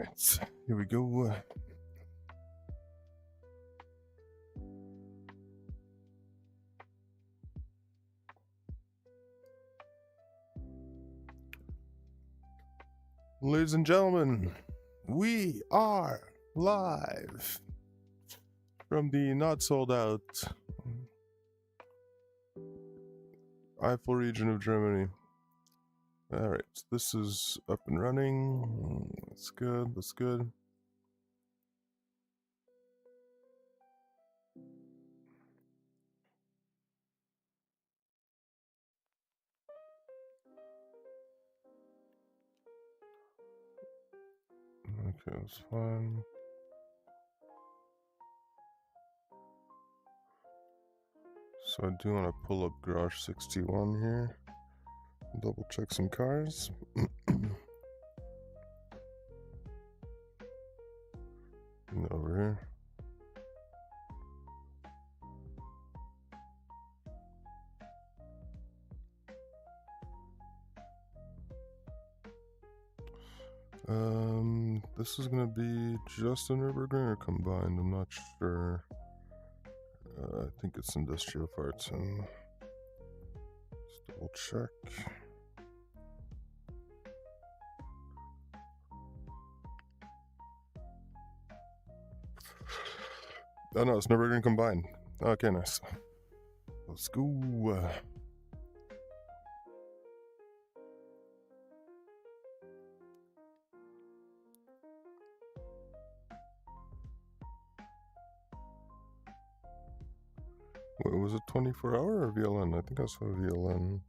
Alright, here we go. Ladies and gentlemen, we are live from the not sold out Eifel region of Germany. Alright, this is up and running. That's good, that's good. Okay, that's fine. So I do want to pull up Garage 61 here. Double check some cars. And over here. This is gonna be just a Nurburgring or combined, I'm not sure. I think it's industrial parts, and let's double check. Oh no, it's Nurburgring combined. Okay, nice. Let's go. Wait, was it 24 hour or VLN? I think I saw VLN.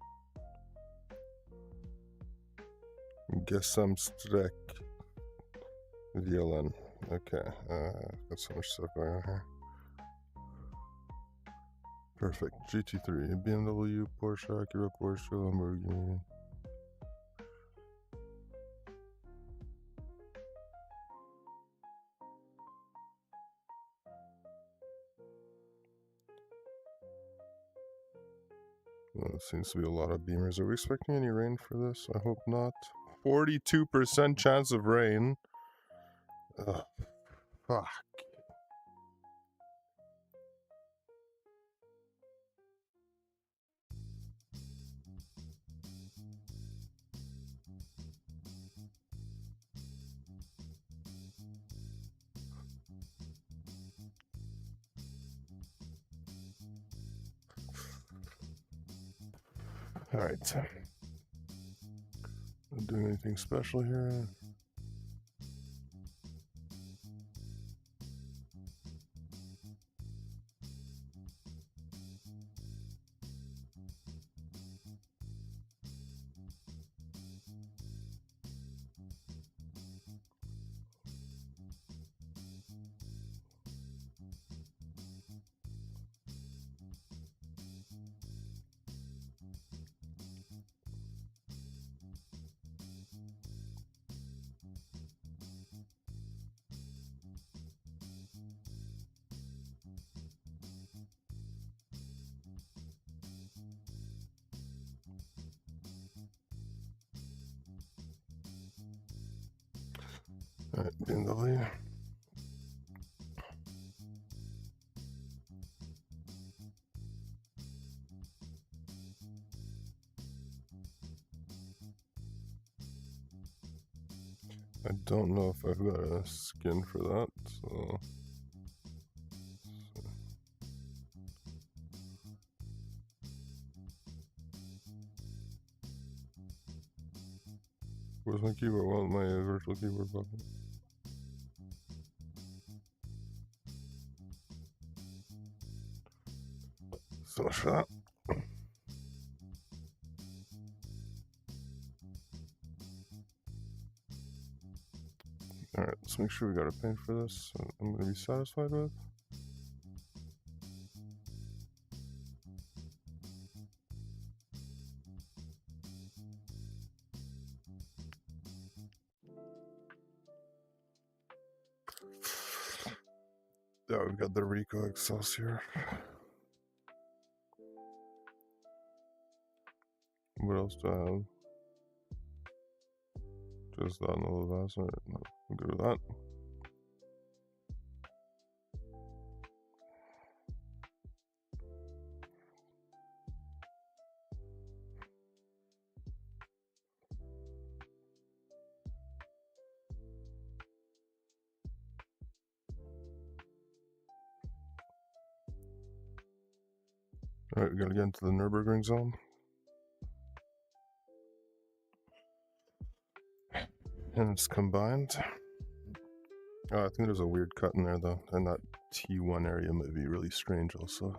Guess I'm Strek. VLN. Okay, got so much stuff going on here. Perfect. GT3, BMW, Porsche, Acura, Porsche, Lamborghini. Well, there seems to be a lot of Beamers. Are we expecting any rain for this? I hope not. 42% chance of rain. Ugh, fuck. Alright. Not doing anything special here. Alright, BMW. I don't know if I've got a skin for that, so... Where's my keyboard? Well, my virtual keyboard button. So much for that. Alright, let's make sure we got a paint for this. I'm going to be satisfied with. Yeah, we've got the Rico Excelsior. What else do I have? Just that and all of that. I'm good with that. Alright, we gotta get into the Nurburgring zone. And it's combined. I think there's a weird cut in there though, and that T1 area might be really strange also.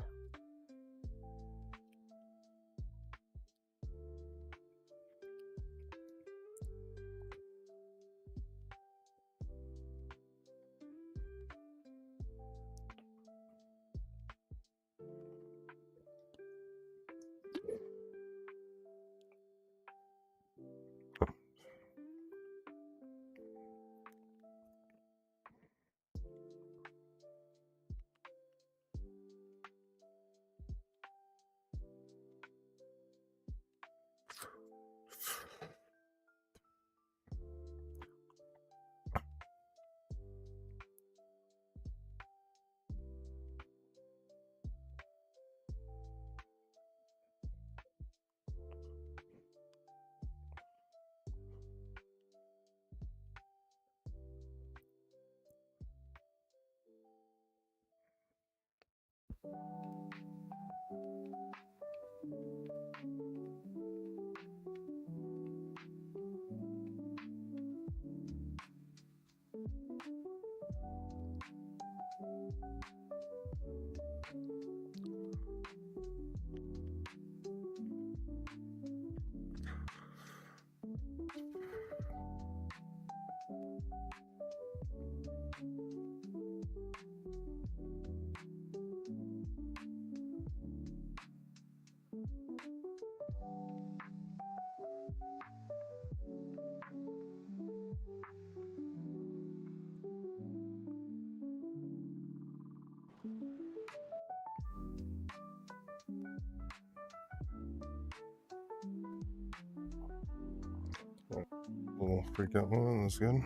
Little freak out one, that's good.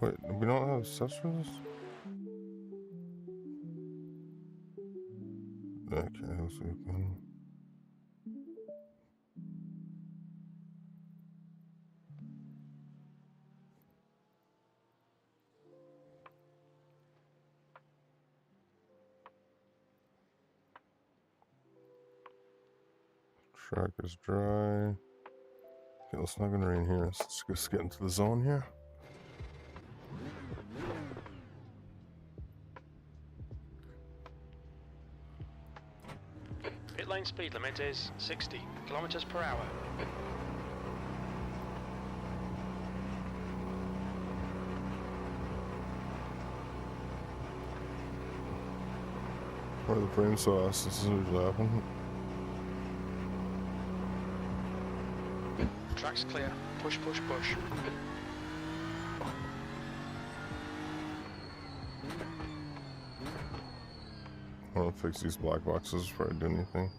Wait, we don't have sets for this? Okay, let's see again. Track is dry. Okay, it's not gonna rain here. Let's just get into the zone here. Pit lane speed limit is 60 kilometers per hour. Why are the frames so fast? This doesn't usually happen. Track's clear. Push, push, push. I don't fix these black boxes before I do anything.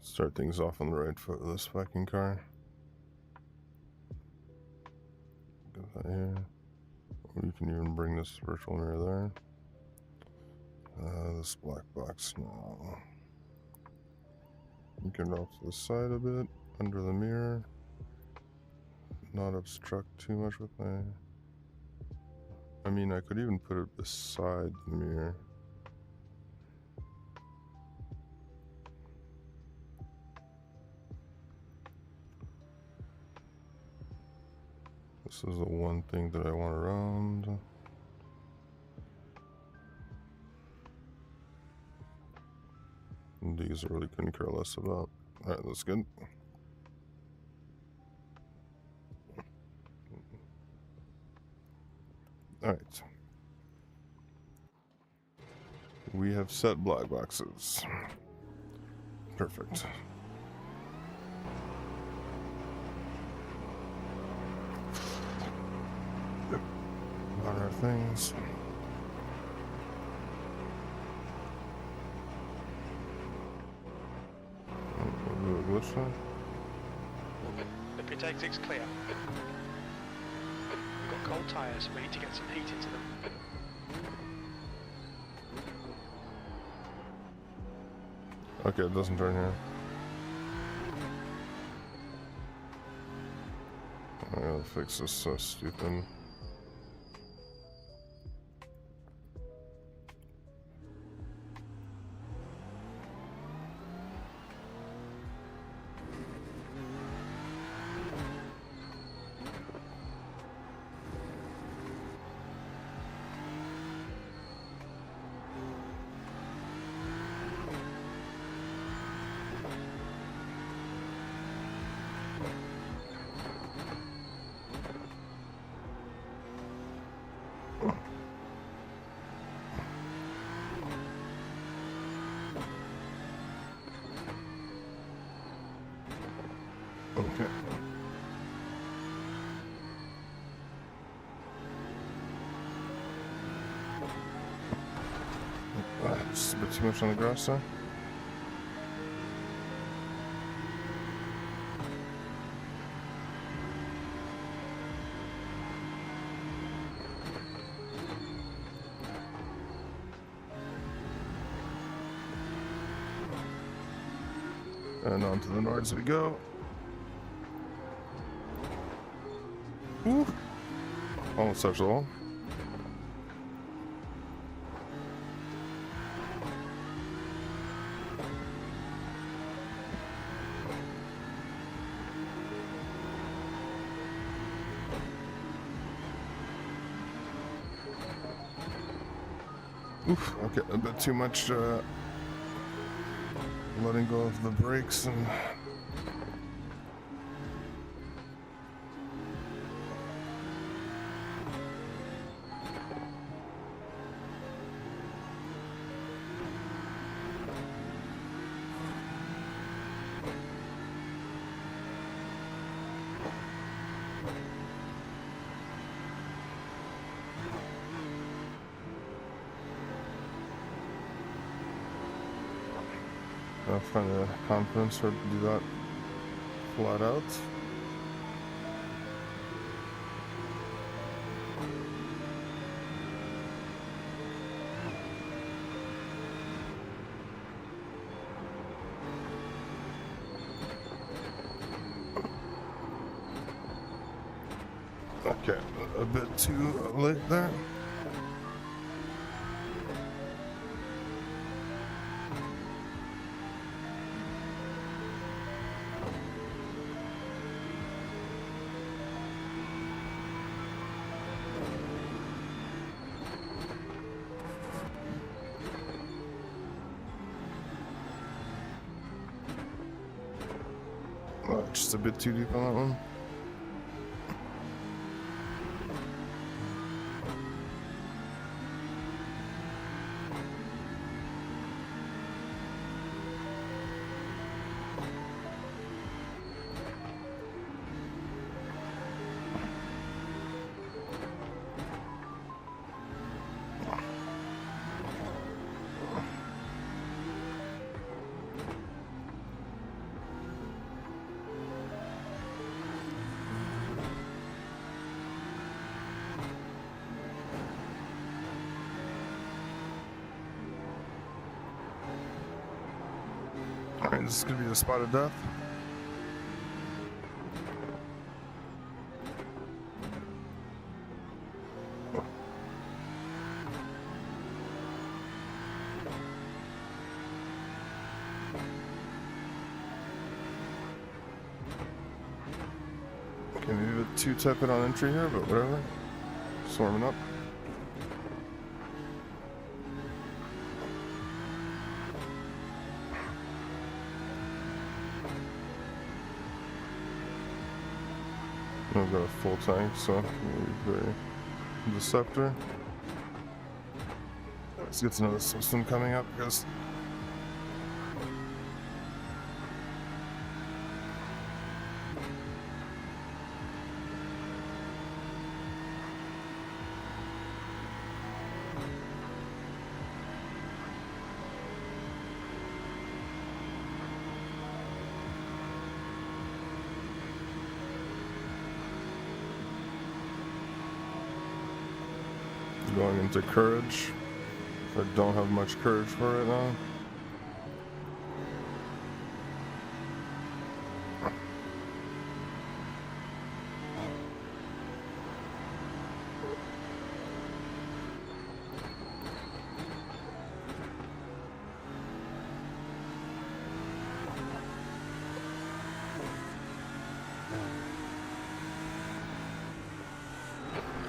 Start things off on the right foot of this fucking car. Get that here. Or you can even bring this virtual mirror there. This black box now. You can roll to the side a bit, under the mirror. Not obstruct too much with my... I mean, I could even put it beside the mirror. This is the one thing that I want around. And these I really couldn't care less about. Alright, that's good. Alright. We have set black boxes. Perfect. On our things. Which one? The pit exit's clear. We've got cold tyres, we need to get some heat into them. Okay, it doesn't turn here. I gotta fix this, so stupid. Okay. Just a bit too much on the grass there. And onto the Nords we go. Ooh. Almost touched the wall. Oof, okay, a bit too much letting go of the brakes and I'll find the confidence to do that flat out. Okay, a bit too late there. Just a bit too deep on that one. Alright, this is gonna be the spot of death. Okay, maybe a bit too tepid on entry here, but whatever. Swarming up. I've got a full tank, so very deceptor. Let's get another system coming up because going into courage. I don't have much courage for it now.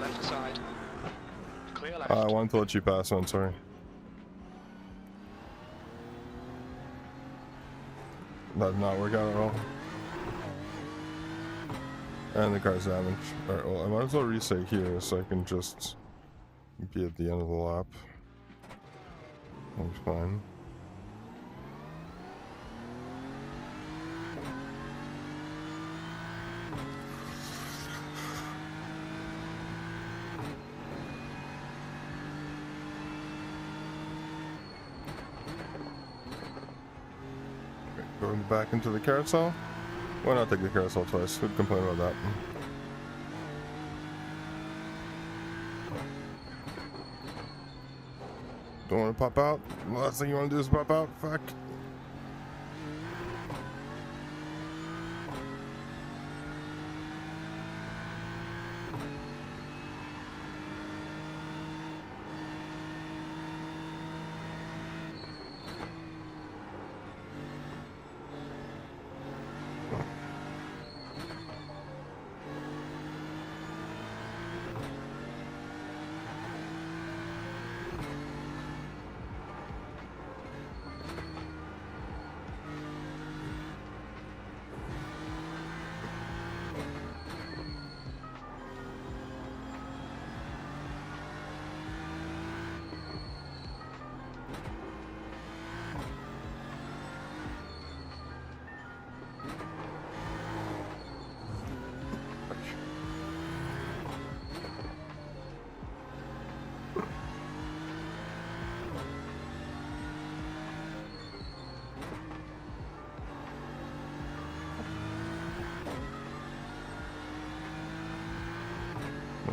Left side. Clear left. I wanted to let you pass, I'm sorry. That did not work out at all. And the car's damaged. Alright, well, I might as well reset here so I can just be at the end of the lap. That's fine. Going back into the carousel. Why not take the carousel twice? Who'd complain about that? Don't want to pop out? The last thing you want to do is pop out? Fuck.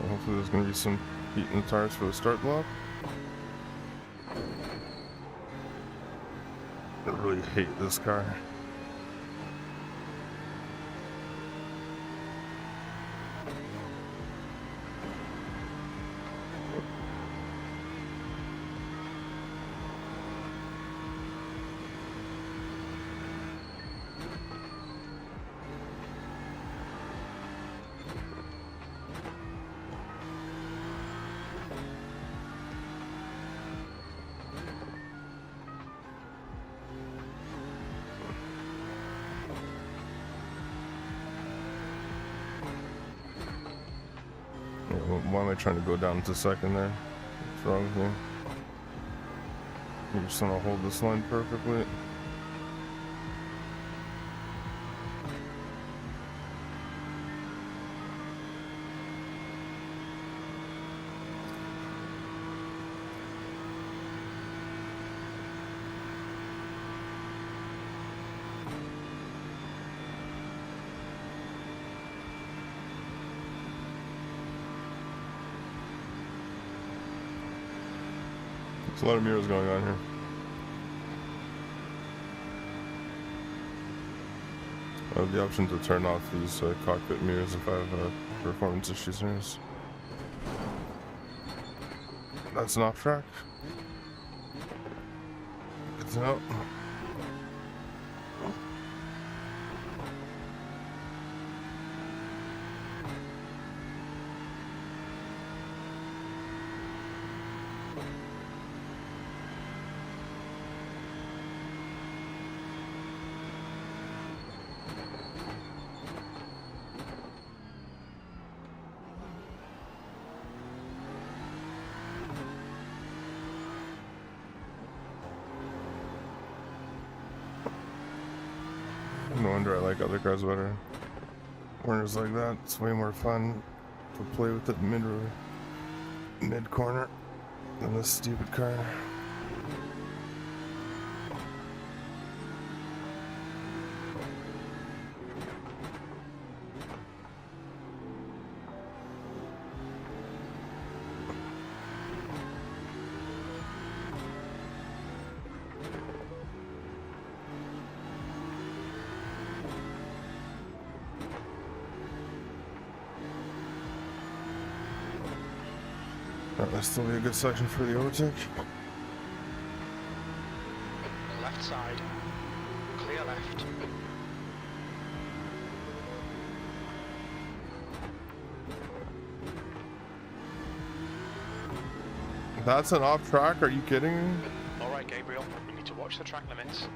Hopefully there's going to be some heat in the tires for the start block. I really hate this car. Why am I trying to go down to second there? What's wrong with me? You just want to hold this line perfectly. There's a lot of mirrors going on here. I have the option to turn off these cockpit mirrors if I have performance issues here. That's an off track. Good to know. sure I like other cars better. Corners like that, it's way more fun to play with it mid corner than this stupid car. That'll still be a good section for the overtake. Left side. Clear left. That's an off track? Are you kidding me? Alright, Gabriel. You need to watch the track limits.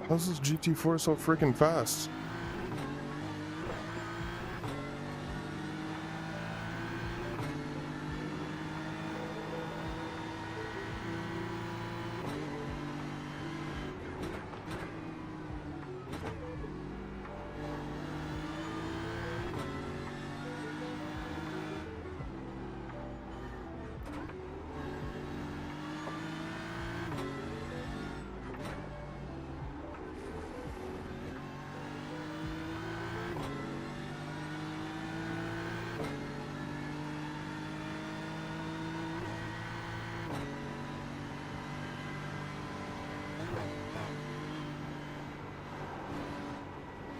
How's this GT4 so freaking fast?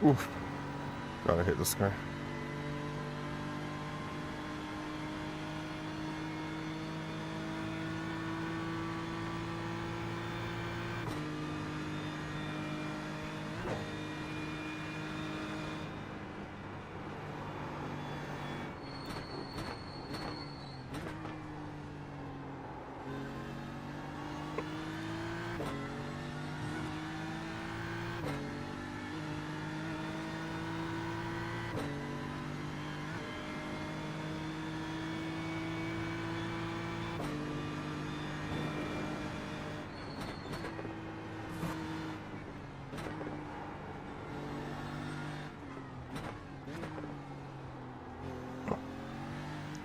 Oof. Gotta hit this guy.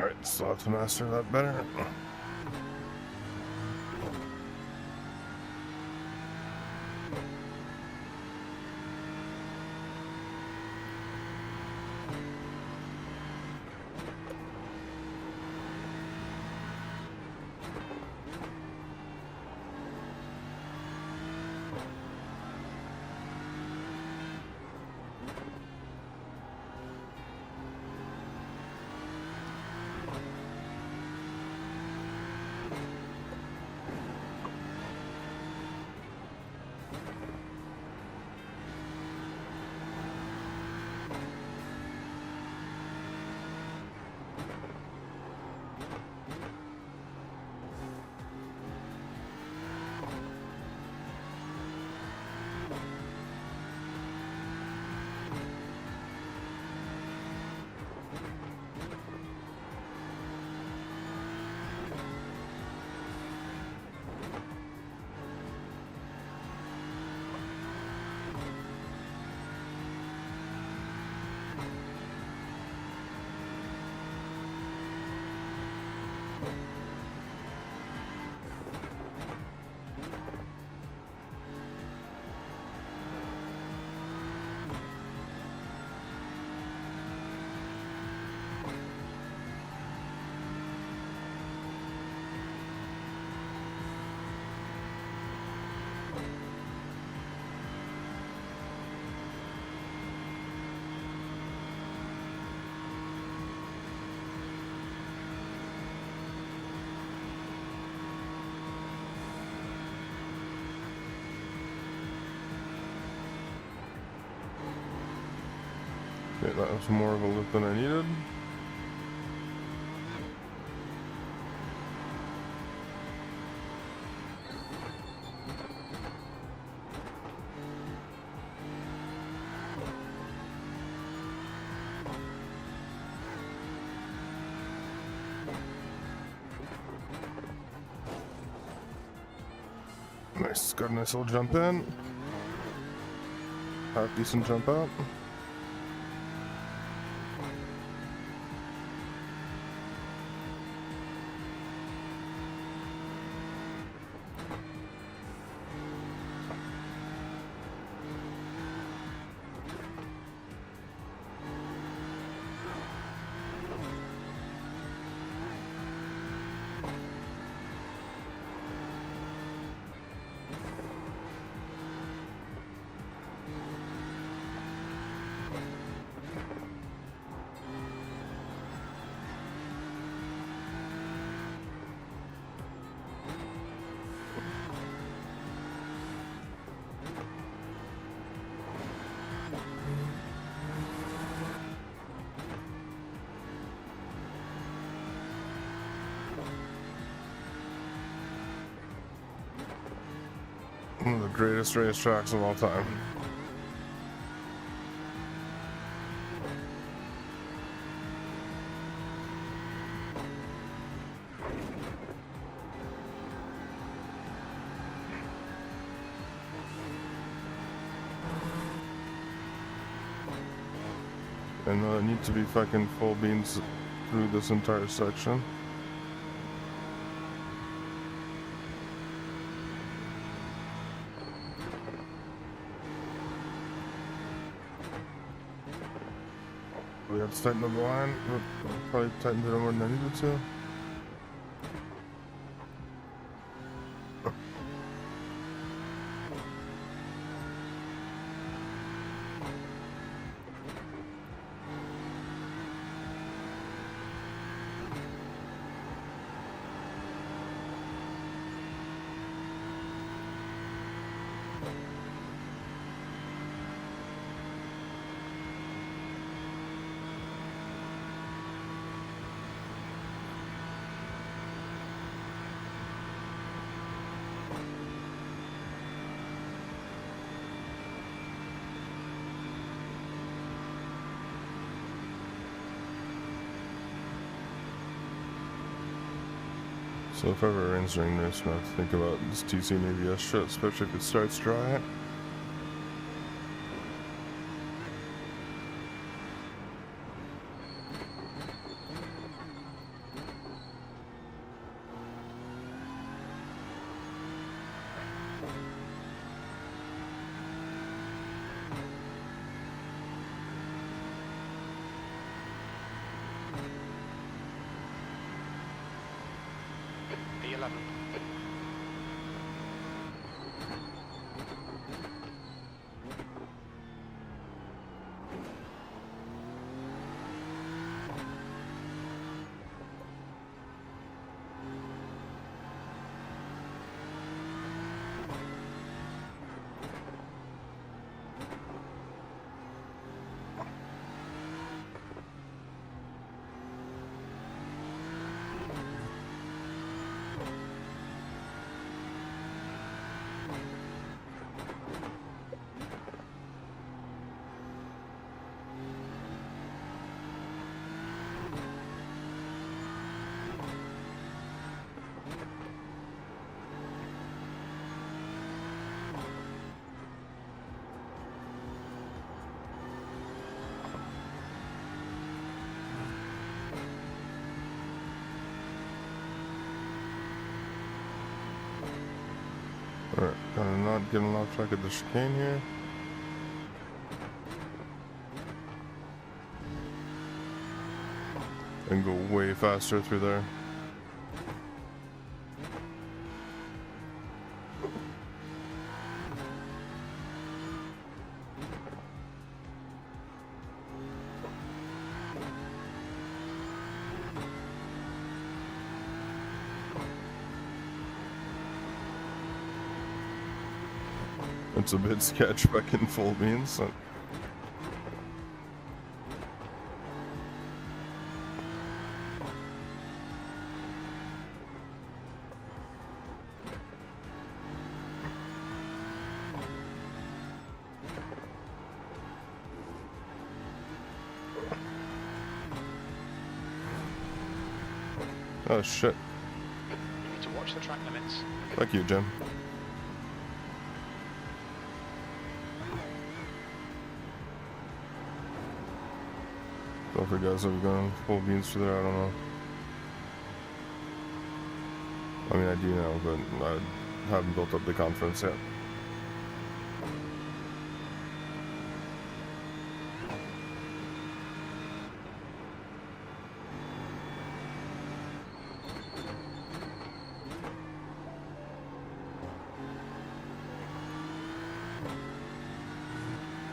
Alright, still have to master that better. Okay, that was more of a loop than I needed. Nice, got a nice little jump in. Half decent jump out. One of the greatest racetracks of all time. And I need to be fucking full beans through this entire section. We have to tighten up the line. We'll probably tighten it more than I needed to. So if ever it rains during this, I'm gonna have to think about this TC and ABS shit, especially if it starts dry. P11. Alright, gotta not getting off track of the chicane here. And go way faster through there. It's a bit sketch back in full beans. So. Oh shit. You need to watch the track limits. Thank you, Jim. know if you guys have gone full beans for that, I don't know. I mean, I do know, but I haven't built up the confidence yet.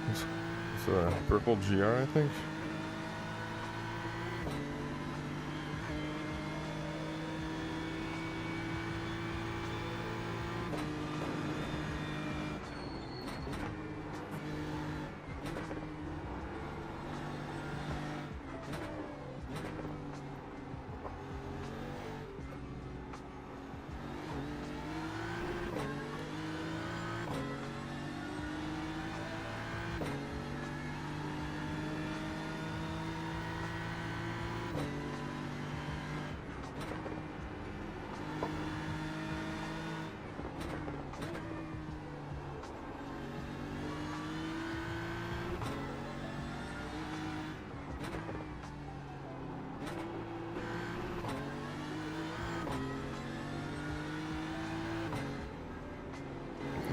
It's a purple GR, I think.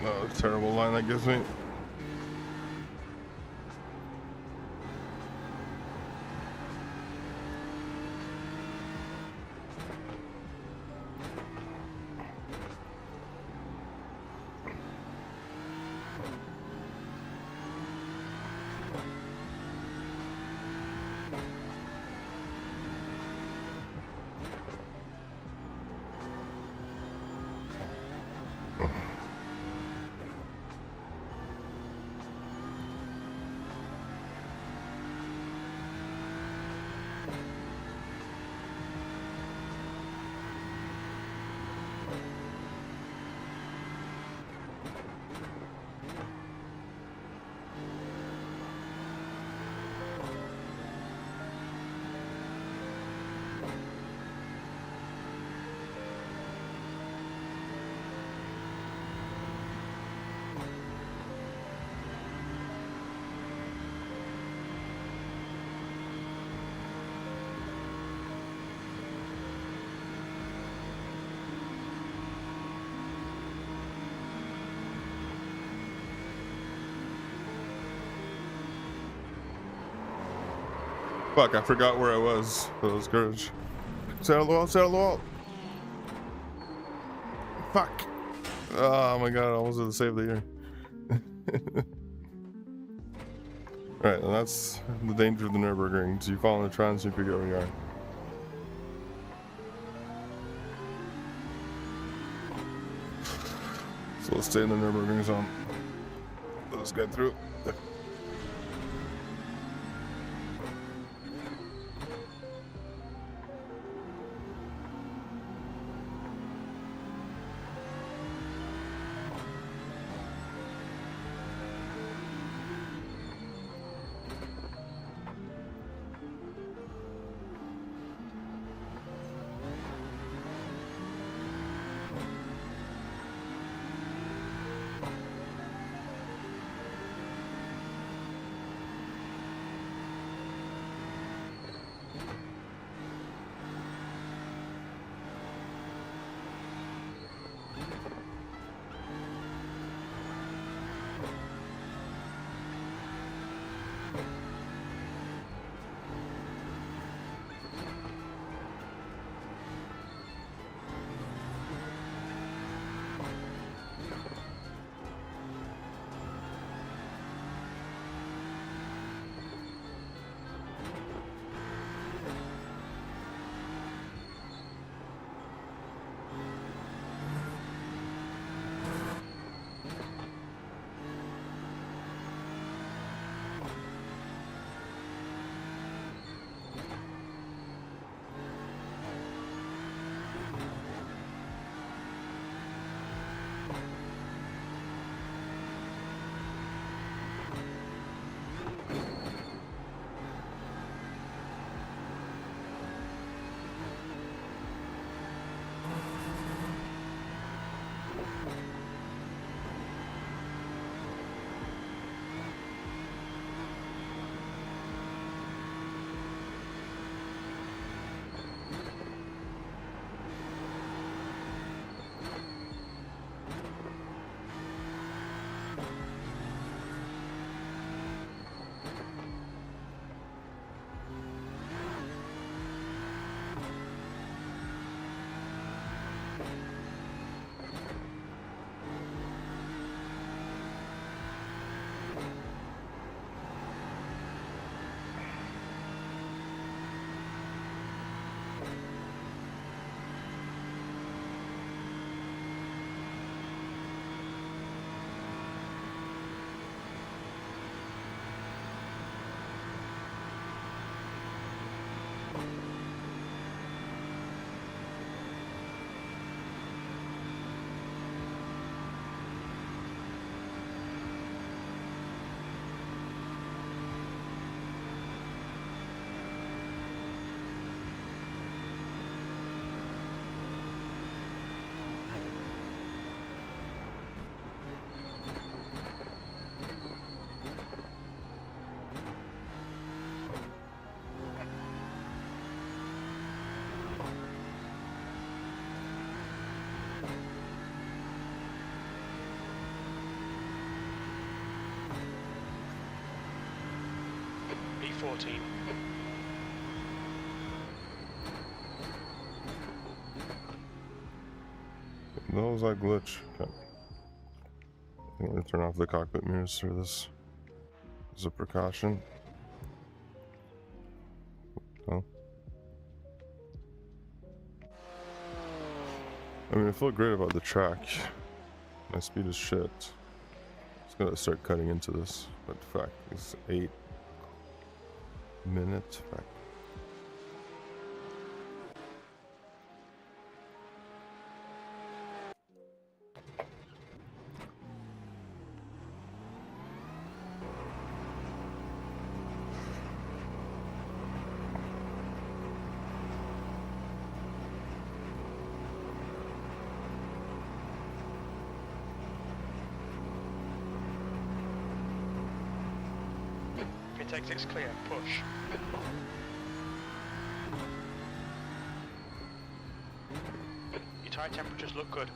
Oh, terrible line that gives me. Fuck, I forgot where I was. That was courage. Stay on the wall, stay on the wall. Fuck. Oh my god, I almost did the save of the year. Alright, and that's the danger of the Nurburgring. So you fall in the trance and you forget where you are. So let's stay in the Nurburgring zone. Let's get through. P14. That was that glitch. Okay. I'm gonna turn off the cockpit mirrors for this as a precaution. Oh. I mean, I feel great about the track. My speed is shit. Just gotta start cutting into this. But the fact is 8 minutes. Fact. Pit exit's clear. Push. Your tyre temperatures look good.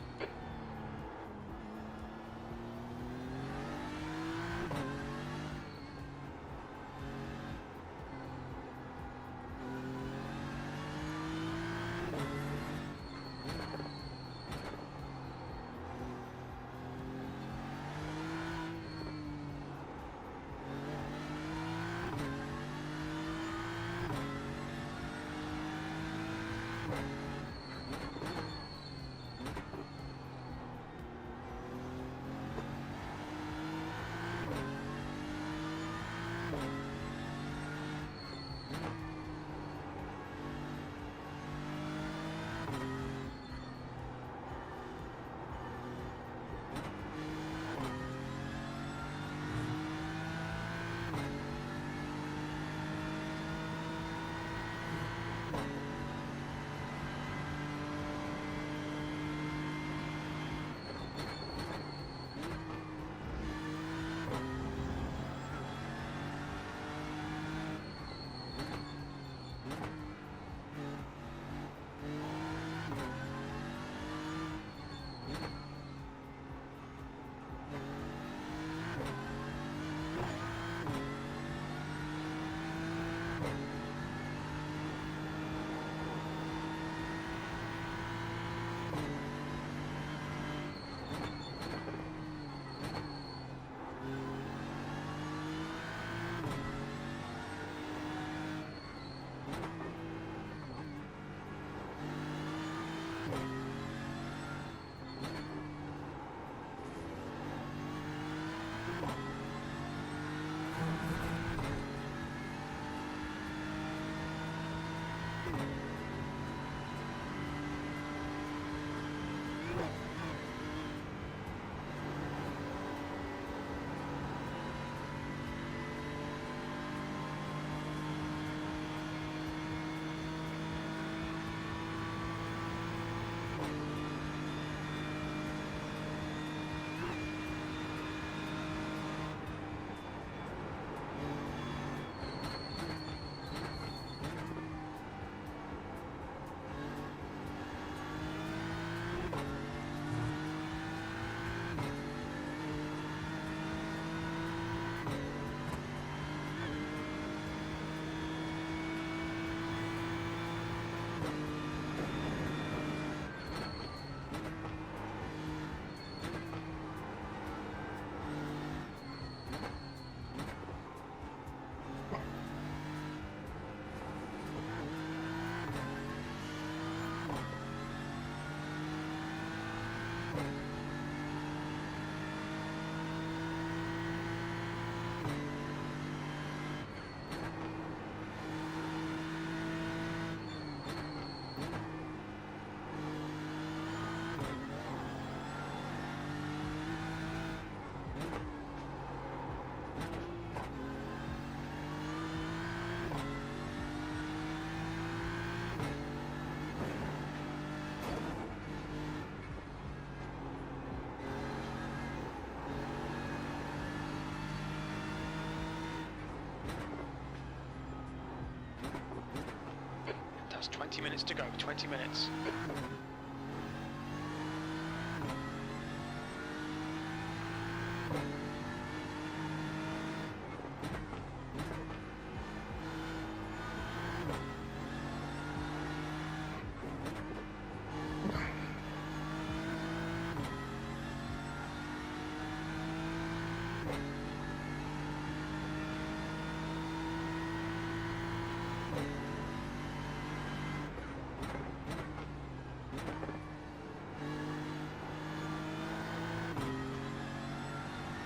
That's 20 minutes to go. 20 minutes.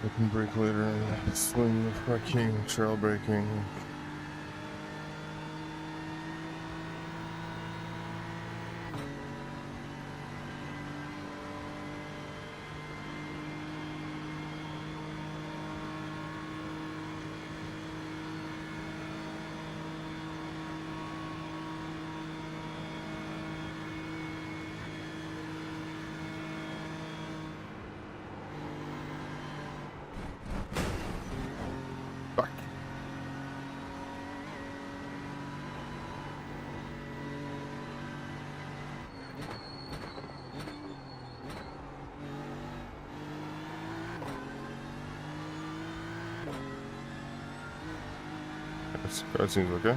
I can brake later, swing braking, trail braking. Fuck. That seems okay.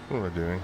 What am I doing?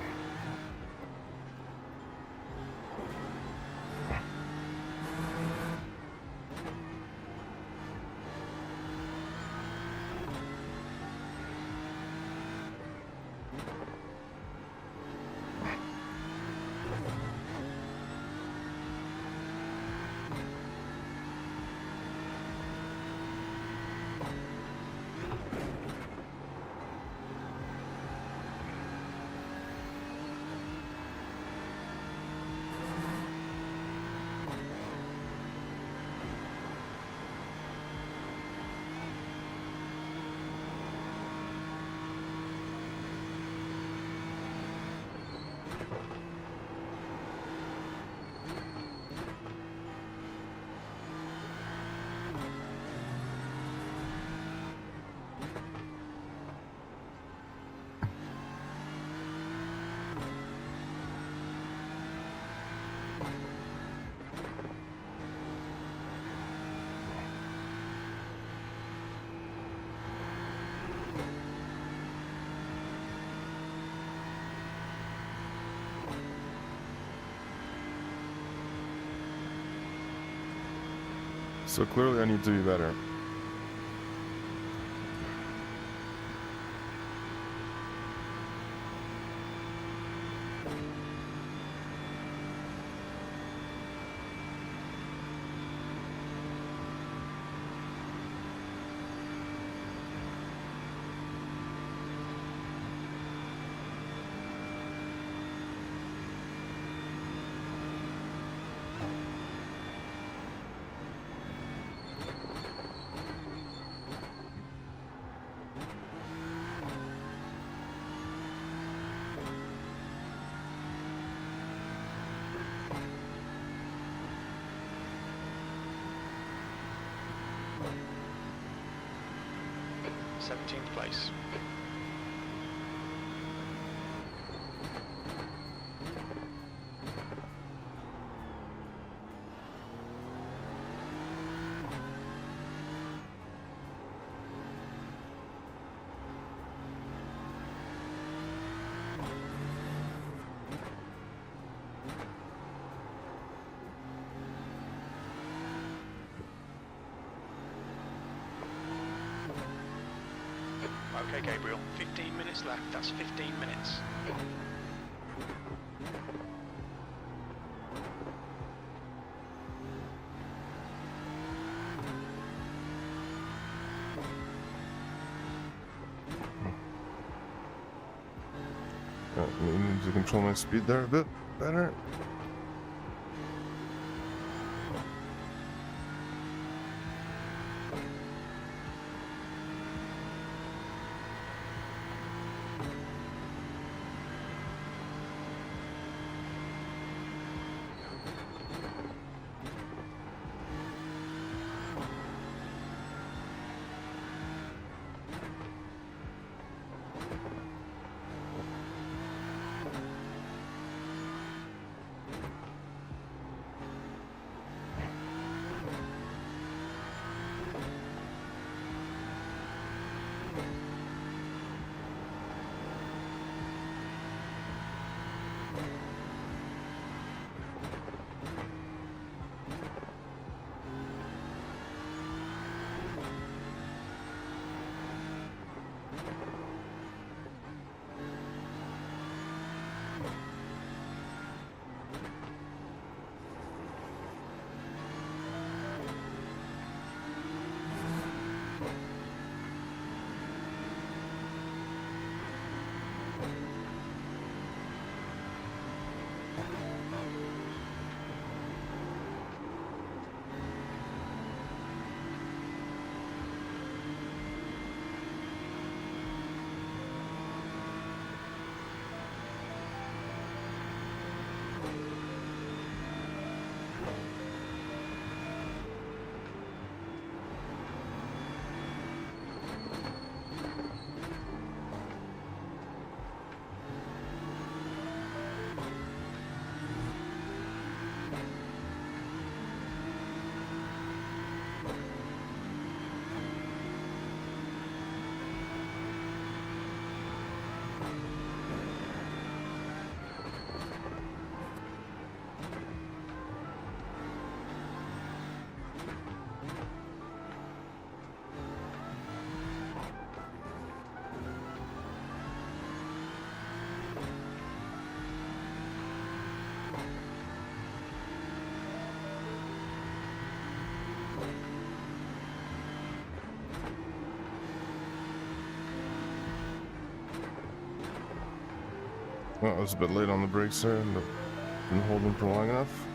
So clearly I need to be better. Seventeenth place. Okay, Gabriel, 15 minutes left. That's 15 minutes. I need to control my speed there a bit better. Well, I was a bit late on the brakes there, and been holding for long enough.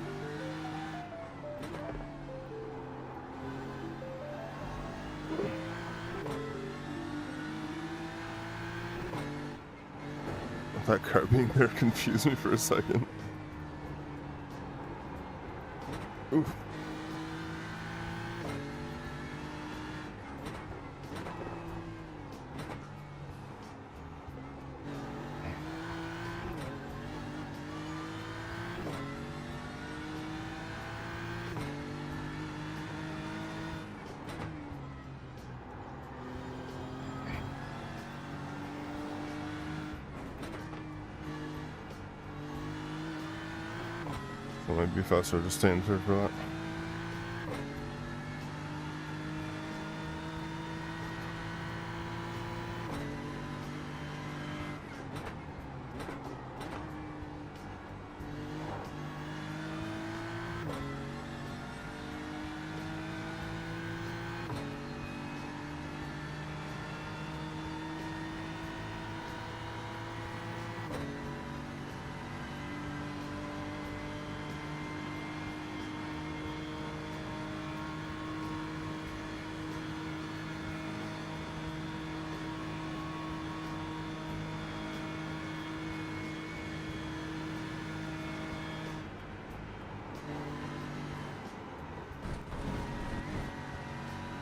That car being there confused me for a second. Oof. It might be faster to stay in third for that.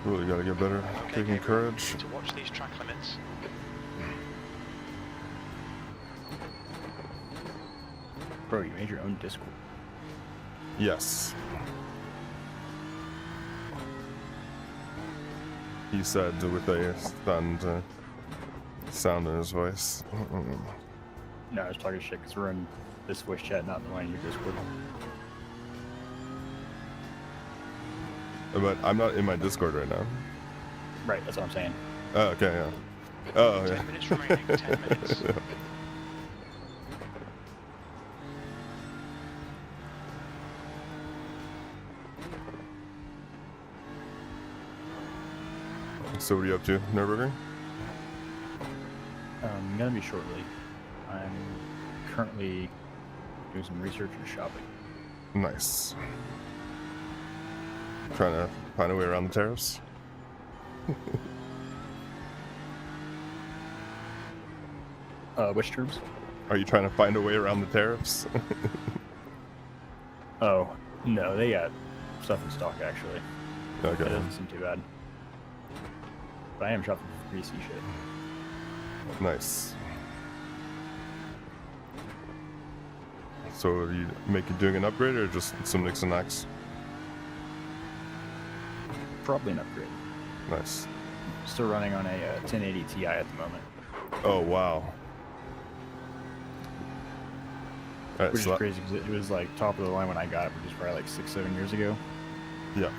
Really gotta get better Okay, taking Gabriel, courage. to watch these track limits. Bro, you made your own Discord. Yes. He said with a stunned sound in his voice. No, I was talking shit because we're in this voice chat, not the one in your Discord. But I'm not in my Discord right now. Right, that's what I'm saying. Oh, okay, yeah. Oh, 10 yeah. minutes remaining, 10 minutes. Yeah. So what are you up to, Nurburgring? Gonna be shortly. I'm currently doing some research and shopping. Nice. Trying to find a way around the tariffs? Which terms? Are you trying to find a way around the tariffs? Oh, no, they got stuff in stock actually. It Okay. doesn't seem too bad. But I am shopping for greasy shit. Nice. So are you doing an upgrade or just some Nix and Nax? Probably an upgrade. Nice. Still running on a 1080 Ti at the moment. Oh, wow. Alright, Which so is crazy because it was like top of the line when I got it, which is probably like 6-7 years ago. yeah.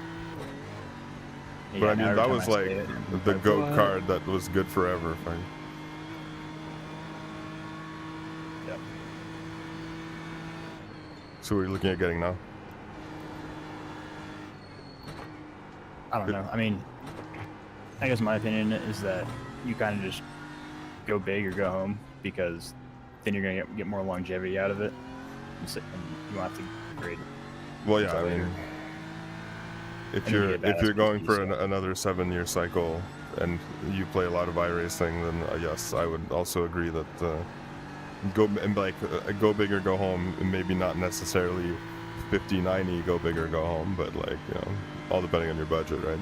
Yeah, But I now mean, every that time was I say like it, I'm the like, GOAT "What?" card that was good forever. Yep. So what are you looking at getting now? I don't know. I mean, I guess my opinion is that you kind of just go big or go home because then you're gonna get more longevity out of it, and you won't have to upgrade. Well, yeah, until I later. mean, if And then you're you get badass going for PCs, so. another 7-year cycle and you play a lot of iRacing, then yes, I would also agree that go big or go home. And maybe not necessarily 50-90 go big or go home, but like, you know, all depending on your budget, right?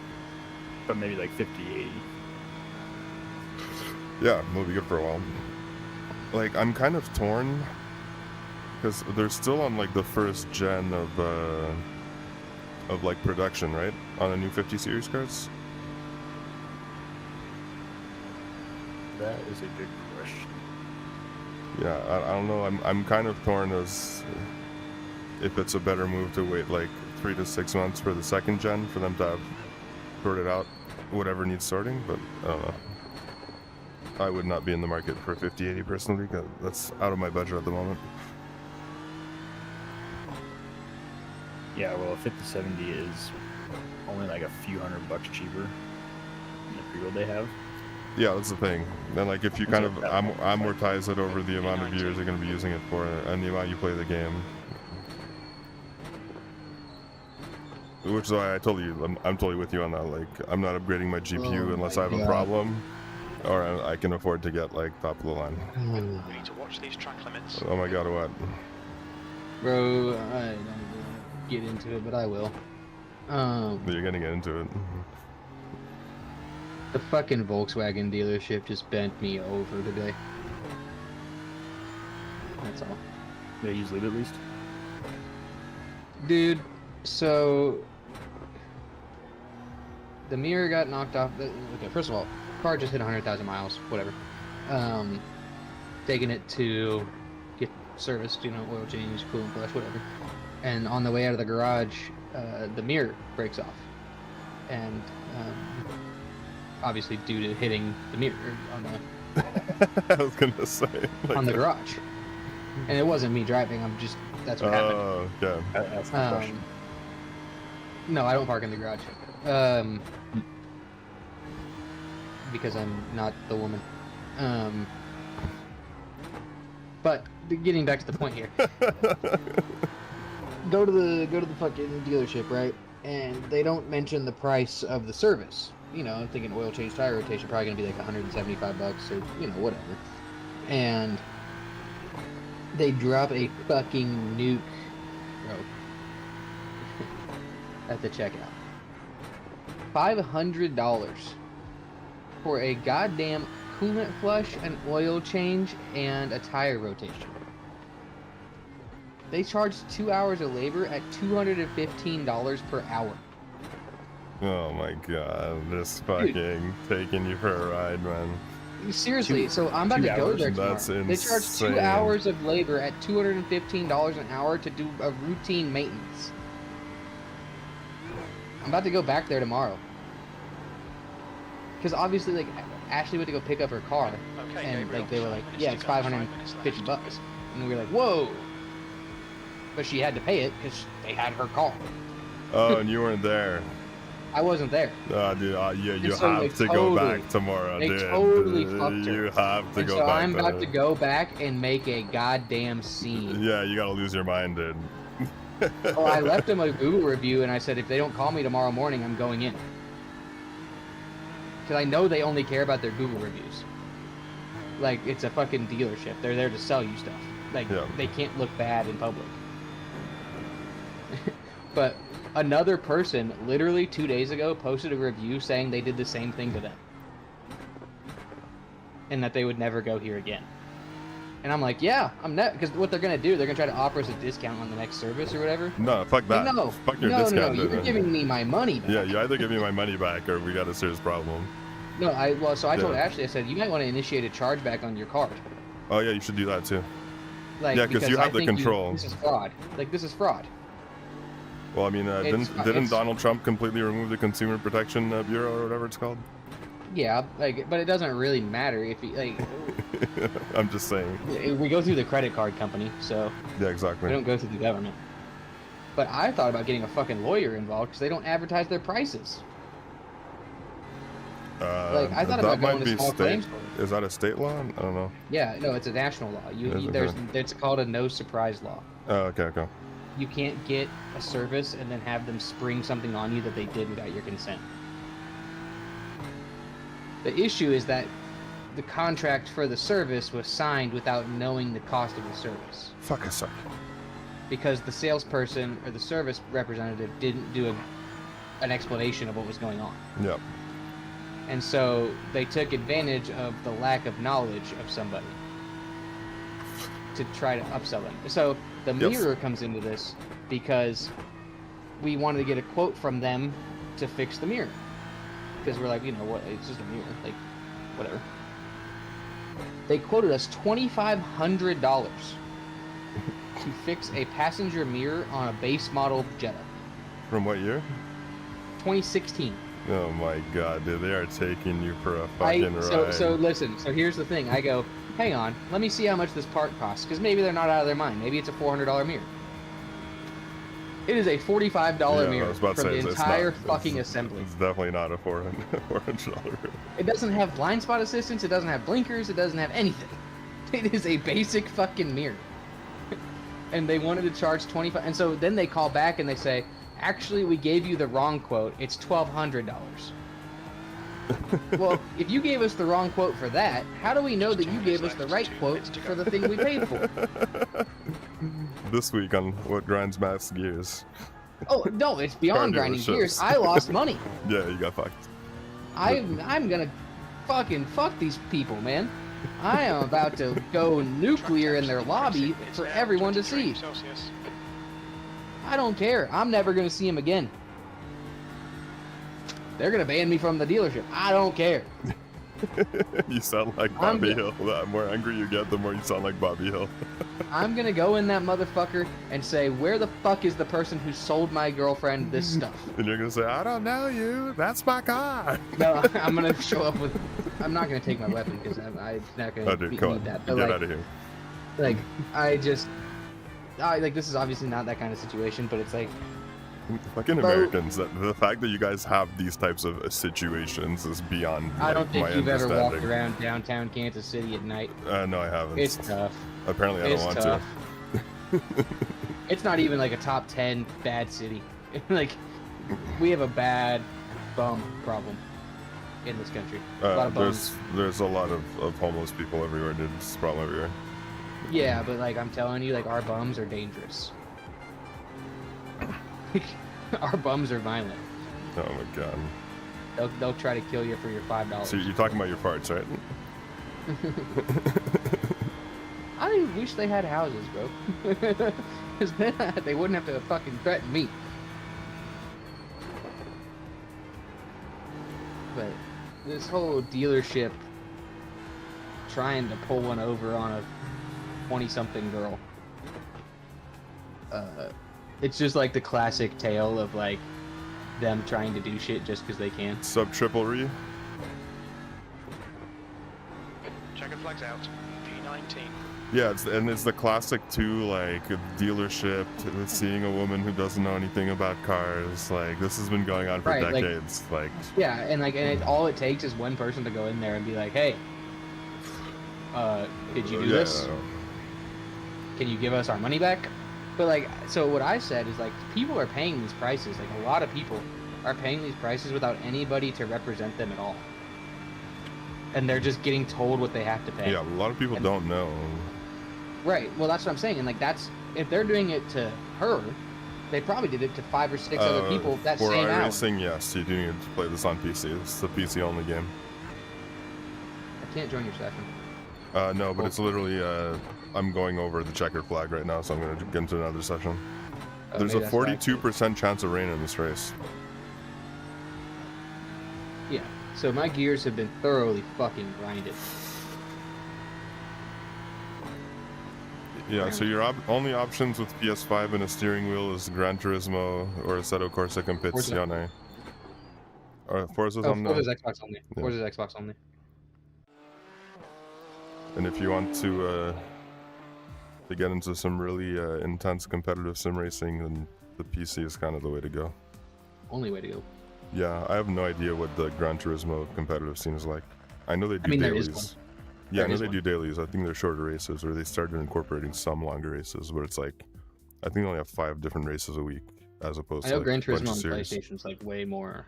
But maybe like 50-80. Yeah, it'll be good for a while. Like, I'm kind of torn because they're still on like the first gen of like production, right? On the new 50 series cards. That is a good question. Yeah, I don't know. I'm kind of torn as if it's a better move to wait like 3 to 6 months for the second gen for them to have sorted out whatever needs sorting, but I don't know. I would not be in the market for 5080 personally, because that's out of my budget at the moment. Yeah, well, a 5070 is only like a few $100 cheaper than the pre-build they have. Yeah, that's the thing. Then, like, if you kind of amortize it over the amount of years you're going to be using it for and the amount you play the game. Which is why I told you, I'm totally with you on that. Like, I'm not upgrading my GPU unless I have a problem, or I can afford to get, like, top of the line. We need to watch these track limits. Oh my god, what? Bro, I don't want to get into it, but I will. You're gonna get into it. The fucking Volkswagen dealership just bent me over today. That's all. Yeah, you leave at least. Dude, so the mirror got knocked off. Okay, first of all, car just hit 100,000 miles, whatever. Taking it to get serviced, you know, oil change, coolant flush, whatever. And on the way out of the garage, the mirror breaks off, and obviously due to hitting the mirror on the I was gonna say like on the garage. And it wasn't me driving. That's what happened. Oh, okay. That's the question. No, I don't park in the garage. Because I'm not the woman. But getting back to the point here. Go to the fucking dealership, right? And they don't mention the price of the service. You know, I'm thinking oil change, tire rotation, probably gonna be like $175 or, you know, whatever. And they drop a fucking nuke, bro, at the checkout. $500 for a goddamn coolant flush, an oil change, and a tire rotation. They charge 2 hours of labor at $215 per hour. Oh my god, this fucking taking you for a ride, man. Seriously, so I'm about to go there tomorrow. That's They charge insane. 2 hours of labor at $215 an hour to do a routine maintenance. I'm about to go back there tomorrow. Because obviously, like, Ashley went to go pick up her car, Okay, and Gabriel, like they were like, 5 minutes yeah, to it's go, 5 minutes $550, left. and we were like, whoa. But she had to pay it because they had her car. Oh, and you weren't there. I wasn't there. Dude, yeah, you And so have they to go totally- back tomorrow, they dude. totally fucked her. You have to And go so back I'm there. about to go back and make a goddamn scene. Yeah, you gotta lose your mind, dude. Oh, I left them a Google review, and I said if they don't call me tomorrow morning, I'm going in. Because I know they only care about their Google reviews. Like, it's a fucking dealership. They're there to sell you stuff. Like, Yeah. they can't look bad in public. But another person, literally 2 days ago, posted a review saying they did the same thing to them. And that they would never go here again. And I'm like, yeah, I'm not, because what they're gonna do, they're gonna try to offer us a discount on the next service or whatever. No, fuck that. Like, no, Fuck your no, discount, no, dude. you're giving me my money back. Yeah, you either give me my money back or we got a serious problem. No, so I told Yeah. Ashley, I said, you might want to initiate a chargeback on your card. Oh yeah, you should do that too. Like, Yeah, 'cause you I have the think control. This is fraud. Like, this is fraud. Well, I mean, didn't it's- Donald Trump completely remove the Consumer Protection Bureau or whatever it's called? Yeah, like, but it doesn't really matter if you, like, I'm just saying. we go through the credit card company, so Yeah, we exactly. don't go through the government. But I thought about getting a fucking lawyer involved because they don't advertise their prices. Like, I thought that about going might to be small state. claims court. Is that a state law? I don't know. Yeah, no, it's a national law. Is it? It's called a no surprise law. Oh, okay. You can't get a service and then have them spring something on you that they did without your consent. The issue is that the contract for the service was signed without knowing the cost of the service. Fuck a suck. Because the salesperson or the service representative didn't do an explanation of what was going on. Yep. And so they took advantage of the lack of knowledge of somebody to try to upsell them. So the Yes. mirror comes into this because we wanted to get a quote from them to fix the mirror. Because we're like, you know what, it's just a mirror, like, whatever. They quoted us $2,500 to fix a passenger mirror on a base model Jetta. From what year? 2016. Oh my god, dude, they are taking you for a fucking ride. So listen, so here's the thing. I go, hang on, let me see how much this part costs, because maybe they're not out of their mind. Maybe it's a $400 mirror. It is a $45 Yeah, I mirror was about to for say, the it's entire not- fucking assembly. It's definitely not a $400. It doesn't have blind spot assistance. It doesn't have blinkers. It doesn't have anything. It is a basic fucking mirror. And they wanted to charge $25. And so then they call back and they say, actually, we gave you the wrong quote. It's $1,200. Well, if you gave us the wrong quote for that, how do we know that you gave us the right quote for the thing we paid for? This week on What Grinds Matt's Gears. Oh, no, it's beyond Car grinding dealerships. gears. I lost money. Yeah, you got fucked. I'm gonna fucking fuck these people, man. I am about to go nuclear in their lobby for everyone to see. Celsius. I don't care. I'm never gonna see him again. They're gonna ban me from the dealership. I don't care. You sound like Bobby Hill. The more angry you get, the more you sound like Bobby Hill. I'm gonna go in that motherfucker and say, where the fuck is the person who sold my girlfriend this stuff? And you're gonna say, I don't know you. That's my car. No, I'm gonna show up with. I'm not gonna take my weapon because I'm not gonna Oh, dude, come need on. that. Get But out of here. like, like this is obviously not that kind of situation, but it's like, Fucking Bro. Americans. The fact that you guys have these types of situations is beyond. I don't like, think my you've ever walked understanding. around downtown Kansas City at night. No, I haven't. It's tough. Apparently, I It's don't want tough. to. It's not even like a top 10 bad city. Like, we have a bad bum problem in this country. A lot of bums. There's a lot of homeless people everywhere, dude. It's a problem everywhere. Yeah, but like I'm telling you, like our bums are dangerous. Our bums are violent. Oh my god. They'll try to kill you for your $5. So you're talking about your farts, right? I wish they had houses, bro. Because then they wouldn't have to fucking threaten me. But this whole dealership trying to pull one over on a 20-something girl. It's just like the classic tale of like them trying to do shit just because they can. Sub triple-re. Checkered flags out. P19. Yeah, it's the classic too, like a dealership seeing a woman who doesn't know anything about cars. Like this has been going on for Right, like- decades. Like Yeah, and all it takes is one person to go in there and be like, "Hey, did you do this? Can you give us our money back?" But like, so what I said is like, people are paying these prices. Like a lot of people are paying these prices without anybody to represent them at all, and they're just getting told what they have to pay. Yeah, a lot of people don't know. Right. Well, that's what I'm saying. And like, that's if they're doing it to her, they probably did it to 5 or 6 other people that For same hour. iRacing, yes, you do need to play this on PC. It's a PC only game. I can't join your session. No, but it's literally I'm going over the checkered flag right now, so I'm gonna get into another session. There's maybe a that's why I 42% chance of rain in this race. Yeah. So my gears have been thoroughly fucking grinded. Yeah, so your only options with PS5 and a steering wheel is Gran Turismo or Assetto Corsa Competizione. Forza's on there. Forza's Xbox only. Yeah. Forza's Xbox only. And if you want to get into some really intense competitive sim racing, then the PC is kind of the way to go. Only way to go. Yeah, I have no idea what the Gran Turismo competitive scene is like. I know they do I mean, there dailies. is one. Yeah, I There know is they one. do dailies. I think they're shorter races, or they started incorporating some longer races, but it's like, I think they only have 5 different races a week, as opposed I to know like, Gran a bunch Turismo of on series. PlayStation's like way more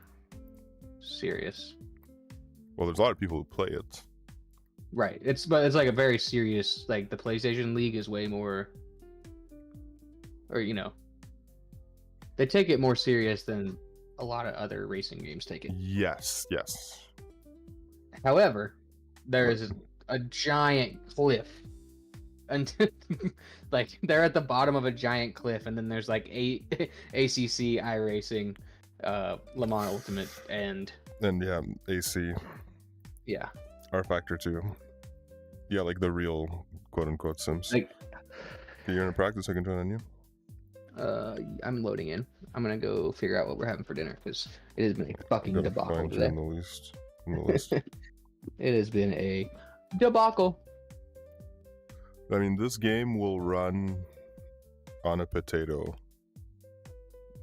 serious. Well, there's a lot of people who play it. Right. But it's like a very serious, like the PlayStation League is way more, or you know, they take it more serious than a lot of other racing games take it. Yes, yes. However, there is a giant cliff, and like they're at the bottom of a giant cliff, and then there's like ACC, iRacing, Le Mans Ultimate, and Yeah, AC, yeah, R Factor 2. Yeah, like the real quote-unquote sims. like Okay, you're in practice, I can join on you. I'm loading in. I'm gonna go figure out what we're having for dinner because it has been a fucking I'm gonna debacle find you today. in the list. It has been a debacle. I mean, this game will run on a potato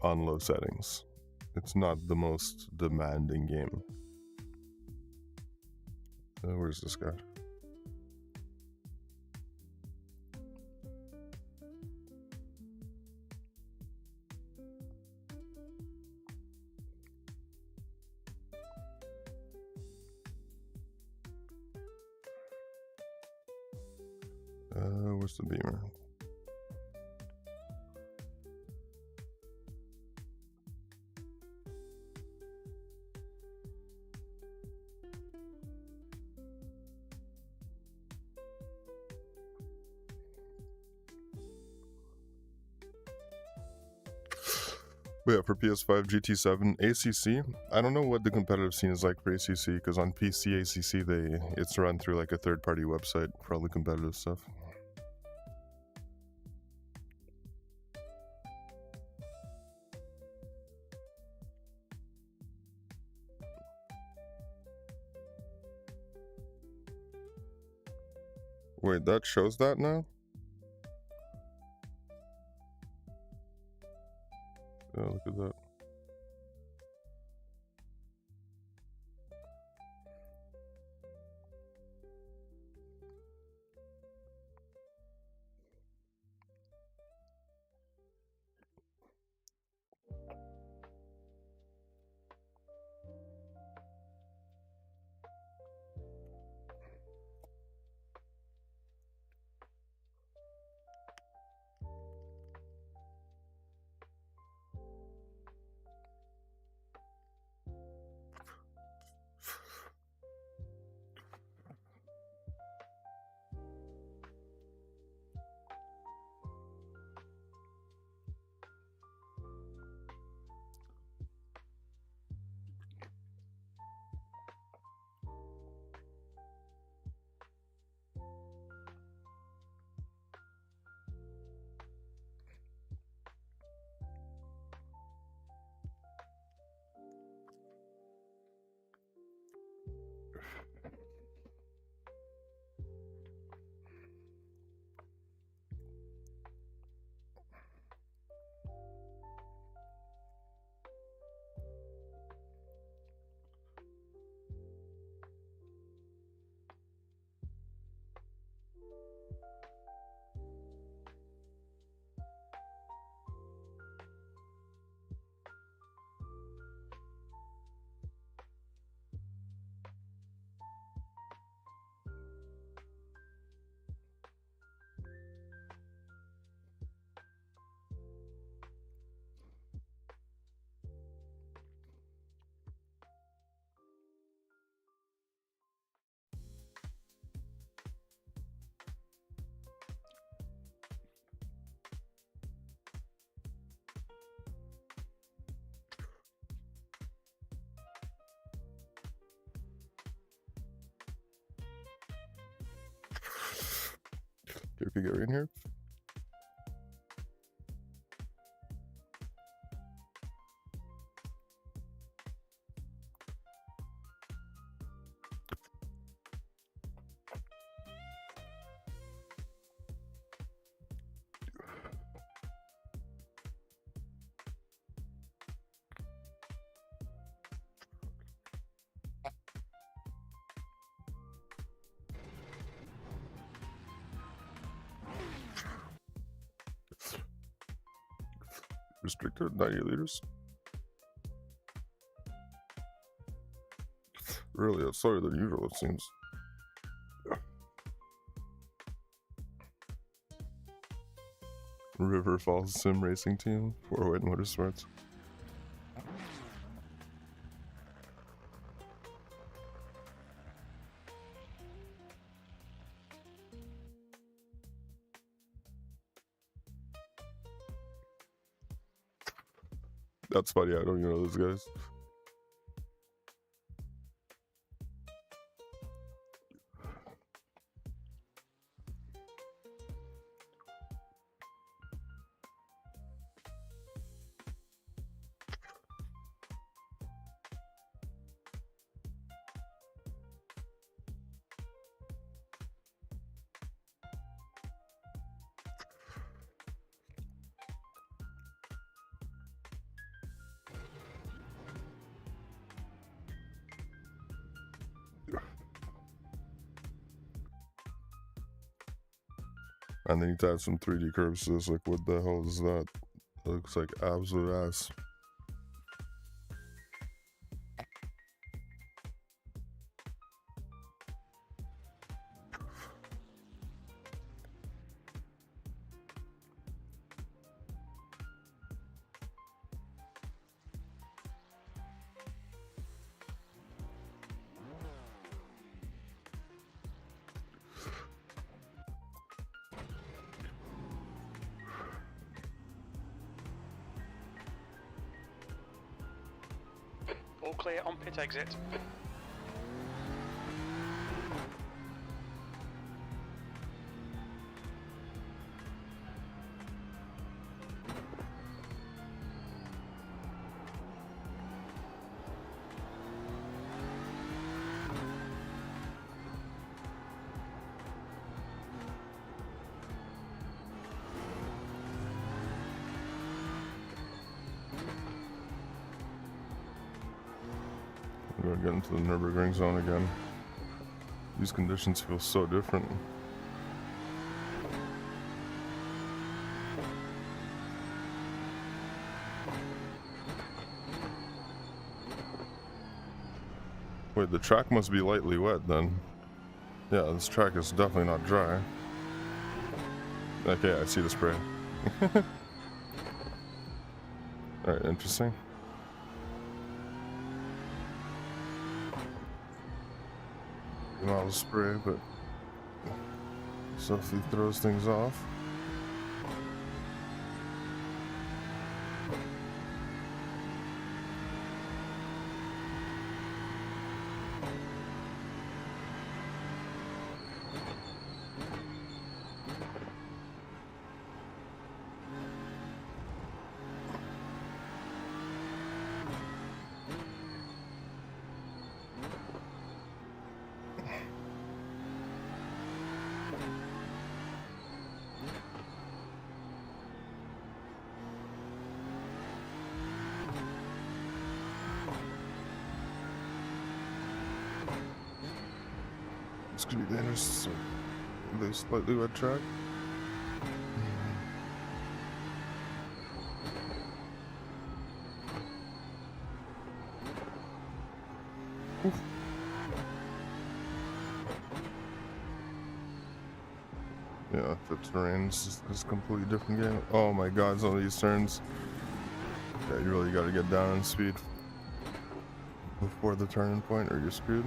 on low settings. It's not the most demanding game. Where's this guy? Where's the beamer? But yeah, for PS5, GT7, ACC. I don't know what the competitive scene is like for ACC, because on PC, ACC, it's run through like a third-party website for all the competitive stuff. Wait, that shows that now? Yeah, look at that. You could get in here. Restricted 90 liters. Really, that's slower than usual, it seems. River Falls Sim Racing Team, 408 Motorsports. That's funny, I don't even know those guys. And they need to add some 3D curves to this. Like, what the hell is that? It looks like absolute ass. All clear on pit exit. We're gonna get into the Nurburgring zone again. These conditions feel so different. Wait, the track must be lightly wet then. Yeah, this track is definitely not dry. Okay, I see the spray. Alright, interesting. Not a spray, but stuff he throws things off. This could be dangerous. So, the slightly wet track. Oof. Yeah, the terrain's is a completely different game. Oh my god, some of these turns. Yeah, you really gotta get down in speed before the turning point or you're screwed.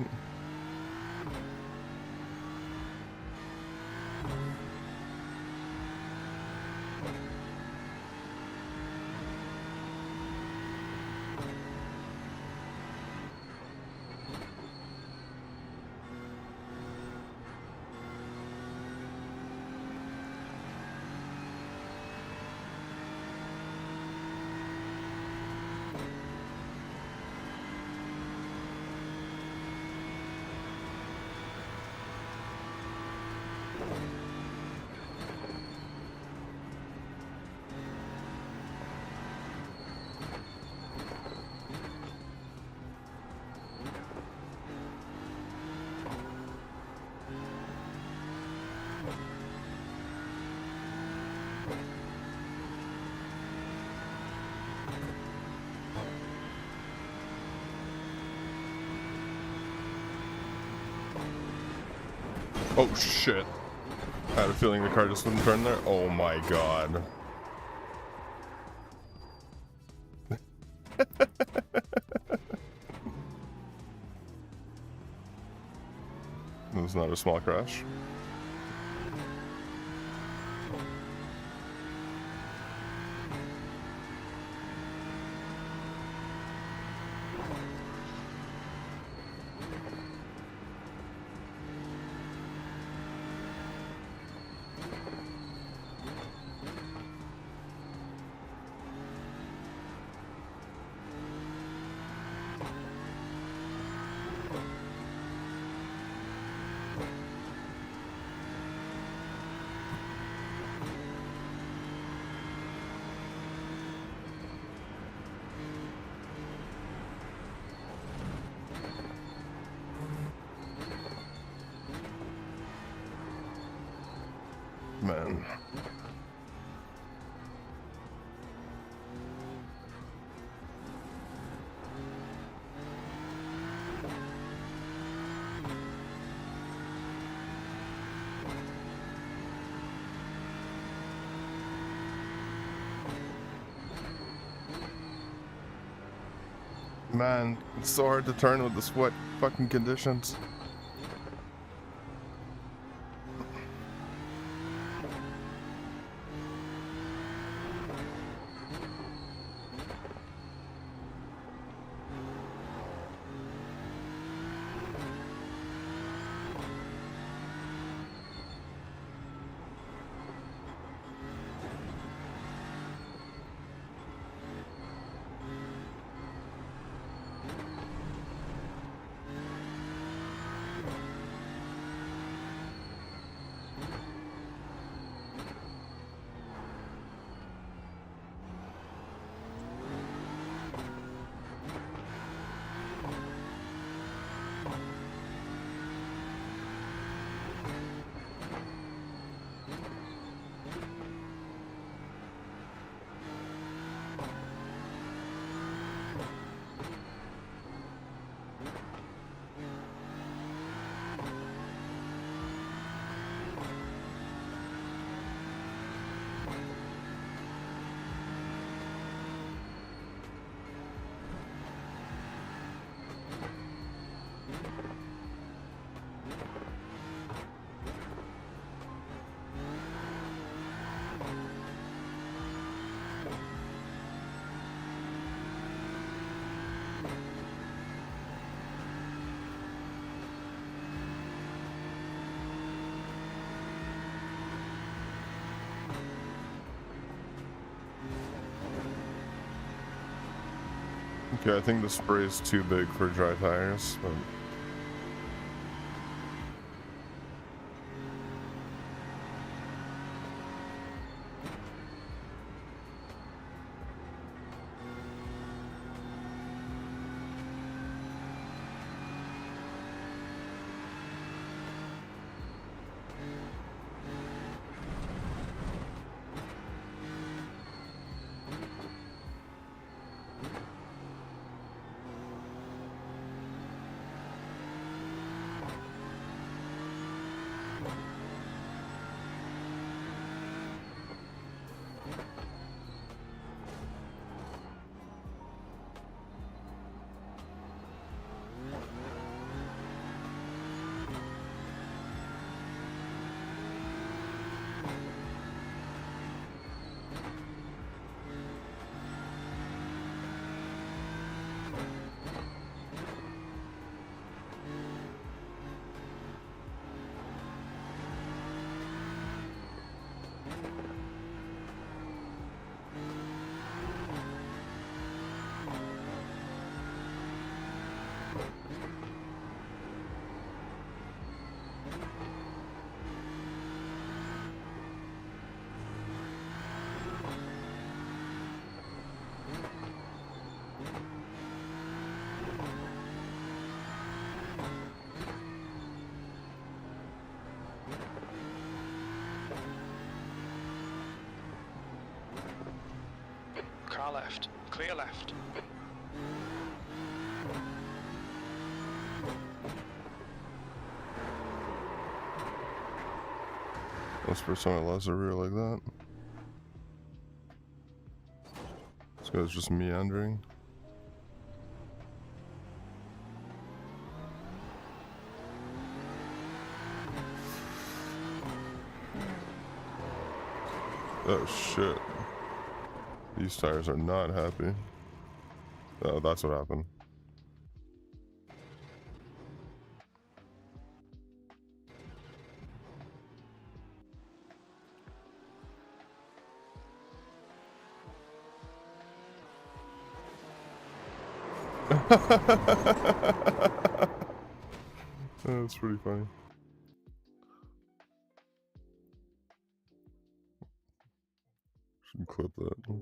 Oh shit. I had a feeling the car just wouldn't turn there. Oh my god. It was not a small crash. man. Man, it's so hard to turn with this wet fucking conditions. Okay, I think the spray is too big for dry tires, but... Car left. Clear left. This person loves a rear like that. This guy's just meandering. Oh shit. These tires are not happy. Oh, that's what happened. That's pretty funny. Should clip that.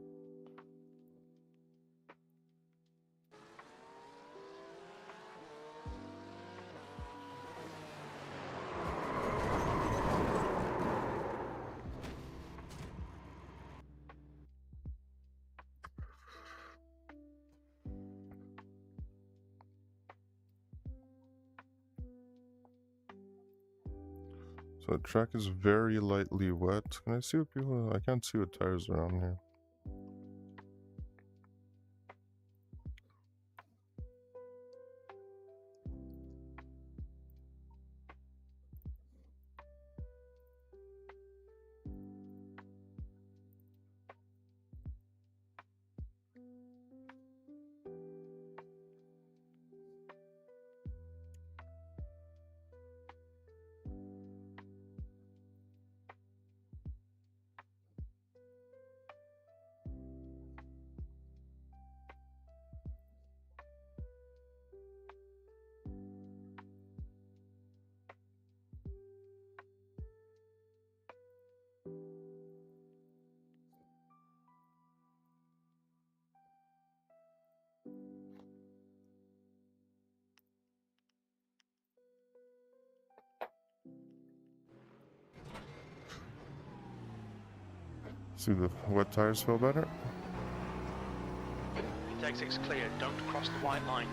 So the track is very lightly wet. Can I see what people... I can't see what tires are on here. See the wet tires feel better? The exit's clear. Don't cross the white line.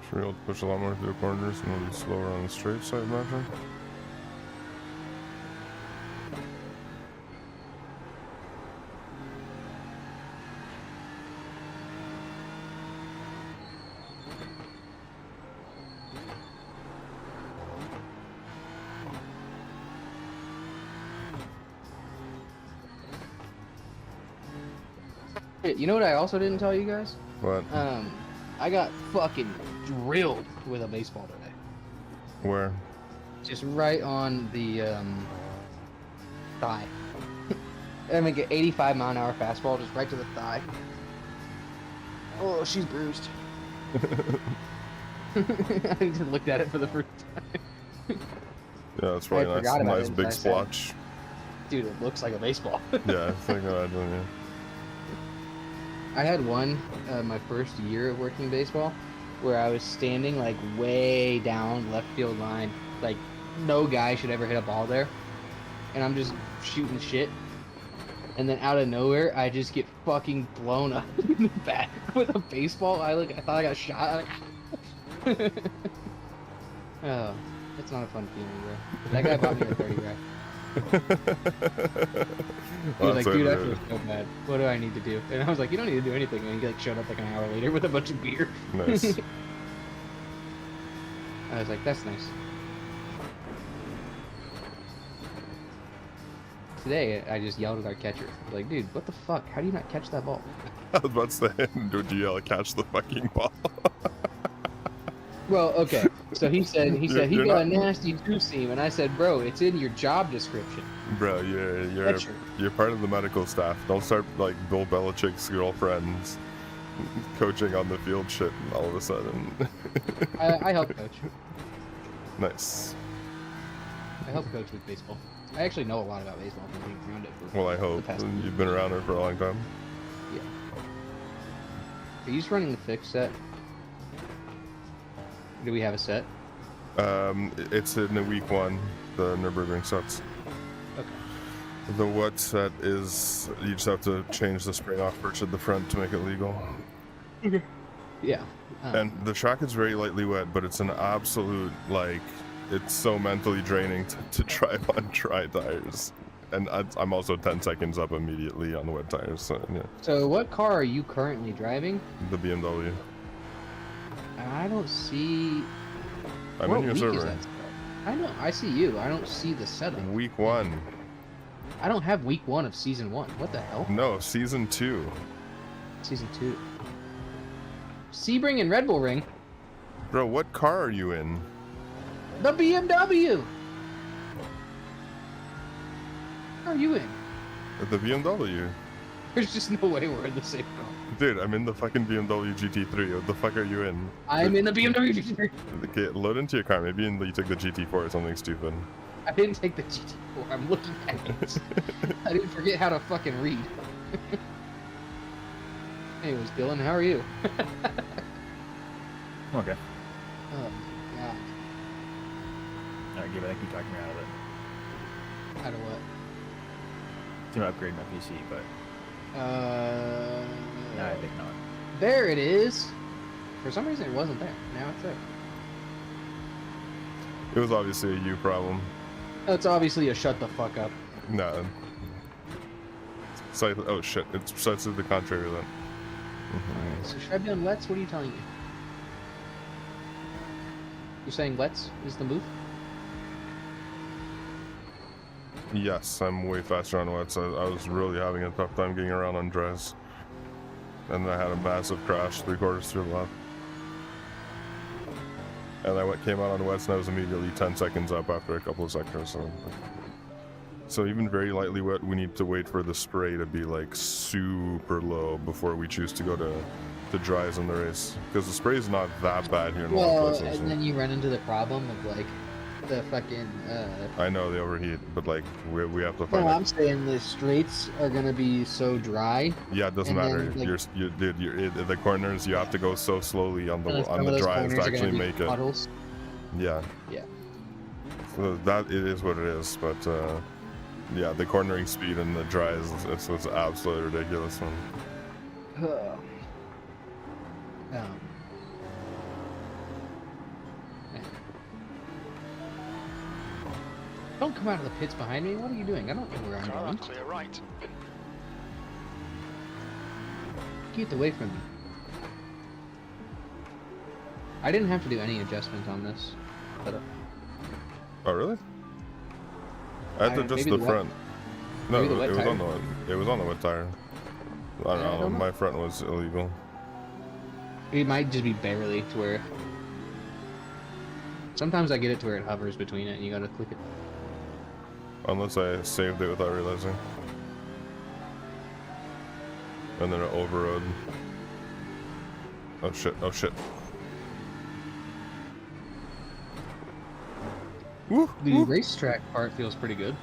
Should be able to push a lot more through corners and it'll be slower on the straights, I imagine. You know what I also didn't tell you guys? What? I got fucking drilled with a baseball today. Where? Just right on the thigh. I make an 85-mile-an-hour fastball just right to the thigh. Oh, she's bruised. I just looked at it for the first time. Yeah, it's probably I forgot a about nice it big until I said, splotch. Dude, it looks like a baseball. Yeah, I think I imagine, yeah. I had one my first year of working baseball where I was standing like way down left field line, like no guy should ever hit a ball there, and I'm just shooting shit, and then out of nowhere I just get fucking blown up in the back with a baseball. I thought I got shot. Oh, it's not a fun feeling, bro. That guy bought me a 30 rack. He was like, dude, I feel so bad. What do I need to do? And I was like, you don't need to do anything. And he like showed up like an hour later with a bunch of beer. Nice. I was like, that's nice. Today, I just yelled at our catcher. I was like, dude, what the fuck? How do you not catch that ball? I was about to say, dude, you yell, catch the fucking ball. Well, okay. So he said he You're got a not- nasty two seam, and I said, bro, it's in your job description. Bro, Catcher. you're part of the medical staff. Don't start like Bill Belichick's girlfriends coaching on the field shit all of a sudden. I help coach. Nice. I help coach with baseball. I actually know a lot about baseball from being around it for Well, I the hope. past You've been around it for a long time. Yeah. Are you just running the fixed set? Do we have a set? It's in the week 1, the Nurburgring sets. Okay. The wet set is you just have to change the spring off perch at the front to make it legal. Yeah. And the track is very lightly wet, but it's an absolute, like, it's so mentally draining to drive on dry tires. And I'm also 10 seconds up immediately on the wet tires, so yeah. So what car are you currently driving? The BMW. I don't see... I'm what in your week is server. that? I know, I see you. I don't see the setup. Week 1. I don't have week 1 of season 1. What the hell? No, season 2. Season 2. Sebring and Red Bull Ring. Bro, what car are you in? The BMW! What are you in? The BMW. There's just no way we're in the same car. Dude, I'm in the fucking BMW GT3. What the fuck are you in? I'm in the BMW GT3. Okay, load into your car. Maybe you took the GT4 or something stupid. I didn't take the GT4. I'm looking at it. I didn't forget how to fucking read. Anyways, Dylan, how are you? Okay. Oh my god. Alright, Gabe, I think you talked me out of it. Out of what? It's gonna upgrade my PC, but no, I think not. There it is. For some reason, it wasn't there. Now it's there. It was obviously a you problem. It's obviously a shut the fuck up. No. Oh shit, it's precisely the contrary then. Alright, so should I be on Let's? What are you telling me? You're saying Let's is the move? Yes, I'm way faster on wets. I was really having a tough time getting around on dries. And I had a massive crash 3/4 through the lap. And I came out on wets and I was immediately 10 seconds up after a couple of sectors. So even very lightly wet, we need to wait for the spray to be like super low before we choose to go to dries in the race. Because the spray is not that bad here in a lot Well, of places. and then you run into the problem of like the fucking. I know they overheat, but like we have to find. No, I'm saying the straights are gonna be so dry. Yeah, it doesn't and matter. then, like, Dude, the corners you have to go so slowly on some the of those dries to corners are gonna actually be make it. puddles. Yeah. Yeah. So that it is what it is, but yeah, the cornering speed in the dries it's absolutely ridiculous, man. Don't come out of the pits behind me. What are you doing? I don't know where I'm Car going. clear right. Get away from me. I didn't have to do any adjustment on this setup. Oh really? I had to adjust maybe the the wet- front. No, maybe the wet it was tire? on the wet. It was on the wet tire. I don't know. don't know. My front was illegal. It might just be barely to where. Sometimes I get it to where it hovers between it and you gotta click it. Unless I saved it without realizing. And then it overrode. Oh shit, oh shit. Woo, The woo. racetrack part feels pretty good.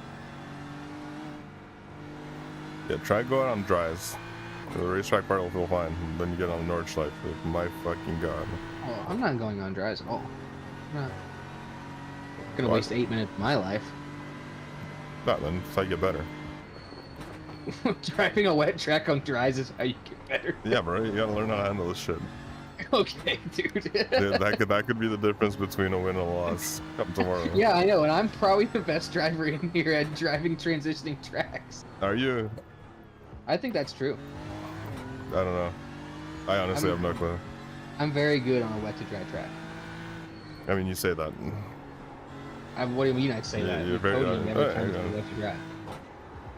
Yeah, try going on dries. The racetrack part will feel fine. And then you get on the Nordschleife. My fucking god. Oh, I'm not going on dries at all. I'm not gonna What? waste 8 minutes of my life. Nah, then it's how you get better. Driving a wet track on dries is how you get better. Yeah, bro, you gotta learn how to handle this shit. Okay, dude. Dude, that could be the difference between a win and a loss come tomorrow. Yeah, I know, and I'm probably the best driver in here at driving transitioning tracks. Are you? I think that's true. I don't know. I honestly I'm- have no clue. I'm very good on a wet to dry track. I mean, you say that. What do you mean I'd say Yeah, that? you're The very podium good. every Yeah, time yeah. it's wet to dry.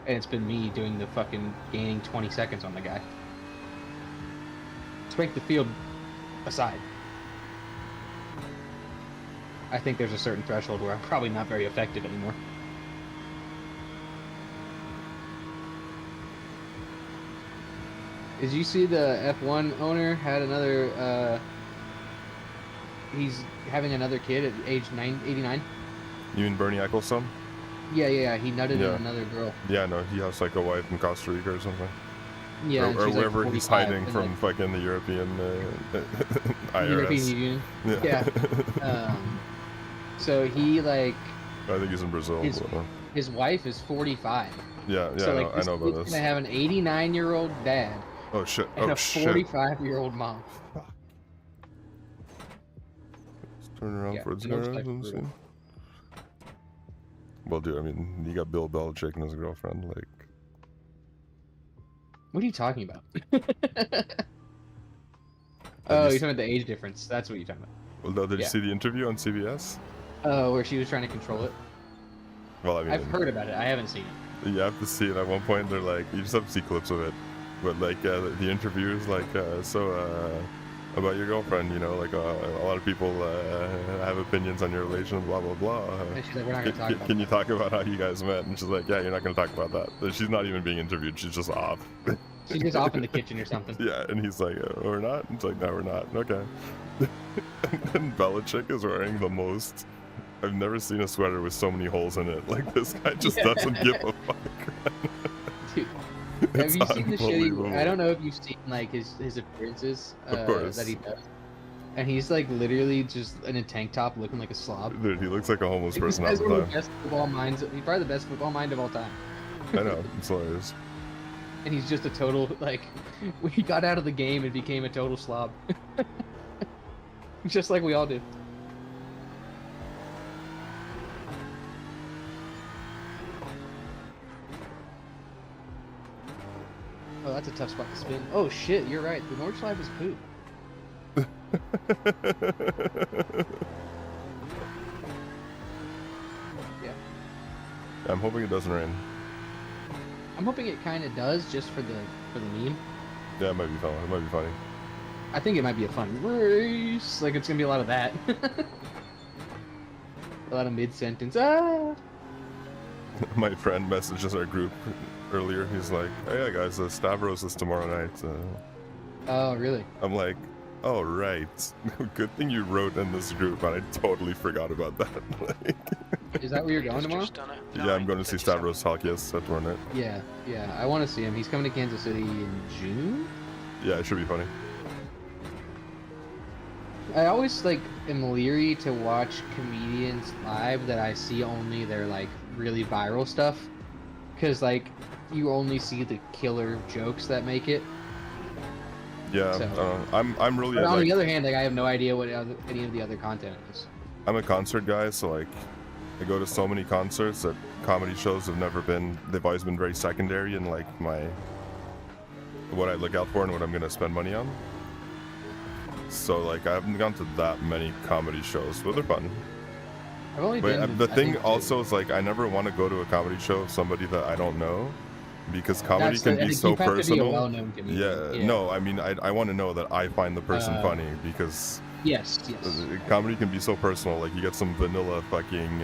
And it's been me doing the fucking gaining 20 seconds on the guy. Break the field aside. I think there's a certain threshold where I'm probably not very effective anymore. Did you see the F1 owner had another, he's having another kid at age 89? You mean Bernie Ecclestone? Yeah, he nutted Yeah. on another girl. Yeah, no, he has like a wife in Costa Rica or something. Yeah, and or she's wherever like he's 45, hiding and, from like, fucking the European IRS. European Union. Yeah. Yeah. So he like I think he's in Brazil. his wife is 45. Yeah, So yeah, like I this know kid's about this. gonna have an 89-year-old dad Oh shit! and Oh a shit! 45-year-old mom. Fuck. Let's turn around Yeah, for its the North guys Side's and see. brutal. Well, dude, I mean, you got Bill Belichick and his girlfriend. Like, What are you talking about? Have Oh, you you're talking about the age difference. That's what you're talking about. well, no, did you Yeah. see the interview on CBS? Oh, where she was trying to control it. Well, I mean, I've heard about it. I haven't seen it. you have to see it. At one point, they're like, you just have to see clips of it. But like, the interviewer's like, about your girlfriend, you know, like a lot of people have opinions on your relation, blah blah blah. And she's like, we're not gonna talk about Can you that. talk about how you guys met? And she's like, yeah, you're not gonna talk about that. But she's not even being interviewed. She's just off. She's just off in the kitchen or something. Yeah, and he's like, we're not. It's like, no, we're not. Okay. And Belichick is wearing the most. I've never seen a sweater with so many holes in it. Like, this guy just doesn't give a fuck. Dude, have you seen the shitty? I don't know if you've seen like his appearances Of course. that he does, and he's like literally just in a tank top, looking like a slob. Dude, he looks like a homeless Like, person this all guy's one the of the time. best football minds. He's probably the best football mind of all time. I know, it's hilarious. And he's just a total like. We got out of the game and became a total slob. Just like we all do. Oh, that's a tough spot to spin. Oh shit, you're right. The North Side is poop. Yeah. I'm hoping it doesn't rain. I'm hoping it kind of does, just for the meme. Yeah, it might be fun. It might be funny. I think it might be a fun race. Like it's gonna be a lot of that. A lot of mid-sentence. Ah. My friend messages our group earlier. He's like, "Hey, yeah, guys, Stavros is tomorrow night." Oh, really? I'm like, "Oh, right. Good thing you wrote in this group, and I totally forgot about that." Like, Is that where you're going He's tomorrow? just done it. yeah, I'm going to see 9:37. Stavros talk. Yes, at Tournament. Yeah, yeah. I want to see him. He's coming to Kansas City in June. Yeah, it should be funny. I always like am leery to watch comedians live that I see only their like really viral stuff, because like you only see the killer jokes that make it. Yeah, So- I'm really But on like, the other hand, like I have no idea what any of the other content is. I'm a concert guy, so like I go to so many concerts that comedy shows have never been. They've always been very secondary in like what I look out for and what I'm gonna spend money on. So like I haven't gone to that many comedy shows, but they're fun. I've only But been. the I thing think, also is like I never want to go to a comedy show of somebody that I don't know, because comedy can be so you have personal. To be a well-known comedian. Yeah, no, I mean I want to know that I find the person funny, because Yes. comedy can be so personal. Like you get some vanilla fucking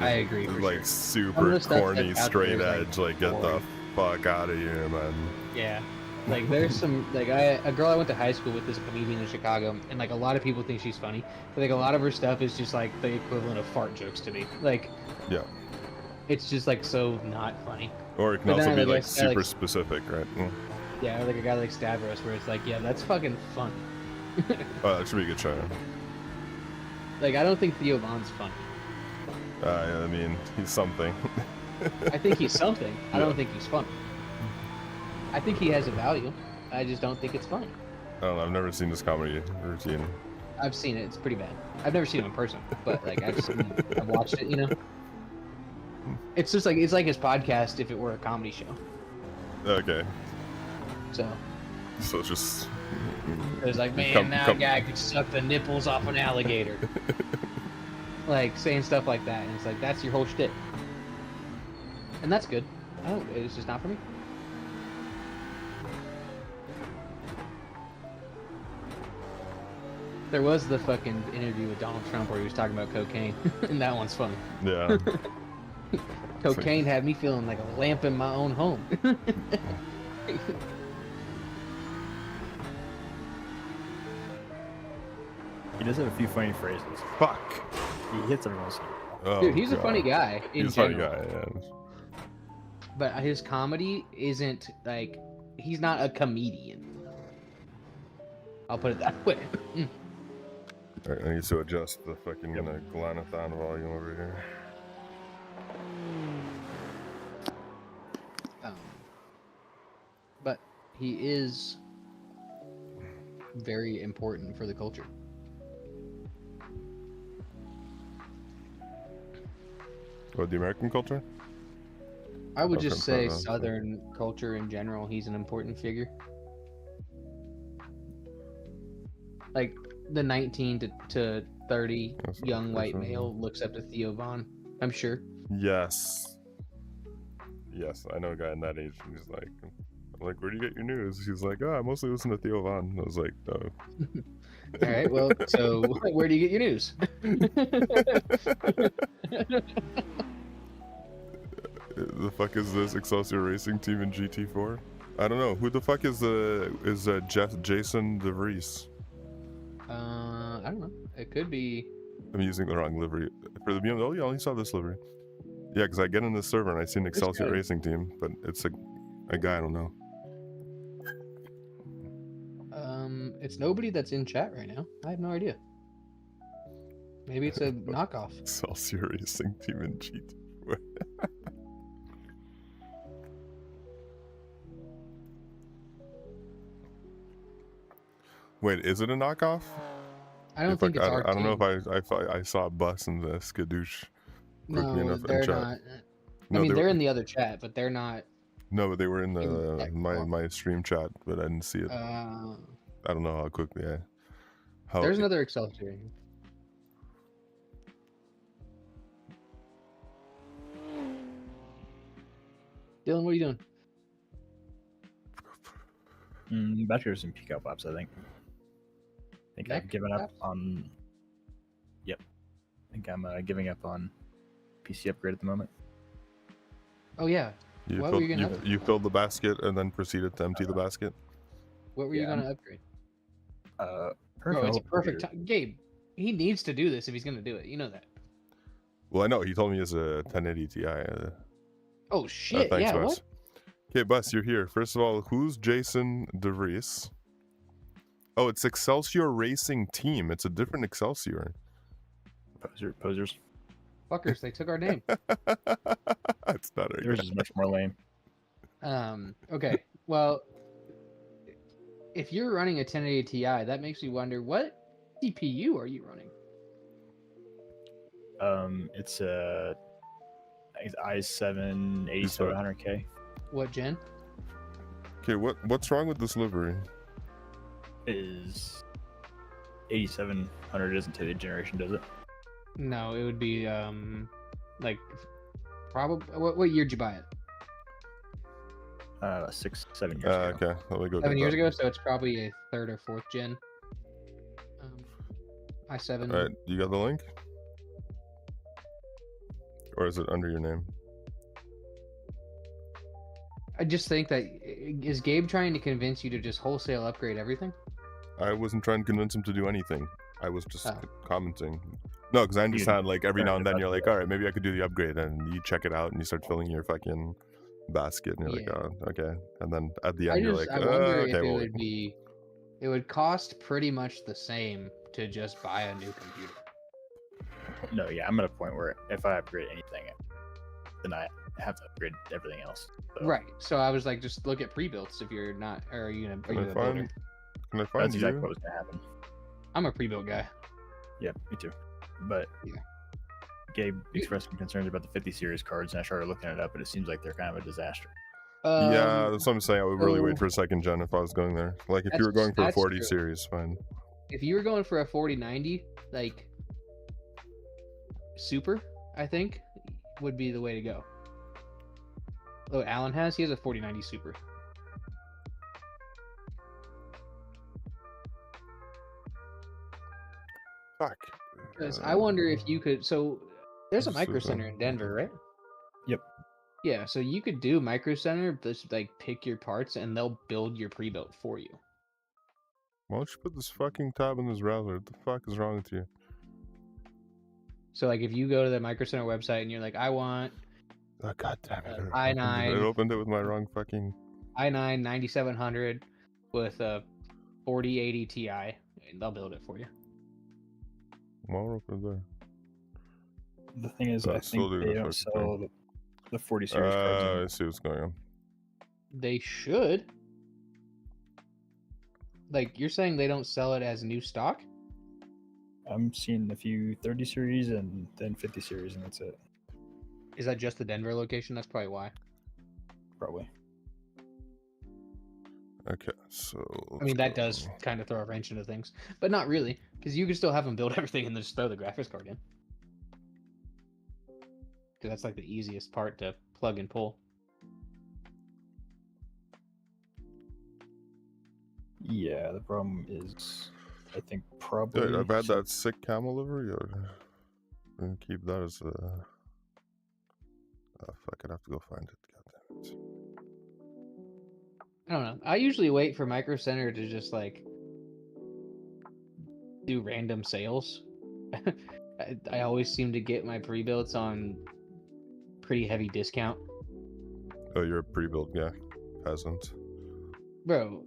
I agree, for like sure. Some of super the stuff corny that's out straight there is, edge, like get the boring. fuck out of here, man. Yeah. Like there's some like a girl I went to high school with, this comedian in Chicago, and like a lot of people think she's funny, but like a lot of her stuff is just like the equivalent of fart jokes to me. Like Yeah. it's just like so not funny. Or it can But then also be I like guess I, like, super specific, right? Yeah, or like a guy like Stavros, where it's like, yeah, that's fucking fun. Oh, that should be a good show. Like I don't think Theo Von's funny. Yeah, I mean, he's something. I think he's something. I Yeah. don't think he's funny. I think he has a value. I just don't think it's funny. I don't know. I've never seen this comedy routine. I've seen it. It's pretty bad. I've never seen him in person, but like I've seen it. I've watched it. You know, it's just like it's like his podcast if it were a comedy show. Okay, So so it's just it's like, man, Come- now come- a guy could suck the nipples off an alligator. Like saying stuff like that, and it's like that's your whole shtick, and that's good. I don't. It's just not for me. There was the fucking interview with Donald Trump where he was talking about cocaine, and that one's funny. yeah. Cocaine had me feeling like a lamp in my own home. He does have a few funny phrases. Fuck. He hits every once in a while. Oh, Dude, he's a God. funny guy in He's a funny general. guy. Yeah. But his comedy isn't like he's not a comedian. I'll put it that way. Alright, I need to adjust the fucking Glanathon volume over here. But he is very important for the culture. What, the American culture? I would Oh, just from- say from- Southern culture in general. He's an important figure. Like the 19 to 30 That's young white awesome. male looks up to Theo Von. I'm sure. Yes. Yes, I know a guy in that age, and he's like, I'm like, where do you get your news? He's like, oh, I mostly listen to Theo Von. I was like, oh. All right. Well, so where do you get your news? The fuck is this Excelsior Racing team in GT4? I don't know. Who the fuck is Jason DeVries? I don't know. It could be. I'm using the wrong livery for the BMW. Oh yeah, I only saw this livery. Yeah, because I get in this server and I see an Excelsior guy. Racing team, but it's a guy I don't know. It's nobody that's in chat right now. I have no idea. Maybe it's a knockoff. Excelsior Racing team in GT4. Wait, is it a knockoff? I don't think it's our I don't know team. if I saw a bus in the skadoosh quickly No, enough in they're chat. not. No, I mean, they they're were, in the other chat, but they're not. no, but they were in in the that my call. stream chat, but I didn't see it. I don't know how quickly I. How There's another Excelsior. Dylan, what are you doing? About to do some peak out laps, I think. Mech I've given up laps? on. Yep. I think I'm giving up on PC upgrade at the moment. Oh yeah. you What were filled, you gonna upgrade? you filled the basket and then proceeded to empty the basket. What were you Yeah. gonna upgrade? Perfect. Bro, it's a perfect time. Gabe, he needs to do this if he's gonna do it. You know that. Well, I know he told me it's a 1080 Ti. Oh shit! Thanks, Yeah. Bus. What? Okay, Bus, you're here. First of all, who's Jason DeVries? Oh, it's Excelsior Racing Team. It's a different Excelsior. Posers. Fuckers! They took our name. It's not a Yours is much more lame. Okay. Well, if you're running a 1080 Ti, that makes me wonder what CPU are you running? It's a i7 8700K. What gen? Okay, what's wrong with this livery? Is 8700 doesn't tell you the generation, does it? No, it would be like probably. What year did you buy it? 6-7 years ago. Okay, let me go. 7 get years that. ago, so it's probably a 3rd or 4th gen. i7. All right, you got the link, or is it under your name? I just think that is Gabe trying to convince you to just wholesale upgrade everything? I wasn't trying to convince him to do anything. I was just Oh. commenting. No, because I understand, like, every now and then about you're like, that. all right, maybe I could do the upgrade, and you check it out, and you start filling your fucking basket, and you're Yeah. like, oh, okay. And then at the I end, you're just like, I wonder okay, if it well, would be, it would cost pretty much the same to just buy a new computer. No, yeah, I'm at a point where if I upgrade anything, then I have to upgrade everything else. So Right. So I was like, just look at pre-builts if you're not, or are you gonna? Are Can you I a find- builder? can I find That's you? exactly what was gonna happen. I'm a pre-built guy. Yeah, me too. But Yeah. Gabe expressed some concerns about the 50 series cards, and I started looking it up, and it seems like they're kind of a disaster. Yeah, that's what I'm saying. I would really wait so- for a second gen if I was going there. Like, if you were That's- going for a that's 40 true. series, fine. If you were going for a 4090, like Super, I think would be the way to go. Oh, Alan has. He has a 4090 Super. Fuck. Because I wonder if you could. So there's a This Micro is, Center in Denver, right? Yep. Yeah, so you could do Micro Center, just like pick your parts, and they'll build your pre-built for you. Why don't you put this fucking tab in this browser? What the fuck is wrong with you? So like if you go to the Micro Center website and you're like, I want Oh, god damn it. i9. It opened it with my wrong fucking. i9 9700 with a 4080 Ti, and they'll build it for you. more over there. The thing is, But I still think do they the don't fucking sell the 40 series cards. I see what's going on. They should. Like, you're saying they don't sell it as new stock? I'm seeing a few 30 series and then 50 series, and that's it. Is that just the Denver location? That's probably why. Probably. Okay, so I mean, that does kind of throw a wrench into things, but not really, because you can still have them build everything and then just throw the graphics card in. Because that's like the easiest part to plug and pull. Yeah, the problem is, I think probably. Dude, I've had that sick camel livery. I'm gonna keep that as a. Fuck, I'd have to go find it. God damn it. I don't know. I usually wait for Micro Center to just like do random sales. I always seem to get my pre-builds on pretty heavy discount. Oh, you're a pre-built guy, peasant. Bro,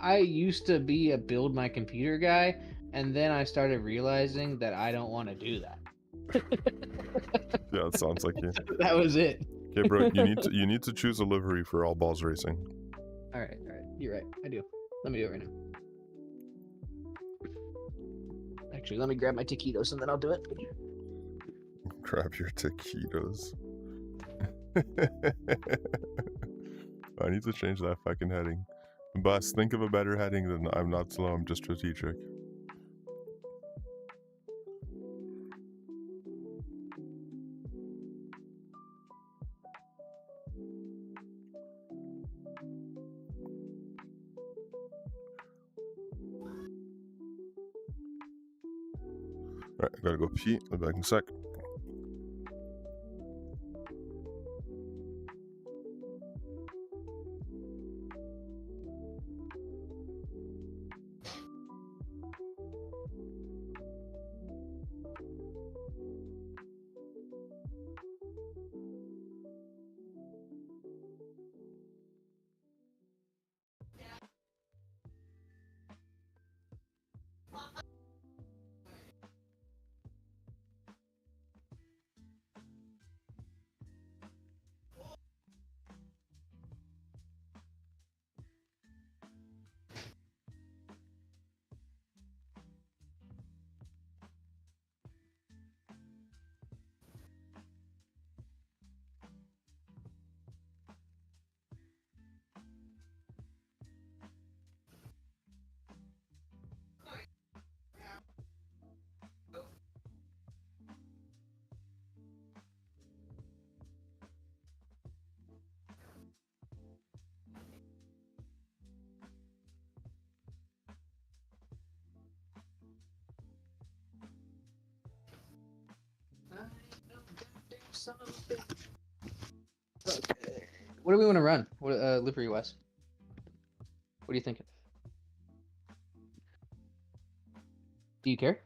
I used to be a build my computer guy, and then I started realizing that I don't want to do that. Yeah, it sounds like you. That was it. Okay, bro, you need to choose a livery for all balls racing. All right, you're right. I do. Let me do it right now. Actually, let me grab my taquitos and then I'll do it. Grab your taquitos. I need to change that fucking heading. Bus, think of a better heading than I'm not slow, I'm just strategic. Alright, I gotta go pee. I'll be back in a sec. What do we want to run? What livery Wes? What are you thinking? Do you care?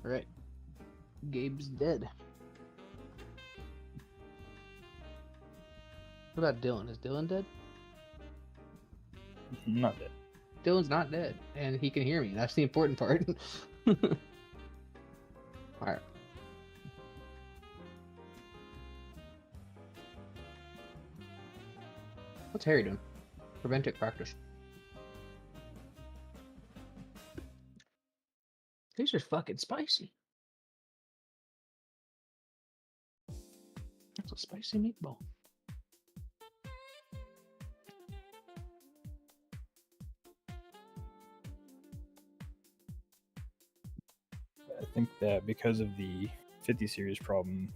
All right. Gabe's dead. What about Dylan? Is Dylan dead? Not dead. Dylan's not dead, and he can hear me. That's the important part. All right. What's Harry doing? Preventive practice. These are fucking spicy. That's a spicy meatball. I think that because of the 50 series problem,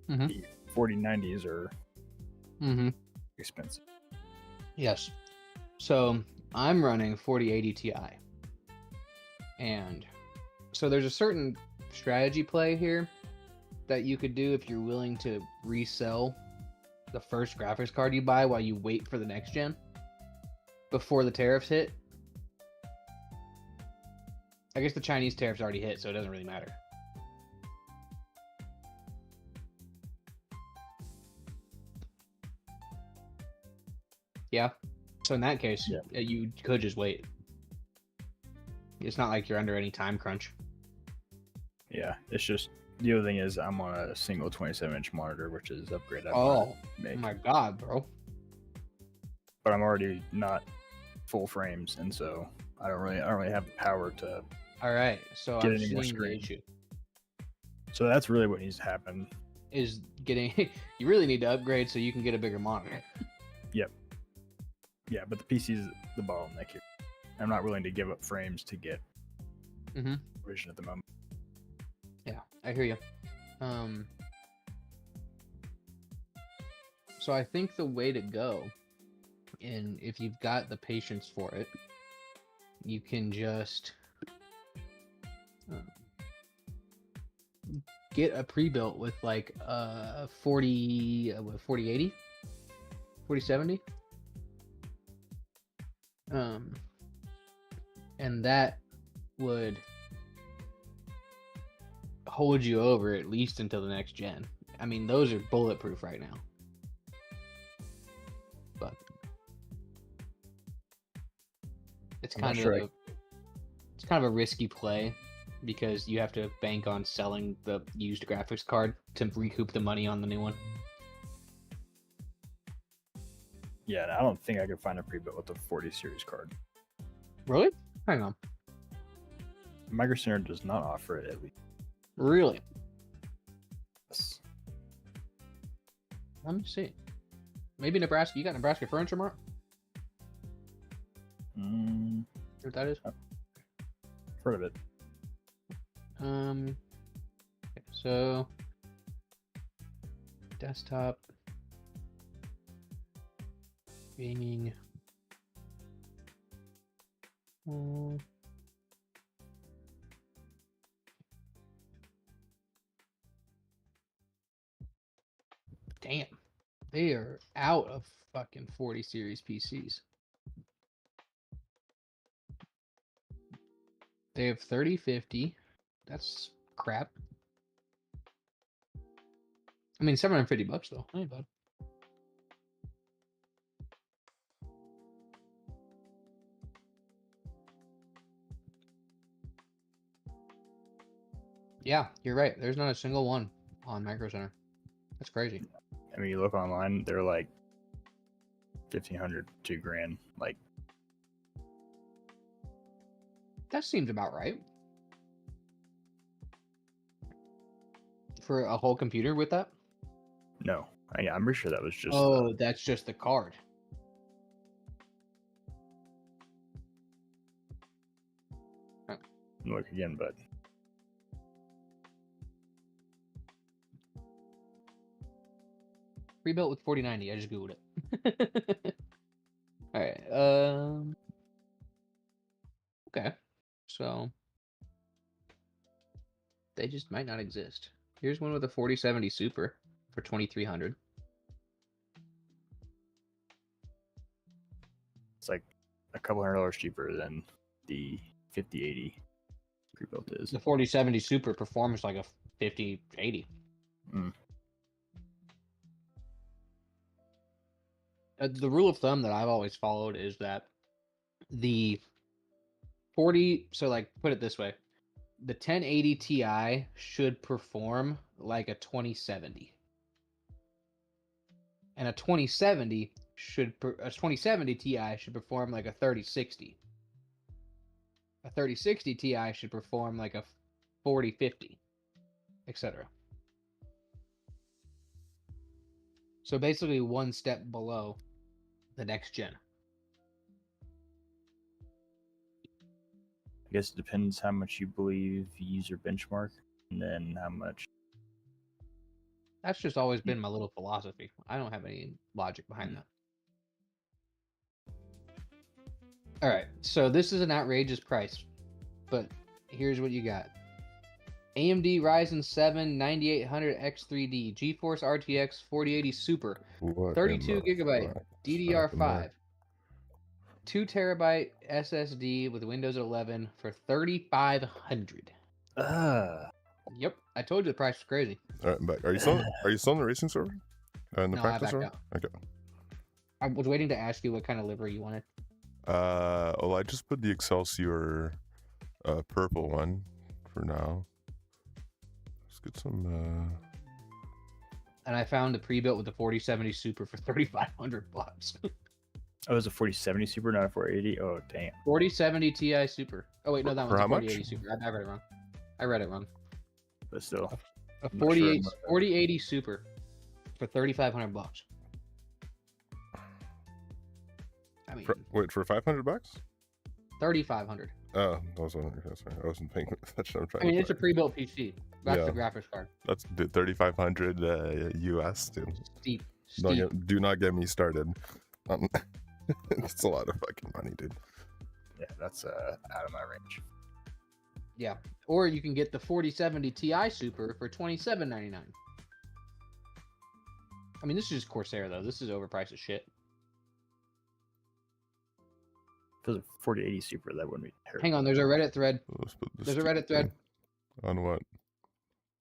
Mhm. the 4090s are Mm-hmm. expensive. Yes. So I'm running 4080 Ti. And so there's a certain strategy play here that you could do if you're willing to resell the first graphics card you buy while you wait for the next gen before the tariffs hit. I guess the Chinese tariffs already hit, so it doesn't really matter. Yeah. So in that case, Yeah. you could just wait. It's not like you're under any time crunch. Yeah, it's just the other thing is I'm on a single 27-inch monitor, which is the upgrade I Oh want to make. my god, bro. But I'm already not full frames, and so I don't really have the power to. All right, so Get I'm any more seeing the screen. issue So that's really what needs to happen. is getting. You really need to upgrade so you can get a bigger monitor. Yeah, but the PC is the bottleneck here. I'm not willing to give up frames to get vision at the moment. Yeah, I hear you. So I think the way to go, and if you've got the patience for it, you can just get a pre-built with like a 4080, 4070. And that would hold you over at least until the next gen. I mean, those are bulletproof right now. But it's I'm not kind sure of it's kind of a risky play because you have to bank on selling the used graphics card to recoup the money on the new one. Yeah, and I don't think I could find a pre-built with a 40 series card. Really? Hang on. Micro Center does not offer it at least. Really? Yes. Let me see. Maybe Nebraska. You got Nebraska Furniture Mart? Mm, What that is? heard of it. Okay, so desktop gaming. Damn, they are out of fucking 40 series PCs. They have 3050. That's crap. I mean, $750 though. Ain't bad. Yeah, you're right. There's not a single one on Micro Center. That's crazy. I mean, you look online, they're like $1,500, $2,000. Like, That seems about right. For a whole computer with that? no, I'm pretty sure that was just. Oh, that's just the card. Look again, but Rebuilt with 4090. I just googled it. All right. Okay. So they just might not exist. Here's one with a 4070 Super for 2,300. it's like a couple $100 cheaper than the 5080 pre-built is. The 4070 Super performs like a 5080. Mm. The rule of thumb that I've always followed is that the 40, so like put it this way, the 1080 Ti should perform like a 2070. And a 2070 Ti should perform like a 3060. A 3060 Ti should perform like a 4050, etc. So basically one step below the next gen. I guess it depends how much you believe user benchmark, and then how much. That's just always been my little philosophy. I don't have any logic behind that. All right, so this is an outrageous price, but here's what you got. AMD Ryzen 7 9800 X3D, GeForce RTX 4080 Super, What 32 in the gigabyte fuck DDR5, happened 2 terabyte SSD with Windows 11 for 3,500. Yep, I told you the price was crazy. there? All right, but are you still on the racing server? In the No, I practice backed server? out. Okay. I was waiting to ask you what kind of livery you wanted. Well, I just put the Excelsior purple one for now. Let's get some. And I found the pre-built with the 4070 Super for $3,500. Oh, it was a 4070 Super, not a 480. Oh, damn. 4070 Ti Super. Oh wait, no, that For one's how a much? 4080 Super. I read it wrong. I read it wrong. But still, A I'm not sure 4080 Super for $3,500. I mean, Wait, for $500? 3,500. Oh, I wasn't paying attention. I mean, it's a pre-built PC. That's Yeah. the graphics card. That's 3,500 US, dude. Steep. Do not get me started. It's a lot of fucking money, dude. Yeah, that's out of my range. Yeah. Or you can get the 4070 Ti Super for $27.99. I mean, this is just Corsair though. This is overpriced as shit. If it was a 4080 Super, that wouldn't be terrible. Hang on, there's a Reddit thread. Let's put this There's a Reddit thread on what?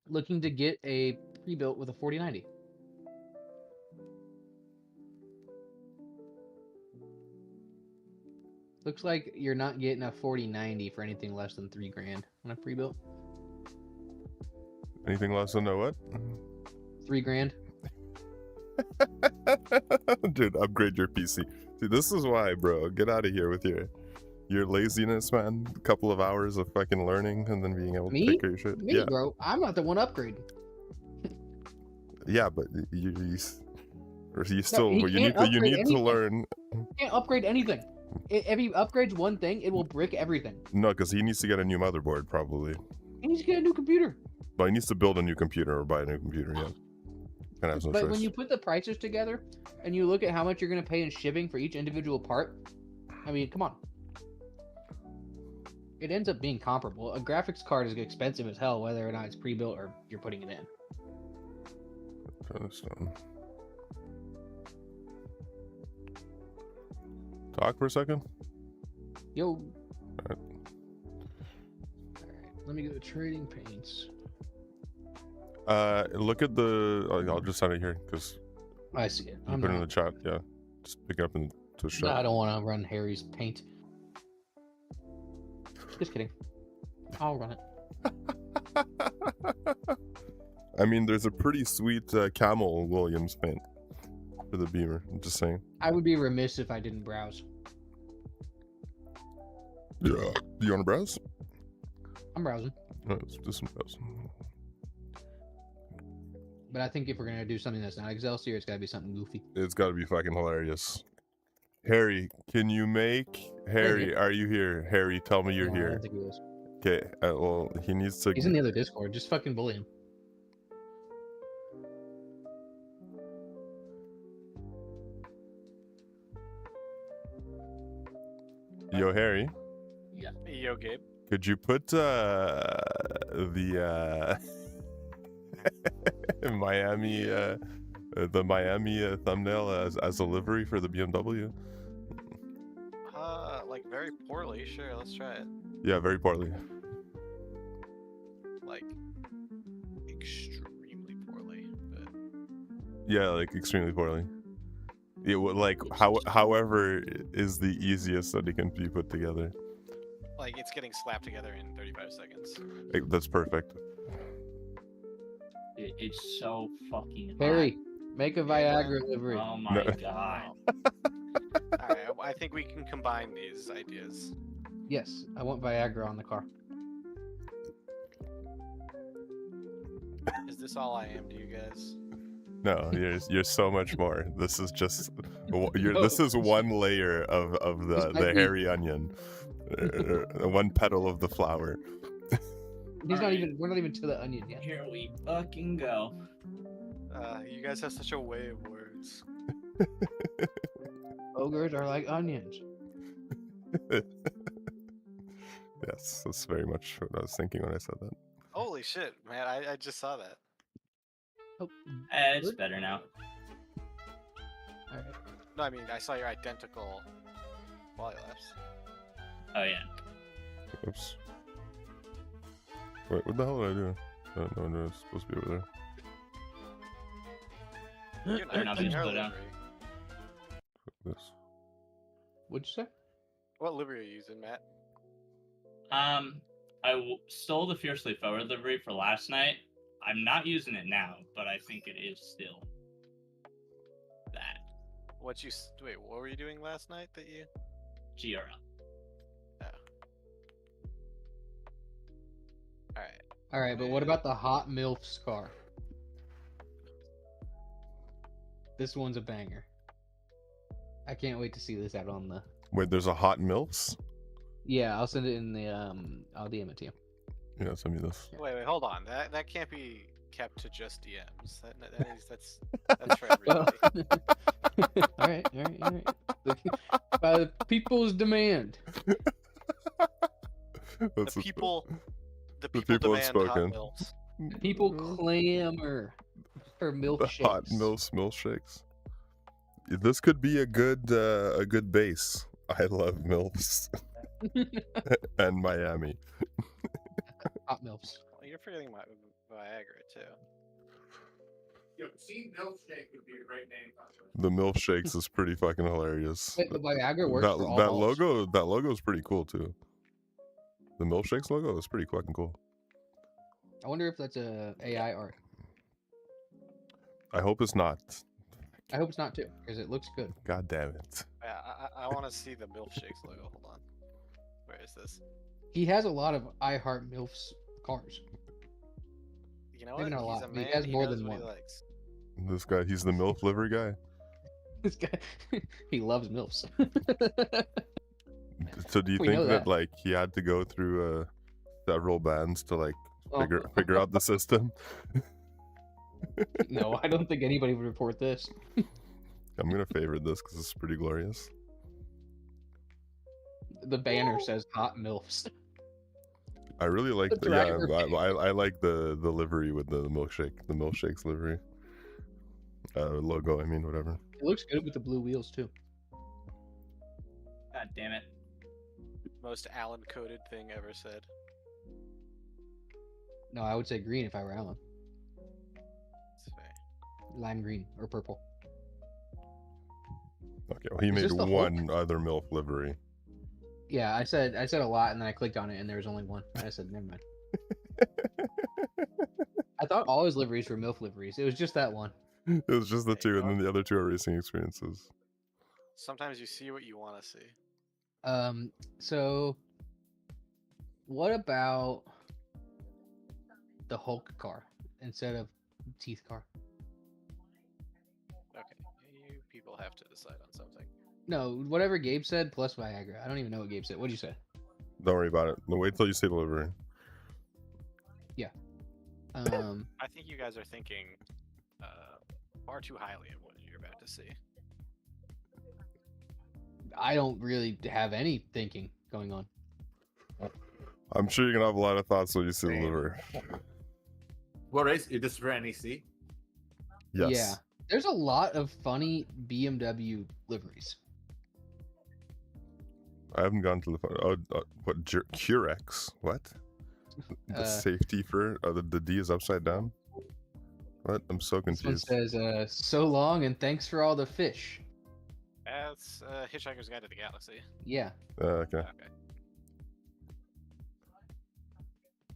looking to get a pre-built with a 4090. Looks like you're not getting a 4090 for anything less than $3,000 on a pre-built. Anything less than a what? $3,000. Dude, upgrade your PC. See, this is why, bro. Get out of here with your laziness, man. A couple of hours of fucking learning and then being able to Me? take care of shit. Me, Yeah, bro. I'm not the one upgrading. yeah, but you still he you can't need to upgrade anything. learn. You can't upgrade anything. If he upgrades one thing, it will brick everything. No, because he needs to get a new motherboard probably. He needs to get a new computer. But he needs to build a new computer or buy a new computer. Yeah, kind of has no But choice. when you put the prices together and you look at how much you're going to pay in shipping for each individual part, I mean, come on. It ends up being comparable. A graphics card is expensive as hell, whether or not it's pre-built or you're putting it in. Turn this down. Talk for a second. Yo. Alright. Alright, let me go to trading paints. Look at the. I'll just send it here because I see it. you I'm put it in not, the chat. Yeah, just pick it up into the no, shop. I don't want to run Harry's paint. Just kidding. I'll run it. I mean, there's a pretty sweet Camel Williams paint for the Beamer. I'm just saying. I would be remiss if I didn't browse. Yeah. Do you want to browse? I'm browsing. Let's do some browsing. But I think if we're going to do something that's not Excelsior, it's got to be something goofy. It's got to be fucking hilarious. Harry, can you make Harry? Are you here? Harry, tell me you're No, I here. don't think he is. Okay. Well, he needs to. He's in the other Discord. Just fucking bully him. Yo, Harry. Yeah. Yo, Gabe. Could you put the Miami thumbnail as a livery for the BMW? Like very poorly. Sure, let's try it. Yeah, very poorly. Like extremely poorly. But Yeah, like extremely poorly. It would however is the easiest that it can be put together. like it's getting slapped together in 35 seconds. That's perfect. It's so fucking Harry, make a Viagra livery. hot. Oh my No. god. Alright, I think we can combine these ideas. Yes, I want Viagra on the car. Is this all I am to you guys? No, you're so much more. This is just this is one layer of This might the be- hairy onion, one petal of the flower. We're not Alright. even to the onion yet. Here we fucking go. You guys have such a way of words. Ogres are like onions. Yes, that's very much what I was thinking when I said that. Holy shit, man! I just saw that. Oh, It's good. better now. Alright. No, I mean I saw your identical polylapse. Oh yeah. Oops. Wait, what the hell did I do? No, it's supposed to be over there. You're Better not not in be your split out. livery. this. What'd you say? What livery are you using, Matt? Stole the Fiercely Forward livery for last night. I'm not using it now, but I think it is still that. Wait, what were you doing last night that you? GRL. Alright. All right, but what about the Hot MILF's car? This one's a banger. I can't wait to see this out on the. Wait, there's a hot milfs? Yeah, I'll send it in the I'll DM it to you. Yeah, send me this. Wait, hold on. That can't be kept to just DMs. That's for everybody. all right. By the people's demand. That's the people people have demand spoken. hot milfs. People clamor for The milkshakes. hot milkshakes. This could be a good base. I love milfs. And Miami. Hot milfs. Well, you're forgetting my Viagra too. Yo, Team Milkshake would be a great name. The milkshakes is pretty fucking hilarious. Wait, the Viagra works that for all that dogs. logo is pretty cool too. The milkshakes logo is pretty fucking cool. I wonder if that's a AI art. I hope it's not. I hope it's not too, because it looks good. God damn it. Yeah, I want to see the milkshakes logo. Hold on. Where is this? He has a lot of I Heart MILFs cars. You know Maybe what? not a lot, He's a but he man. has more knows than what he one. likes. This guy, he's the milf livery guy. This guy, he loves MILFs. So do you We think know that that. like he had to go through several bands to like Oh. figure out the system? No, I don't think anybody would report this. I'm gonna favorite this because it's pretty glorious. The banner says Hot MILFs. I really like The the driver I like the livery with the milkshakes livery logo. I mean, whatever. It looks good with the blue wheels too. God damn it. Most Alan coded thing ever said. No, I would say green if I were Alan. It's fair. Lime green or purple. Okay, well, he Is made this the one other milk livery. Yeah, I said a lot, and then I clicked on it, and there was only one. And I said, never mind. I thought all his liveries were MILF liveries. It was just that one. It was just the There you two, and then the other two are racing experiences. Sometimes you see what you want to see. So what about the Hulk car instead of Teeth car? Okay, you people have to decide on something. No, whatever Gabe said plus Viagra. I don't even know what Gabe said. What did you say? Don't worry about it. No, wait till you see the livery. I think you guys are thinking far too highly of what you're about to see. I don't really have any thinking going on. I'm sure you're gonna have a lot of thoughts when you see the Same. livery. What race? Is this for NEC? Yes. Yeah. There's a lot of funny BMW liveries. I haven't gone to the what Curex? What? The safety for the D is upside down. What? I'm so This one confused. says, so long and thanks for all the fish. That's Hitchhiker's Guide to the Galaxy. Yeah. Okay. Okay.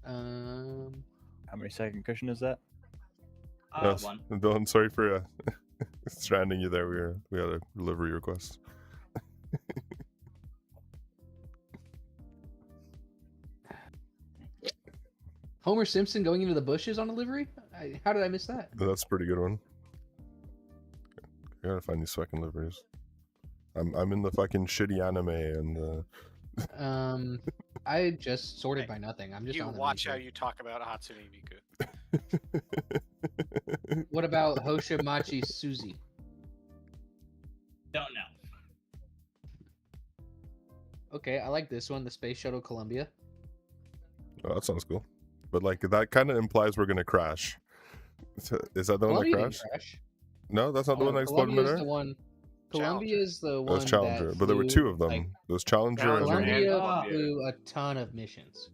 How many second cushion is that? Yes. One. Dylan, sorry for stranding you there. We had a livery request. Homer Simpson going into the bushes on a livery? How did I miss that? That's a pretty good one. I gotta find these fucking liveries. I'm in the fucking shitty anime and I just sorted by nothing. I'm just You on the watch main how page. you talk about Hatsune Miku. What about Hoshimachi Suzy? Don't know. Okay, I like this one, the Space Shuttle Columbia. Oh, that sounds cool. But like that kind of implies we're gonna crash. Is that the one that Columbia didn't crashed? crash. No, that's not the No, one that exploded in Columbia is midair. the one. Columbia is the one. That was Challenger, that but there were flew, two of them. like, There was Challenger, Challenger and then, Columbia Ah. flew a ton of missions.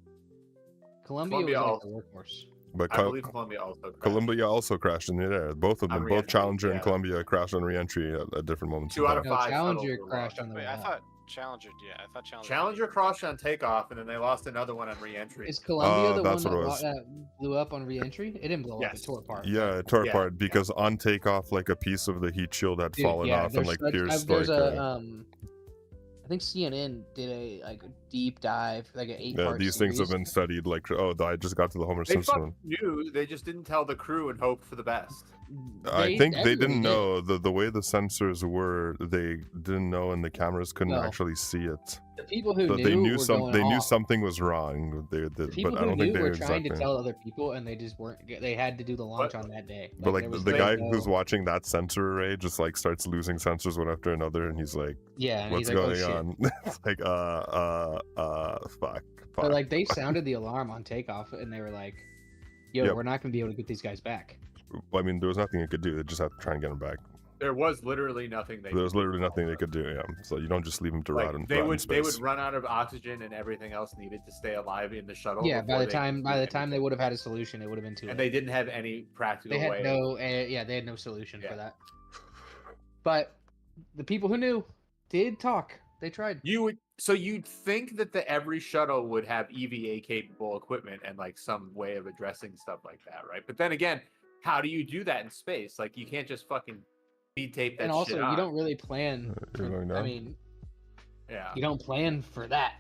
Columbia Columbia was like also- the workhorse. But I believe Columbia also crashed. Columbia also crashed in the air. Both of them, On both re-entry, Challenger and yeah. Columbia crashed on re-entry at different moments. 2 out of No, 5 Challenger shuttles were crashed lost. on the Wait, way I out. thought Challenger. Yeah, I thought Challenger. Challenger crashed on takeoff, and then they lost another one on re-entry. Is Columbia the one that's what that, it was. that blew up on re-entry? It didn't blow up; it Yes. tore apart. Yeah, it tore Yeah, apart because on takeoff, like a piece of the heat shield had Dude, fallen yeah, off and there's like such- pierced there's like. a I think CNN did a deep dive, like an 8-part These things have series. been studied. Like, oh, I just got to the Homer They Simpson fucking one. knew. They just didn't tell the crew and hoped for the best. I think they everybody didn't did. know the way the sensors were. They didn't know, and the cameras couldn't No. actually see it. The people who So knew they knew were some. going They knew off. something was wrong. The people but I who don't think knew they were knew trying exactly. to tell other people, and they just weren't. They had to do the launch on that day. But like there was the no- guy who's watching that sensor array just like starts losing sensors one after another, and he's like, yeah, and "What's he's like, going oh, shit. on?" It's like, fuck. But like they sounded the alarm on takeoff, and they were like, "Yo, Yep. we're not gonna be able to get these guys back." I mean, there was nothing they could do. They just had to try and get him back. There was literally nothing There was literally nothing they could do. Yeah, so you don't just leave him to rot in They rot in would space. run out of oxygen and everything else needed to stay alive in the shuttle. Yeah, by before the they time could by do the time they anything. would have had a solution, it would have been too late. And they didn't have any practical They had way. no, they had no solution Yeah. for that. But the people who knew did talk. They tried. So you'd think that every shuttle would have EVA capable equipment and like some way of addressing stuff like that, right? But then again, how do you do that in space? Like you can't just fucking speed tape that And also, shit on. you don't really plan. You're going I down? mean, Yeah. you don't plan for that.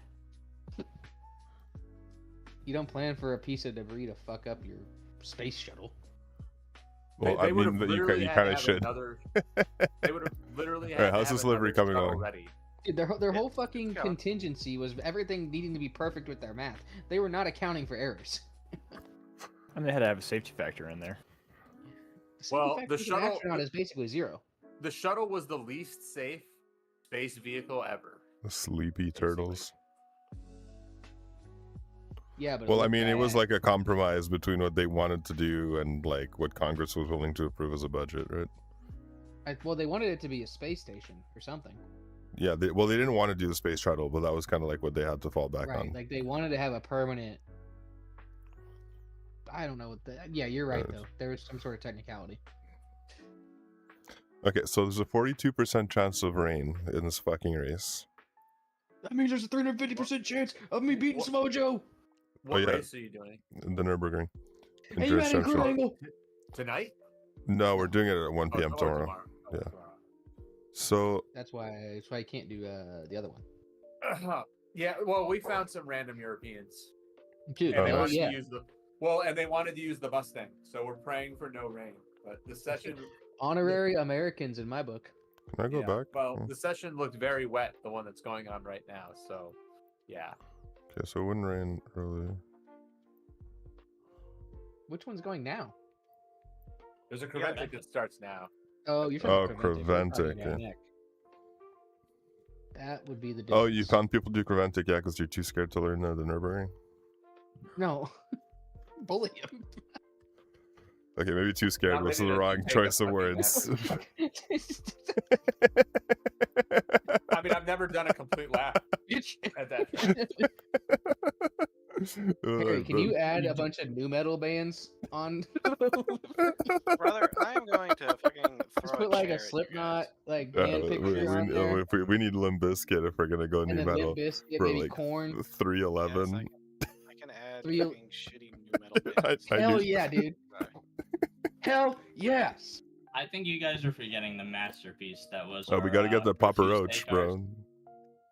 You don't plan for a piece of debris to fuck up your space shuttle. Well, They I would've mean, you literally had kind to of have should. another- They would have literally had Alright, to how's have this livery another coming shuttle along? ready. Dude, their whole fucking Yeah. contingency was everything needing to be perfect with their math. They were not accounting for errors. And they had to have a safety factor in there. The Well, safety the factor for an shuttle- astronaut is basically zero. The shuttle was the least safe space vehicle ever. The sleepy turtles. Yeah, but Well, I looked mean, it was bad. like a compromise between what they wanted to do and like what Congress was willing to approve as a budget, right? Well, they wanted it to be a space station or something, Yeah. They didn't want to do the space shuttle, but that was kind of like what they had to fall back right? on. Like they wanted to have a permanent. I don't know what the. Yeah, you're right Right. though. There was some sort of technicality. Okay, so there's a 42% chance of rain in this fucking race. That means there's a 350% chance of me beating Samoa Joe. What yeah. race are you doing In the Nurburgring. Hey, you had a good angle. tonight? No, we're doing it at 1 Oh, p.m. tomorrow. Oh, Yeah. So That's why you can't do the other one. tomorrow. Yeah. Well, we found some random Europeans, Dude, and they Oh, wanted yeah. to use the and they wanted to use the Mustang. So we're praying for no rain. But the session. Honorary Americans in my book. can I go yeah, back? Well, Oh. the session looked very wet. The one that's going on right now. So, yeah. Okay, so it wouldn't rain early. Which one's going now? There's a Yeah, Creventic that starts now. Oh, you're Oh, talking Creventic. We're talking Creventic, Nick. That would be the difference. Oh, you found people do Creventic, yeah, because you're too scared to learn the Nurburgring? No. Bully him. Okay, maybe too scared Not was ready the to wrong take a choice of fucking words. I mean, I've never done a complete lap at that. Harry, can you add a bunch of new metal bands on? Brother, I am going to fucking Just throw put like chair a at you Slipknot guys. like band picture on there, we need Limp Bizkit if we're gonna go and new then metal Limp Bizkit, for maybe like Corn. Yes, 311. I can add Three- fucking shitty new metal bands. I Hell do- yeah, dude! Hell yes! I think you guys are forgetting the masterpiece that was. Oh, we our, gotta get the Papa refuse Roach, take ours. bro.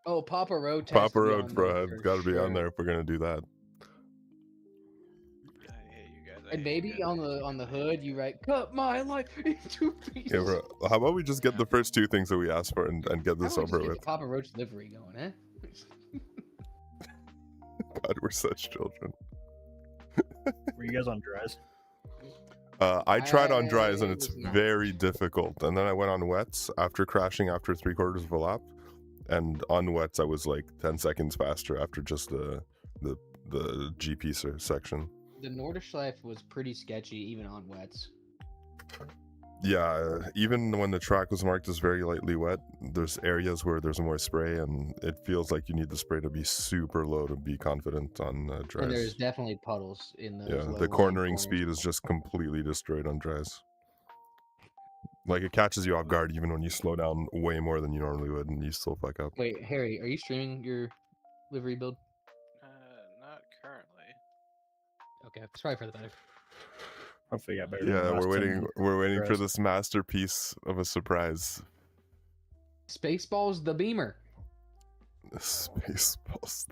Oh, Papa Roach. has Papa to be Roach, on bro. there It's for gotta be on sure. there if we're gonna do that. I hate you guys. I And hate you maybe guys, I on hate you the guys. hood you write "Cut my life into pieces." Yeah, bro. How about we just get the first two things that we asked for and get How this about we just over get with? the Papa Roach livery going, eh? God, we're such children. Were you guys on dries? I tried on dries and I it's was not. very difficult. And then I went on wets after crashing after 3/4 of a lap. And on wets, I was like 10 seconds faster after just the GP section. The Nordschleife was pretty sketchy even on wets. Yeah, even when the track was marked as very lightly wet, there's areas where there's more spray, and it feels like you need the spray to be super low to be confident on dries. And there's definitely puddles in those. Yeah, low the lying cornering corners. speed is just completely destroyed on dries. Like it catches you off guard even when you slow down way more than you normally would, and you still fuck up. Wait, Harry, are you streaming your livery build? Not currently. Okay, it's probably for the better. Hopefully, you got better. than Yeah, the last we're 10 waiting for tries. this masterpiece of a surprise. Spaceballs the Beamer. Spaceballs.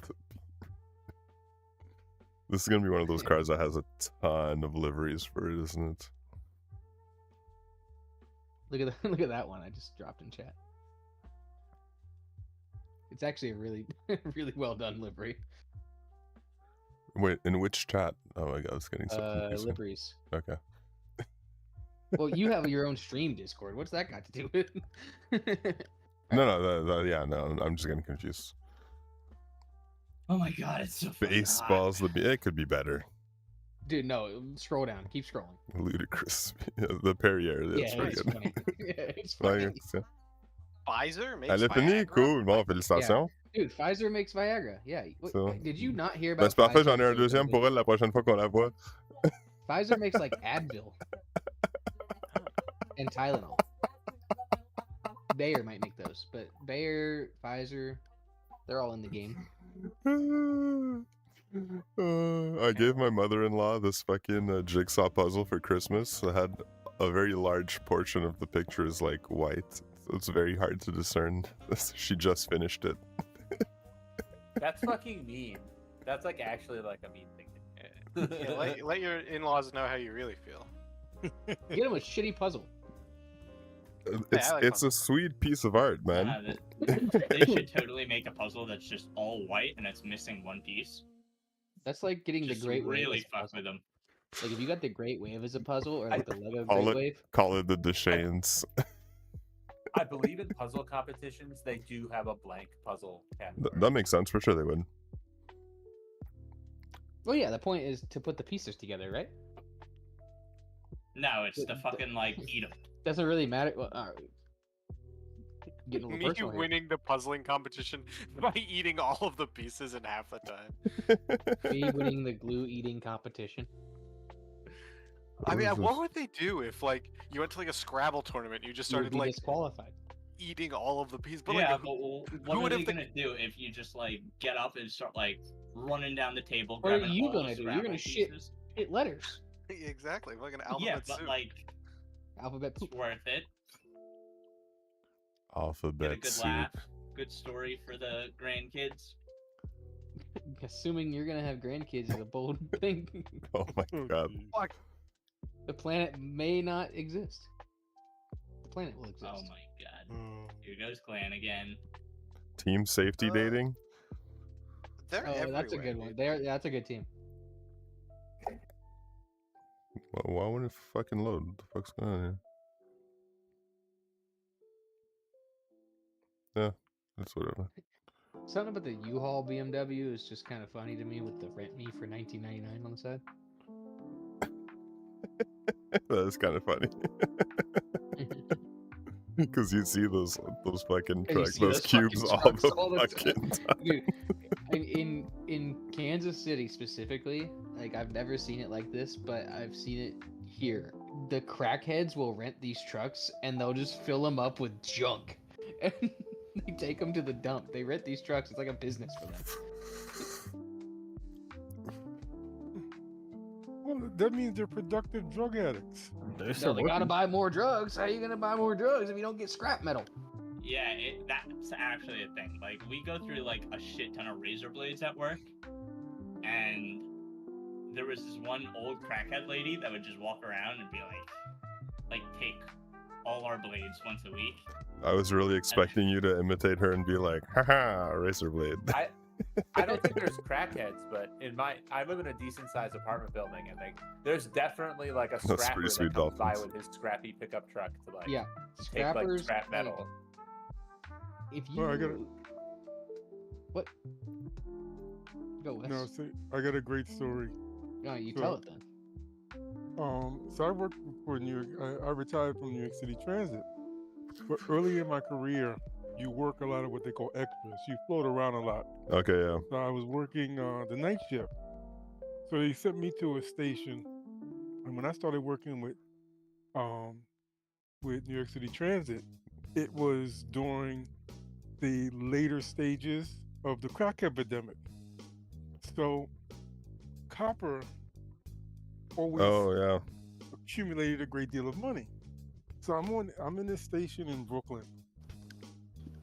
This is gonna be one of those cars that has a ton of liveries for it, isn't it? Look at look at that one I just dropped in chat. It's actually a really really well done livery. Wait, in which chat? Oh my god, it's getting so confusing. Liveries. Okay. Well, you have your own stream Discord. What's that got to do with? No, yeah, no, I'm just getting confused. Oh my god, it's so fucking hot. Baseballs, it could be better. Dude, no, scroll down. Keep scrolling. Ludicrous. The Perrier, that's Yeah, pretty it's good. funny. Yeah, it's Ouais, funny. c'est- Pfizer makes Elle a fini, Viagra? cool. Bon, félicitations. Dude, Pfizer makes Viagra. Yeah. So- Did you not hear Ben, about c'est parfait, Pfizer j'en ai un making- deuxième pour elle la prochaine fois qu'on la voit. Pfizer makes like Advil and Tylenol. Bayer might make those, but Bayer, Pfizer, they're all in the game. I gave my mother-in-law this fucking jigsaw puzzle for Christmas. It had a very large portion of the picture is like white, so it's very hard to discern. She just finished it. That's fucking mean. That's like actually like a mean thing. Yeah, let your in-laws know how you really feel. Get him a shitty puzzle. It's I like it's a sweet piece of art, man. They should totally make a puzzle that's just all white and it's missing one piece. That's like getting Just the Great Wave. really as a fuck puzzle. with them. Like if you got the Great Wave as a puzzle, or like the Lego Call Great it- Wave. Call it the Deshanes. I believe in puzzle competitions, they do have a blank puzzle category. That makes sense for sure. They would. Well, yeah, the point is to put the pieces together, right? No, it's the fucking like eat 'em. Doesn't really matter. Well, getting a little Me personal here. winning the puzzling competition by eating all of the pieces in half the time. Me winning the glue eating competition. I mean, What is what this? would they do if, like, you went to like a Scrabble tournament, and you just You would started be like disqualified. eating all of the pieces? But Yeah, like, but who what are would they have the- gonna do if you just like get up and start like running down the table, What are grabbing you all gonna the do? You're gonna Scrabble shit- pieces? Hit letters. exactly like an Yeah, alphabet but soup. like Alphabet it's poop. worth it. Get a Alphabet good soup. laugh, good story for the grandkids. Assuming you're gonna have grandkids is a bold thing. Oh my god. Fuck. The planet may not exist. The planet will exist. Oh my god. Here goes Clan again. Team safety Uh, dating. They're Oh, that's a everywhere, good one. dude. That's a good team. Why wouldn't it fucking load? What the fuck's going on here? Yeah, that's whatever. Something about the U-Haul BMW is just kind of funny to me with the rent me for $19.99 on the side. That is kind of funny. Because you see those fucking And you trucks, see those those fucking cubes all trucks the all the fucking time. Dude, in Kansas City specifically, like I've never seen it like this, but I've seen it here. The crackheads will rent these trucks and they'll just fill them up with junk, and they take them to the dump. They rent these trucks; it's like a business for them. Well, that means they're productive drug addicts. They're So still they gotta working. buy more drugs. How are you gonna buy more drugs if you don't get scrap metal? Yeah, that's actually a thing. Like, we go through, like, a shit ton of razor blades at work, and there was this one old crackhead lady that would just walk around and be like, take all our blades once a week. I was really expecting you to imitate her and be like, haha, razor blade. I don't think there's crackheads, but I live in a decent sized apartment building, and there's definitely like a That's scrapper pretty that sweet, comes by Dolphins. with his scrappy pickup truck to like Yeah, take like scrappers. scrap metal. If you Well, I gotta- what? Go Wes. No, see, I got a great story. No, you so- tell it then. So I worked for New York. I retired from New York City Transit. But early in my career, you work a lot of what they call extras. You float around a lot. Okay, yeah. So I was working the night shift. So they sent me to a station, and when I started working with New York City Transit, it was during the later stages of the crack epidemic. So copper always Oh yeah. accumulated a great deal of money. So I'm in this station in Brooklyn,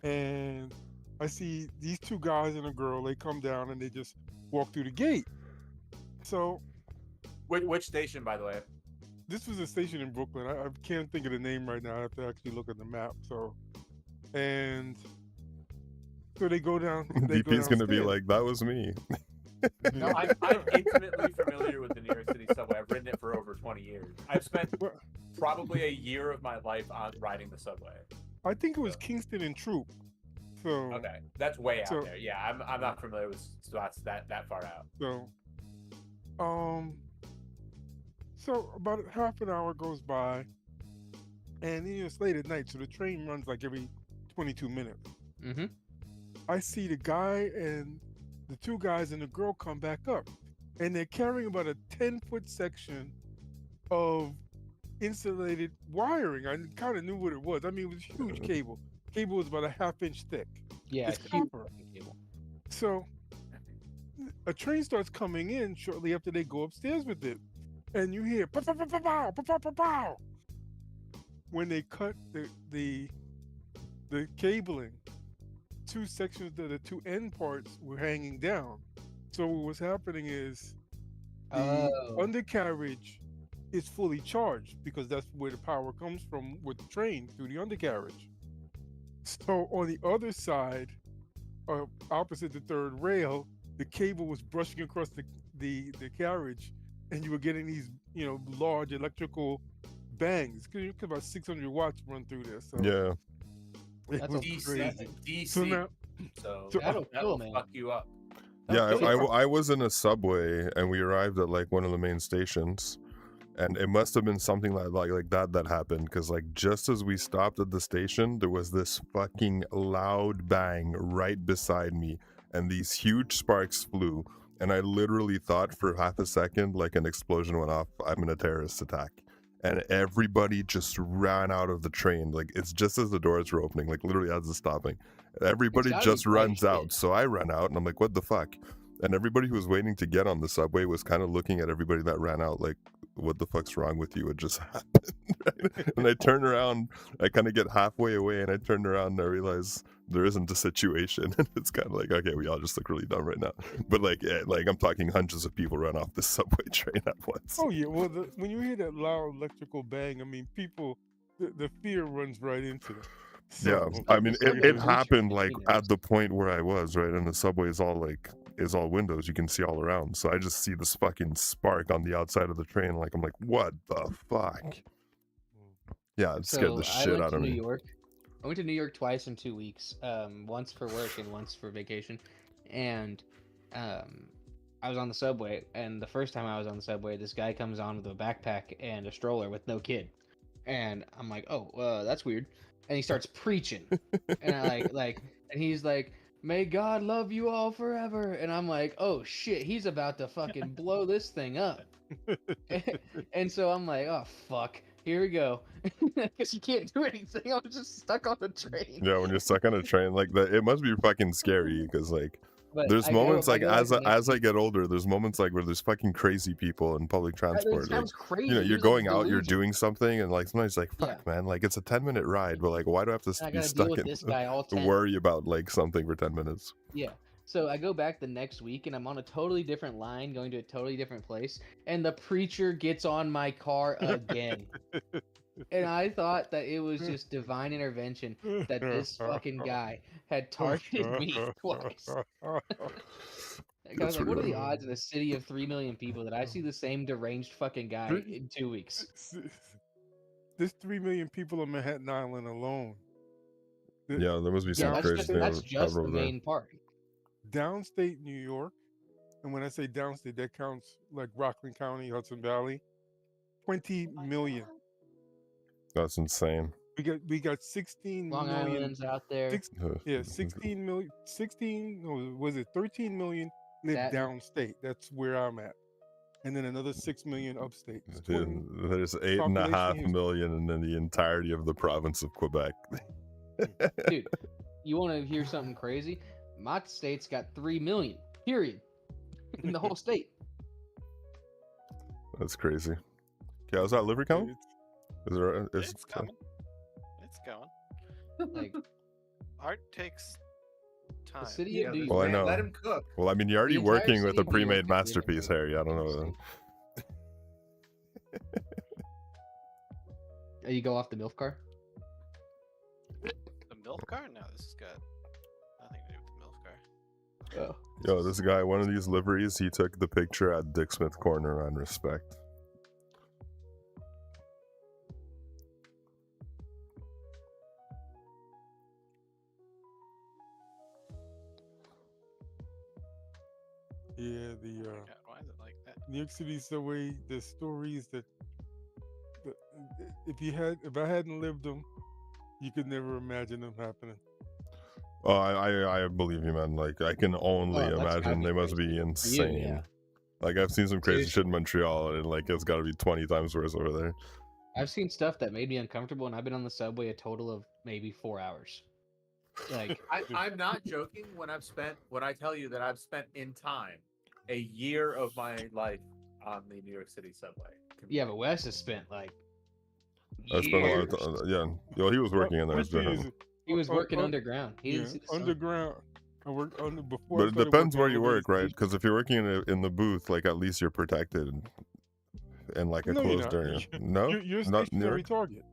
and I see these two guys and a girl. They come down and they just walk through the gate. So Which station, by the way? this was a station in Brooklyn. I can't think of the name right now. I have to actually look at the map. And so they go down. They go DP's gonna be downstairs. like, that was me. No, I'm intimately familiar with the New York City subway. I've ridden it for over 20 years. I've spent Well, probably a year of my life on riding the subway. I think it was Kingston and Troop. So Okay, that's way out So- there. Yeah, I'm not familiar with spots that far out. So about half an hour goes by, and it's late at night, so the train runs like every 22 minutes. Mm-hmm. I see the guy and the two guys and the girl come back up, and they're carrying about a 10-foot section of insulated wiring. I kind of knew what it was. I mean, it was huge cable. Cable was about a half-inch thick. Yeah, It's huge copper. fucking cable. So a train starts coming in shortly after they go upstairs with it, and you hear pow, pow, pow, pow, pow, pow, pow, pow, pow. When they cut the cabling, two sections of the two end parts were hanging down. So what was happening is the Oh. undercarriage is fully charged because that's where the power comes from with the train through the undercarriage. So on the other side, opposite the third rail, the cable was brushing across the carriage, and you were getting these large electrical bangs. Because about 600 watts run through this. So Yeah. it That's was DC, crazy. DC. So now, So That'll that'll kill, man. fuck you up. Yeah, That'll kill you. I was in a subway and we arrived at like one of the main stations, and it must have been something like that happened, because like just as we stopped at the station, there was this fucking loud bang right beside me, and these huge sparks flew, and I literally thought for half a second like an explosion went off. I'm in a terrorist attack. And everybody just ran out of the train. Like, it's just as the doors were opening, like literally as it's stopping. Everybody gotta be just bright runs shit. out. So I run out and I'm like, what the fuck? And everybody who was waiting to get on the subway was kind of looking at everybody that ran out like, what the fuck's wrong with you? It just happened. Right? And I turn around, I kind of get halfway away and I turn around and I realize there isn't a situation. And it's kind of like, okay, we all just look really dumb right now. But like, yeah, like I'm talking hundreds of people run off the subway train at once. oh yeah, well, when you hear that loud electrical bang, I mean, people, the fear runs right into them. Yeah, So, I mean, subway it was happened like interesting. at the point where I was, right? And the subway is all windows. You can see all around. So I just see this fucking spark on the outside of the train. Like, I'm like, what the fuck? Yeah, it scared So the I shit went out to of New me. York. I went to New York twice in 2 weeks. Once for work and once for vacation. And I was on the subway, and the first time I was on the subway, this guy comes on with a backpack and a stroller with no kid. And I'm like, oh, that's weird. And he starts preaching. And I and he's like, may God love you all forever. And I'm like, oh shit, he's about to fucking blow this thing up. And so I'm like, oh fuck, here we go. Because you can't do anything. I was just stuck on the train. Yeah, when you're stuck on a train like that, it must be fucking scary because like But there's I go- moments I like go back the next as I week. get older, there's moments like where there's fucking crazy people in public It transport. Like, sounds crazy. you know, He you're was, like, going out, you're delusional. doing something, and like sometimes like, fuck, man, like it's a 10-minute ride, but like, why do I have to And I be gotta deal stuck with in this guy all to 10. worry about like something for 10 minutes? Yeah. So I go back the next week and I'm on a totally different line going to a totally different place, and the preacher gets on my car again. And I thought that it was just divine intervention that this fucking guy had targeted me twice. Like, I was That's like, what are the real. odds in a city of 3 million people that I see the same deranged fucking guy in 2 weeks? There's 3 million people on Manhattan Island alone. Yeah, there must be Yeah, some crazy thing that's over just the over there. main part. Downstate New York, and when I say downstate, that counts like Rockland County, Hudson Valley. 20 million. That's insane. We got 16 Long million. Island's out there. Yeah, 16 million. 16. No, was it 13 million live That- downstate? That's where I'm at. And then another 6 million upstate. It's Dude, 20 there's population 8.5 Houston. million in the entirety of the province of Quebec. Dude, you want to hear something crazy? My state's got 3 million, period, in the whole state. That's crazy. Okay, how's that livery coming? Is there? It's coming. It's going. Like Art takes time. the city Yeah, of New Well, I York. know. Let him cook. Well, I mean, you're already The entire working with city a of New York pre-made is masterpiece, really Harry. I don't know. You go off the MILF car. The milk car? No, this has got nothing to do with the milk car. Oh. Yo, this guy, one of these liveries, he took the picture at Dick Smith Corner on Respect. Yeah, the God, why is it like that? New York City subway. The stories that, if I hadn't lived them, you could never imagine them happening. Oh, I believe you, man. Like, I can only Oh, that's gotta imagine be they must crazy. be For you, insane. yeah. Like, I've seen some crazy Seriously. shit in Montreal, and like, it's got to be 20 times worse over there. I've seen stuff that made me uncomfortable, and I've been on the subway a total of maybe 4 hours. Like, I'm not joking when I tell you that I've spent in time a year of my life on the New York City subway. yeah, but Wes has spent like I spent a lot years. of time. Yeah, yo, he was working in there. It's One thing different. He was working un- underground. He yeah, didn't see the sun. underground. I worked under before. But I it started depends working where all you over the work, right? station. Because if you're working in the booth, like, at least you're protected in like a No, you're closed not. area. No, You're a not stationary York? target.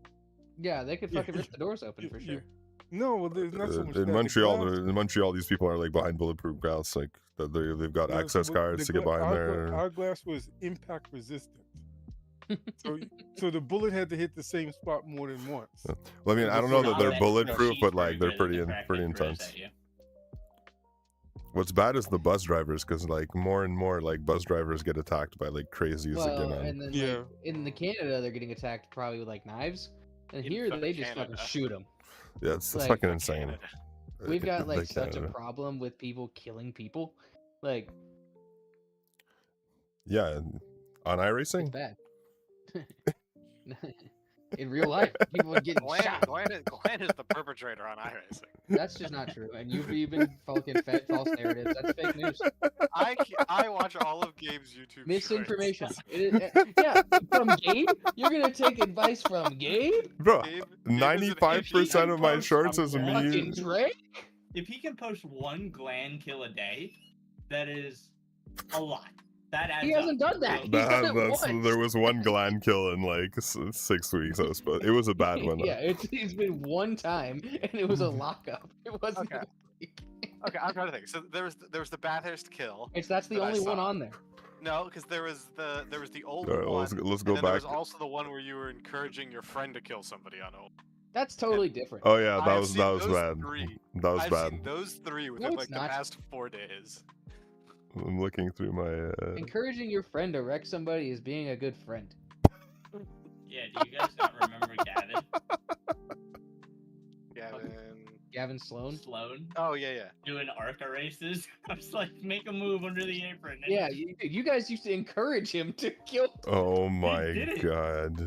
Yeah, they could Yeah, fucking rip the doors open for sure. No, well, there's not so much that. In The Montreal, glass- in Montreal, these people are like behind bulletproof glass. Like, they've got no, access but cards to get behind there. Our glass was impact resistant. So the bullet had to hit the same spot more than once. Well, I mean, so I don't this know is that not they're that bulletproof, but like they're Cheeseburger pretty that the crackhead pretty throws intense. at you. What's bad is the bus drivers, because like more and more like bus drivers get attacked by like crazies Well, again. and then Yeah. like, in the Canada, they're getting attacked probably with like knives, and In here fucking they just Canada. fucking shoot them. Yeah, it's like, fucking Fuck insane. Canada. We've got like Like such a Canada. problem with people killing people. Like, Yeah, on it's iRacing. bad. In real life, people are getting shot. Glenn is the perpetrator on iRacing. That's just not true. And you've even fucking fed false narratives. That's fake news. I watch all of Gabe's YouTube. Misinformation. shorts. Yeah, from Gabe? You're gonna take advice from Gabe? Bro, Gabe is an 95% of my post shorts on is Fucking me. Drake? If he can post one gland kill a day, that is a lot. That adds He hasn't up. done that. He's done it once. There was one gland kill in like 6 weeks. It was a bad one. Yeah, it's been one time, and it was a lockup. It wasn't. Okay. Okay, I'm trying to think. So there was the Bathurst kill. That's the that I only one saw. on there. No, because there was the old All right, one. let's and go then there was back. also the one where you were encouraging your friend to kill somebody on old. That's totally different. Oh yeah, I that have was seen that was those bad. three. That was I've bad. seen those three No, within it's like the not. past 4 days. I'm looking through my. Encouraging your friend to wreck somebody is being a good friend. Yeah, do you guys not remember Gavin? Gavin Sloan. Sloan Oh yeah. doing ARCA races? I was like, make a move under the apron. And Yeah, you guys used to encourage him to kill, Oh my did it. god.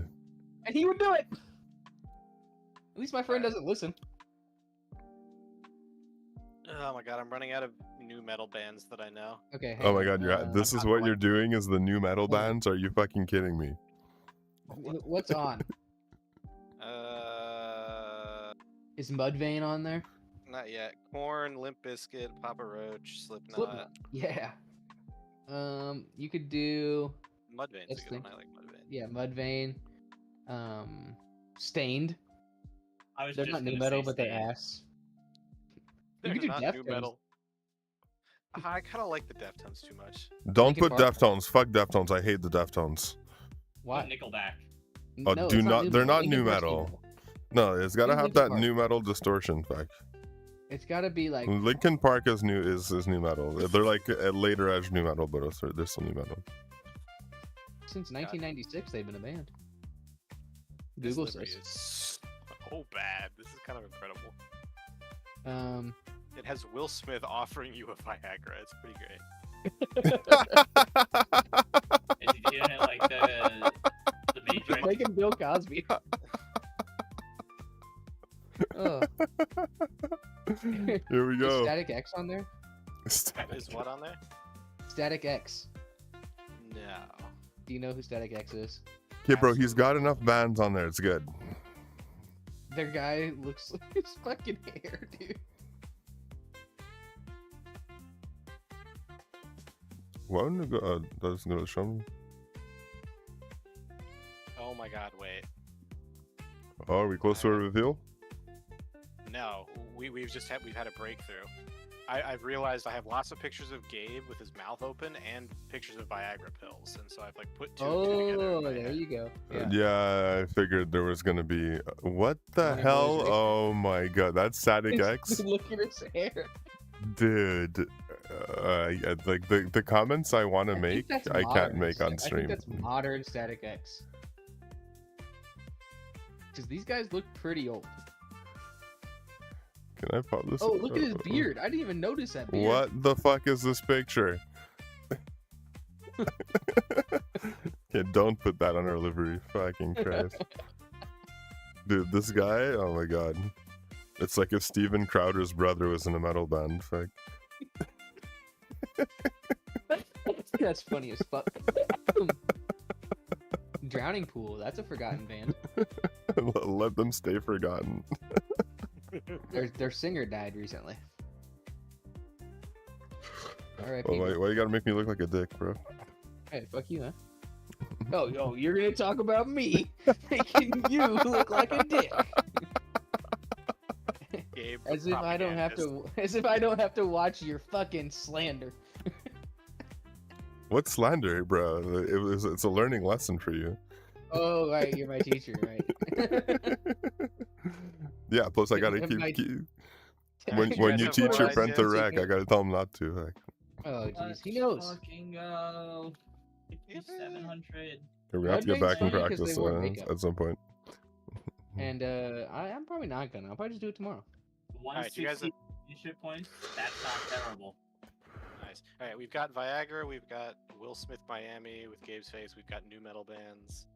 and he would do it. At least my friend doesn't listen. Oh my god, I'm running out of new metal bands that I know. Okay. Oh my hang god, on, this is what you're doing is the new metal bands? Are you fucking kidding me? What's on? Is Mudvayne on there? Not yet. Corn, Limp Bizkit, Papa Roach, Slipknot. Slipknot. Yeah. You could do Mudvayne's Let's a good think. one. I like Mudvayne. yeah, Mudvayne. Stained. I was They're just not new gonna metal, say but they Stan. ass. They're could do not new Deftones. metal. I kind of like the Deftones too much. Don't Linkin put Park? Deftones. Fuck Deftones. I hate the Deftones. Why? Nickelback. Oh, No, do it's not. new They're metal. not new Linkin Park's metal. No, it's gotta Who's have Linkin that Park? new metal distortion fact. It's gotta be like Linkin Park is new metal. They're like a later edge new metal, but they're still new metal. since 1996 they've been a band. This Google livery says. is so bad. This is kind of incredible. It has Will Smith offering you a Viagra. It's pretty great. Is he doing it like the Matrix? Making Bill Cosby. Oh. Here we Is go. Static X on there? Is what on there? Static X. No. Do you know who Static X is? Okay, bro, he's got enough bands on there. It's good. Their guy looks like his fucking hair, dude. Why wouldn't it go? That's gonna show me. Oh my god, wait. Oh, are we close to a reveal? No, we've had a breakthrough. I've realized I have lots of pictures of Gabe with his mouth open and pictures of Viagra pills, and so I've like put two and two together. Oh, in my there head. you go. Yeah, I figured there was gonna be. What the One of hell? those, right? Oh my god, that's Static X, Look at his hair. dude. Like the comments I want to make, think that's I can't modern make on I stream. think that's modern Static X. Because these guys look pretty old. Can I pop this? Oh, look at his beard. I didn't even notice that beard. What the fuck is this picture? Okay, don't put that on our livery. Fucking Christ. Dude, this guy, oh my god. It's like if Steven Crowder's brother was in a metal band. Fuck. That's funny as fuck. Drowning Pool. That's a forgotten band. Let them stay forgotten. Their singer died recently. Alright, Well, why you gotta make me look like a dick, bro? Hey, fuck you, huh? Oh, you're gonna talk about me making you look like a dick. Gabe, As if I don't have to. As if I don't have to watch your fucking slander. What slander, bro? It's a learning lesson for you. Oh, right, you're my teacher, right? Yeah, plus I gotta My- keep You when guys you have teach your Verizon friend to ticket. wreck, I gotta tell him not to. Like, Oh, jeez, Let's he knows. fucking go. 700. we're gonna have to get Mudmade's back in funny 'cause practice they wore makeup. at some point. And I'm probably not gonna. I'll probably just do it tomorrow. 160 leadership points. That's not terrible. Nice. All right, we've got Viagra, we've got Will Smith Miami with Gabe's face, we've got new metal bands.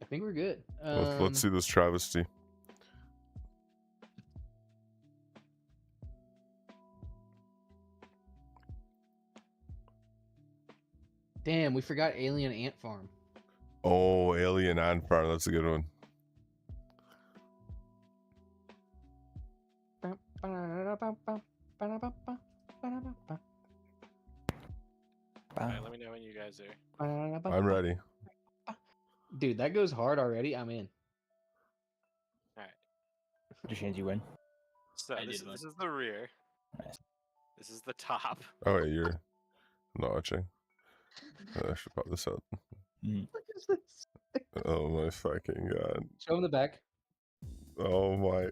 I think we're good. Let's see this travesty. Damn, we forgot Alien Ant Farm. Oh, Alien Ant Farm, that's a good one. All right, let me know when you guys are. I'm ready. Dude, that goes hard already. I'm in. Just chance you win. So I this did one. is the rear. Nice. This is the top. Oh wait, you're not watching. I should pop this out. What is this? Oh my fucking god. Show him the back. Oh my.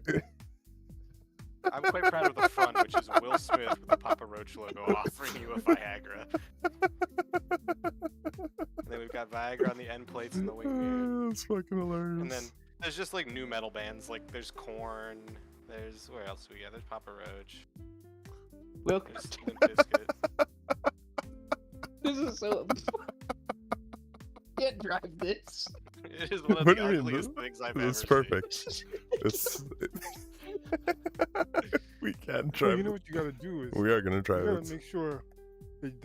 I'm quite proud of the front, which is Will Smith with the Papa Roach logo offering you a Viagra. And then we've got Viagra on the end plates and the wing mirror. That's fucking hilarious. And then there's just like new metal bands, like there's Korn, there's where else do we got? There's Papa Roach, Welcome. there's Limp Bizkit. This is so. Can't drive this. It is one of What the do you mean? ugliest things I've It's ever perfect. seen. It's we can't Well, drive. you know what you gotta do is We are gonna you drive gotta it. make sure that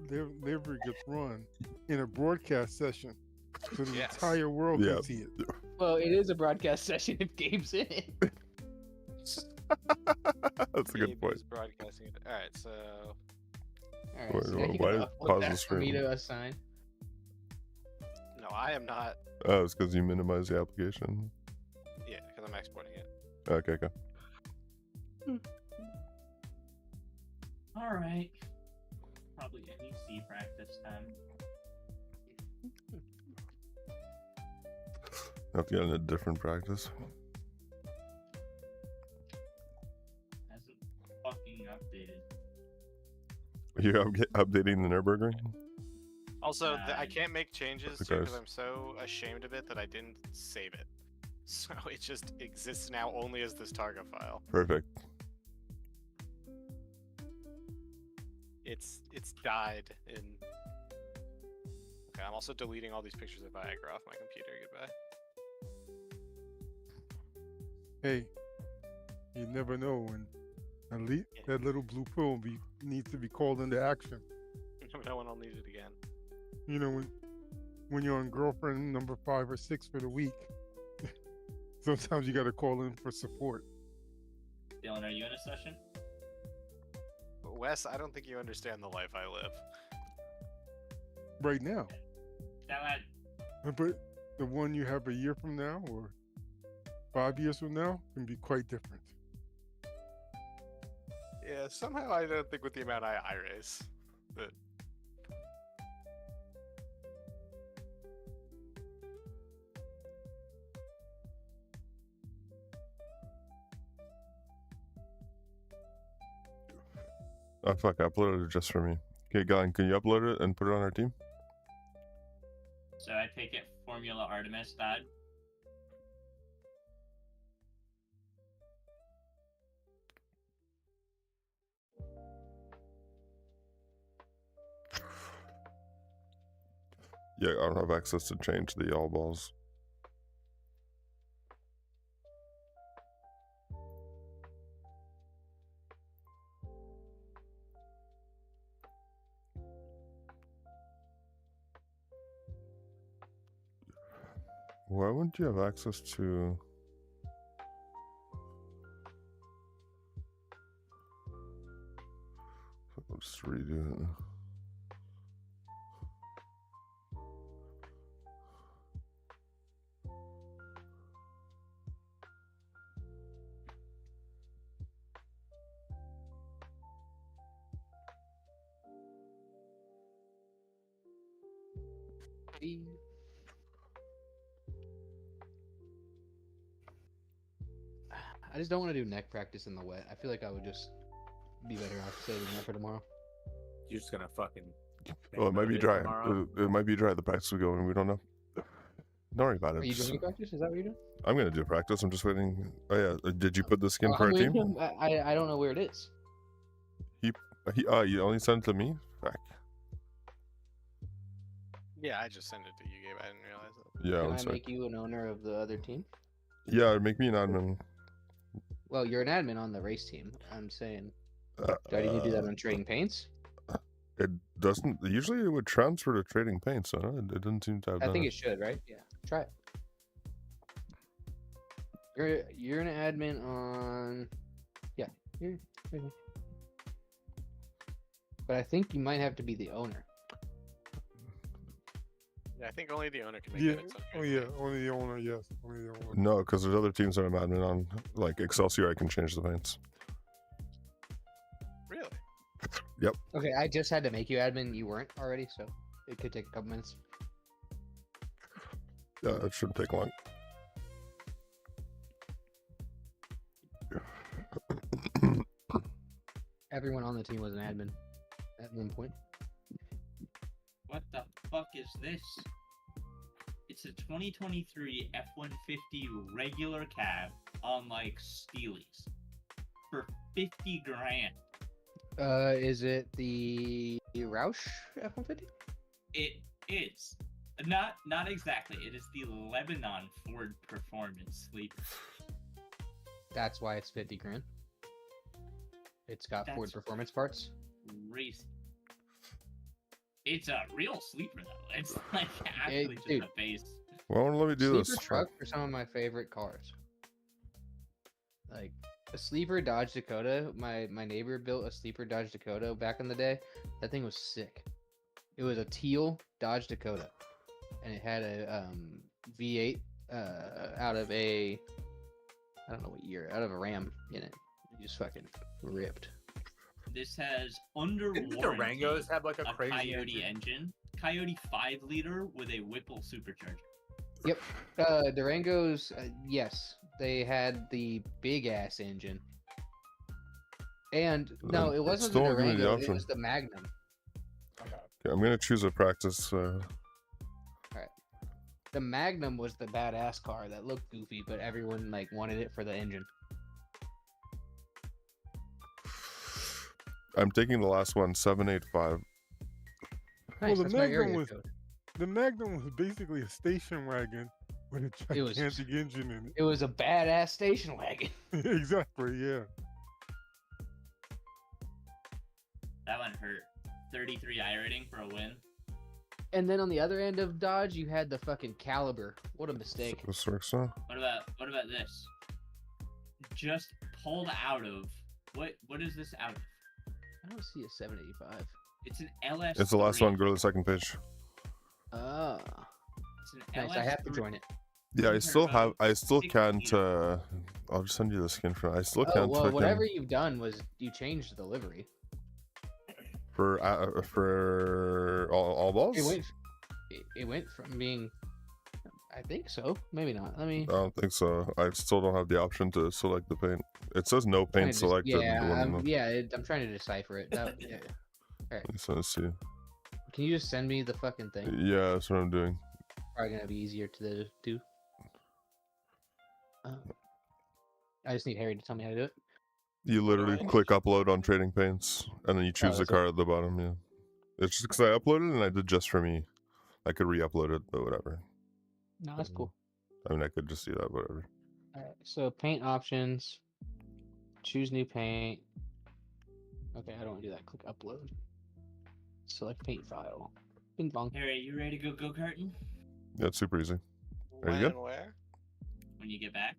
their livery gets run in a broadcast session, so the Yes. entire world Yeah. can see it. Well, it is a broadcast session if Gabe's in it. That's a good Gabe point. is broadcasting it. All right, so All right, Wait, so now you why can did upload pause that the for me screen? to assign. no, I am not. Oh, it's because you minimize the application. Yeah, because I'm exporting it. Okay, okay. All right. Probably NEC practice time. Have to get in a different practice. Hasn't fucking updated. You updating the Nurburgring? Oh Also, I Nice. can't make changes Okay, to because guys. I'm so ashamed of it that I didn't save it. So it just exists now only as this Targa file. Perfect. It's died in. Okay, I'm also deleting all these pictures of Viagra off my computer. Goodbye. Hey, you never know when that little blue pill needs to be called into action. No one will need it again. You know, when you're on girlfriend number 5 or 6 for the week, sometimes you got to call in for support. Dylan, are you in a session? Wes, I don't think you understand the life I live. Right now. That But the one you have a year from now or 5 years from now can be quite different. Yeah, somehow I don't think with the amount I iRace. But Oh fuck! I uploaded it just for me. Okay, Glenn, can you upload it and put it on our team? So I take it Formula Artemis died. Yeah, I don't have access to change the all balls. Why wouldn't you have access to? I'll just redo it. I just don't want to do neck practice in the wet. I feel like I would just be better off saving that for tomorrow. You're just gonna fucking. Oh, it might be dry. tomorrow. It might be dry. The practice will go, and we don't know. Don't worry about it. Are you Just- doing practice? Is that what you're doing? I'm gonna do practice. I'm just waiting. Oh yeah, did you put the skin for our I'm team? waiting. I don't know where it is. You only sent it to me. Fuck. yeah, I just sent it to you, Gabe. I didn't realize it. Yeah, Can one I sec. make you an owner of the other team? Yeah, make me an admin. Well, you're an admin on the race team. I'm saying, Uh, do I need to do that on trading paints? It doesn't. Usually, it would transfer to trading paint, so no, it didn't seem to have I done think it. it should, right? Yeah, try it. You're an admin on, yeah. You're, but I think you might have to be the owner. Yeah, I think only the owner can make Yeah. edits on Oh Trading yeah. Paints. Only the owner. Yes. Only the owner. No, because there's other teams that I'm admin on, like Excelsior. I can change the paints. Really? Okay, I just had to make you admin. You weren't already, so it could take a couple minutes. Yeah, it shouldn't take long. Everyone on the team was an admin at one point. What the fuck is this? It's a 2023 F-150 regular cab on like Steelies for 50 grand. Is it the Roush F-150? It is not exactly. It is the Lebanon Ford Performance Sleeper. That's why it's 50 grand. It's got Ford That's- performance parts. Crazy. It's a real sleeper though. It's like actually just dude. a base. Well, let me do Sleeper this. trucks are some of my favorite cars. Like a sleeper Dodge Dakota. My neighbor built a sleeper Dodge Dakota back in the day. That thing was sick. It was a teal Dodge Dakota, and it had a V8 out of a, I don't know what year, out of a Ram in it. It just fucking ripped. This has under Didn't the warranty Durangos have like a a crazy Coyote engine. Coyote 5-liter with a Whipple supercharger. Yep. Durangos, yes, they had the big ass engine. And no, it wasn't the still giving me the Durango. It option. was the Magnum. Okay, I'm gonna choose a practice. The Magnum was the badass car that looked goofy, but everyone like wanted it for the engine. I'm taking the last one, 785. Nice, the that's my Magnum area was- code. The Magnum was basically a station wagon with a It was- gigantic engine in It was a badass station wagon. it. Exactly, yeah. That one hurt. 33 iRating for a win. And then on the other end of Dodge, you had the fucking Caliber. What a mistake. This works now. What about this? Just pulled out of what is this out of? I don't see a 785. It's an LS. It's the last one. Go to the second page. Ah, It's an nice. I have to LS3. join it. Yeah, I These are still about have. I still 60 can't. meters. I'll just send you the skin for. I still Oh, can't. well, freaking- whatever you've done was you changed the livery. for all balls. It went from being, I think so. Maybe not. Let me. I don't think so. I still don't have the option to select the paint. It says no trying paint to selected. Yeah, I'm trying to decipher it. Yeah. Let's see. Can you just send me the fucking thing? Yeah, that's what I'm doing. Probably gonna be easier to do. I just need Harry to tell me how to do it. You literally Right. click upload on trading paints, and then you choose the that's it. car at the bottom. Yeah, it's just because I uploaded and I did just for me. I could re-upload it, but whatever. No, that's cool. I mean, I could just do that, whatever. All right. So paint options. Choose new paint. Okay, I don't want to do that. Click upload. Select paint file. Bing bong. Harry, you ready to go karting Yeah, it's super easy. There When you and go. where? when you get back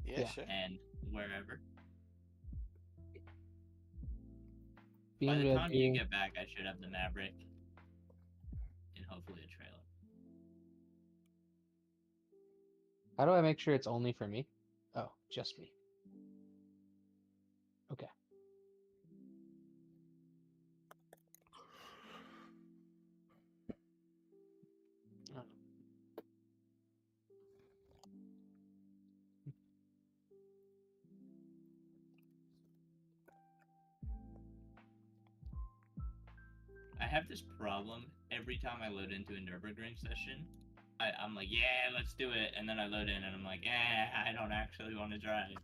Yeah, Yeah. sure. and wherever? By the BMW. time you get back, I should have the Maverick and hopefully a trailer. How do I make sure it's only for me? Oh, just me. Okay. Oh. I have this problem every time I load into a Nurburgring session. I'm like, yeah, let's do it, and then I load in and I'm like, I don't actually want to drive.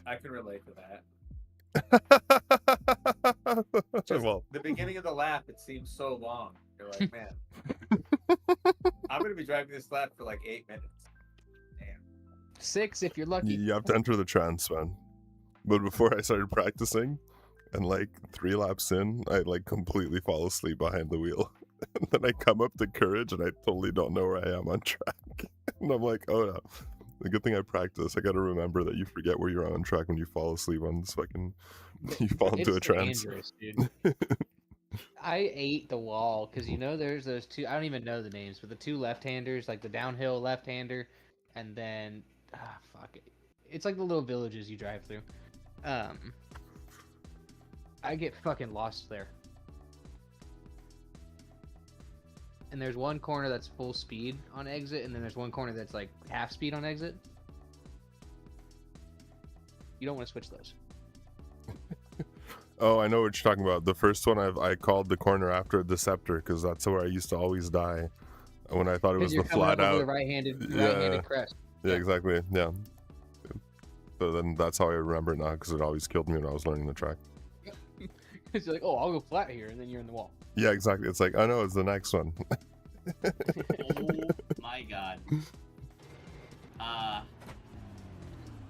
I can relate to that. Just well, the beginning of the lap, it seems so long. You're like, man, I'm gonna be driving this lap for like 8 minutes. Damn. 6 if you're lucky. you have to enter the trance, man. But before I started practicing, and like 3 laps in, I like completely fall asleep behind the wheel. And then I come up to Courage, and I totally don't know where I am on track. And I'm like, oh no. The good thing I practice. I got to remember that you forget where you're on track when you fall asleep on this fucking. You fall into It's a trance. dangerous, dude. I ate the wall because there's those two. I don't even know the names, but the two left-handers, like the downhill left-hander, and then fuck it. It's like the little villages you drive through. I get fucking lost there. And there's one corner that's full speed on exit, and then there's one corner that's like half speed on exit. You don't want to switch those. Oh, I know what you're talking about. The first one I called the corner after a Deceptor because that's where I used to always die when I thought it was Because you're the coming flat up over out. the right-handed Yeah. crest. Yeah, exactly. Yeah. So then that's how I remember it now because it always killed me when I was learning the track. Because you're like, oh, I'll go flat here, and then you're in the wall. Yeah, exactly. It's like, I know it's the next one. Oh my god.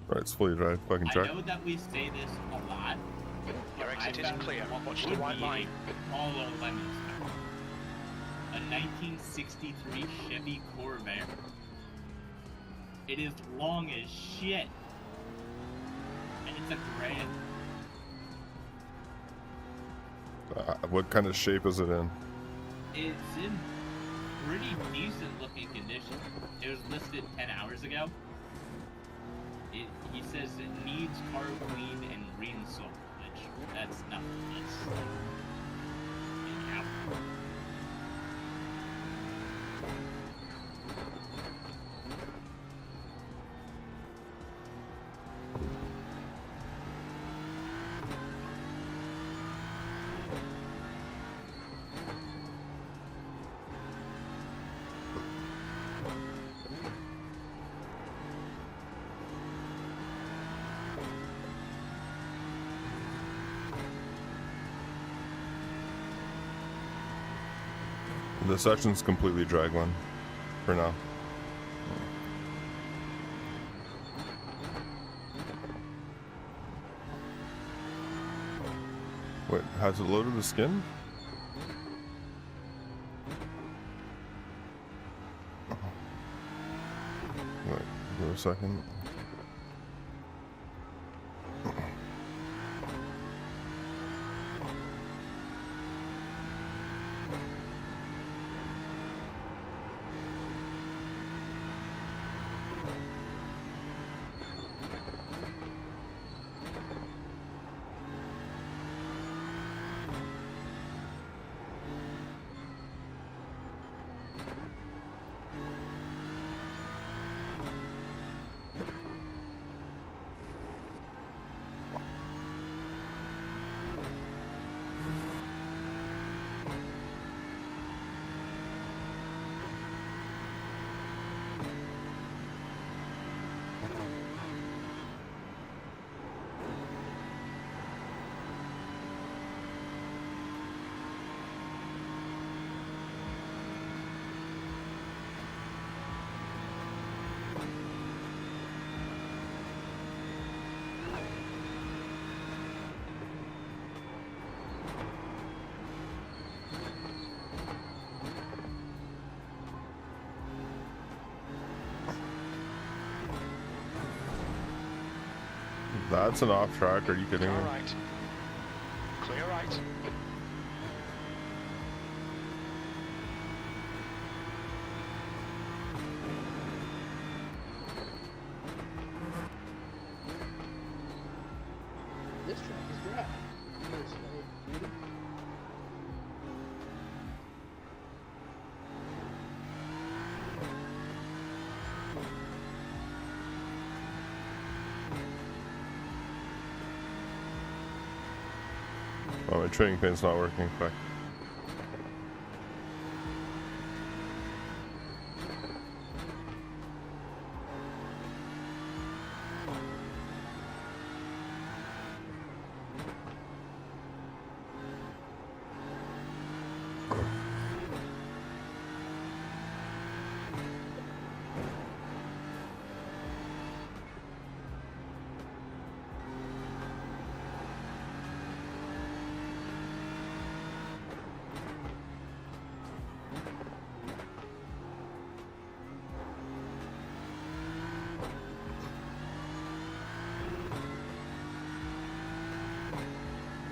Right, it's fully drive fucking I track. know that we say this a lot. Your but exit I is found clear. what Watch the would white be line. a Paulo Lemons car. A 1963 Chevy Corvair. It is long as shit. And it's a grand. What kind of shape is it in? It's in pretty decent looking condition. It was listed 10 hours ago. He says it needs car clean and reinsole, which that's nothing. It's yeah. The section's completely drag one for now. Wait, has it loaded the skin? Wait, give it a second. That's an off track, are you kidding me? Clear right. Clear right. This track is dry. Oh, my training pin's not working. Fuck.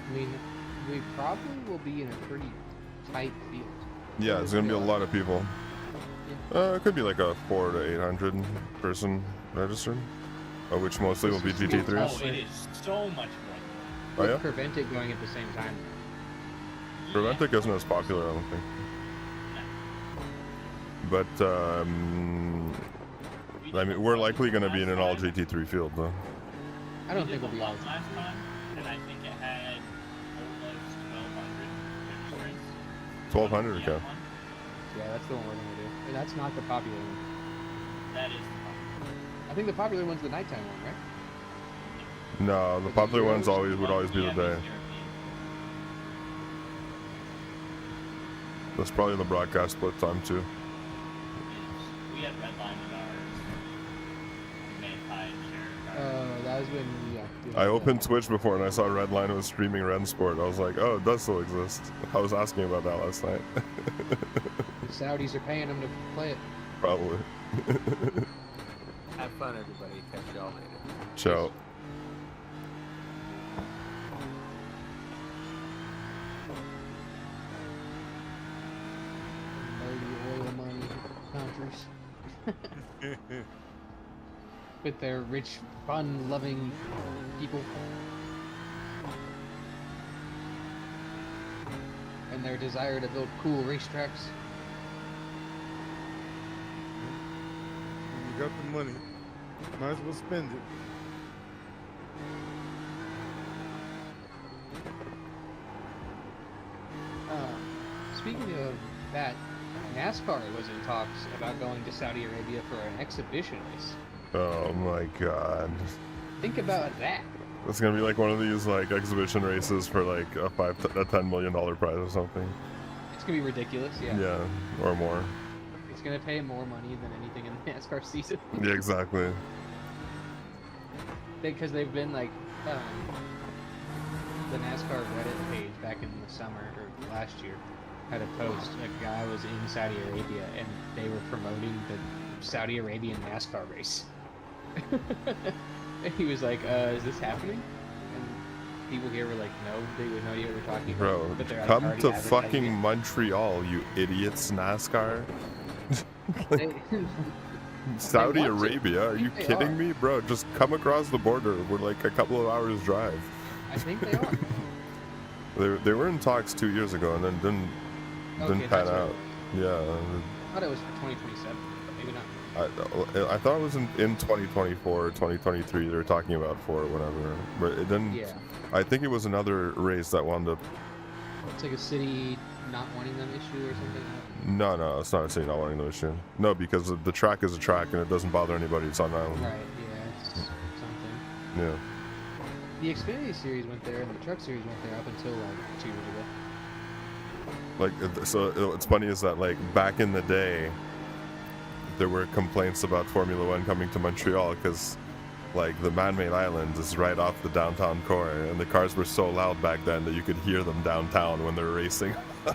I mean, we probably will be in a pretty tight field. Yeah, there's gonna be a lot of people. It could be like a 400 to 800 person registered, which mostly will be Oh, GT3s. it is so much more. Oh yeah? Prevent it going at the same time. Preventic isn't as popular, I don't think. But I mean, we're likely gonna be in an all GT3 field though. I don't think we'll be all. Last time, and I think it had almost 1,200 registrants. 1,200, okay. Yeah, that's the one we're gonna do. And that's not the popular one. That is the one. I think the popular one's the nighttime one, right? No, the popular ones would always be the Yeah, day. it's European. That's probably the broadcast split time too. We had Redline in ours. Mankind shared ours. That was when, yeah. I opened Twitch before and I saw Redline was streaming Ren Sport. I was like, oh, it does still exist. I was asking about that last night. The Saudis are paying them to play it. Probably. Have fun, everybody. Catch y'all later. Ciao. Oil money countries. With their rich, fun-loving people. And their desire to build cool racetracks. You got the money. Might as well spend it. Speaking of that, NASCAR was in talks about going to Saudi Arabia for an exhibition race. Oh my god. Think about that. It's gonna be like one of these like exhibition races for like a $10 million prize or something. It's gonna be ridiculous. Yeah. Yeah, or more. It's gonna pay more money than anything in the NASCAR season. Yeah, exactly. Because they've been like, the NASCAR Reddit page back in the summer or last year had a post. A guy was in Saudi Arabia and they were promoting the Saudi Arabian NASCAR race. And he was like, "Is this happening?" And people here were like, "No, they would no idea what we're talking about." Bro, But they're, like, come already to advertising fucking it. Montreal, you idiots, NASCAR. They- Saudi want to. Arabia? Are I you think they kidding are. me? Bro, just come across the border. We're like a couple of hours drive. I think they are. They were in talks 2 years ago and then didn't Okay, pan that's what it out. was. Yeah. I thought it was for 2027, but maybe not. I thought it was in 2024 or 2023 they were talking about for it, whatever. But it didn't. Yeah. I think it was another race that wound up. It's like a city not wanting them issue or something. No, it's not a city not wanting the issue. No, because the track is a track and it doesn't bother anybody. It's on island. Right, yeah, it's something. Yeah. The Xfinity Series went there and the Truck Series went there up until like 2 years ago. Like, so it's funny is that like back in the day, there were complaints about Formula One coming to Montreal because like the man-made island is right off the downtown core, and the cars were so loud back then that you could hear them downtown when they're racing. I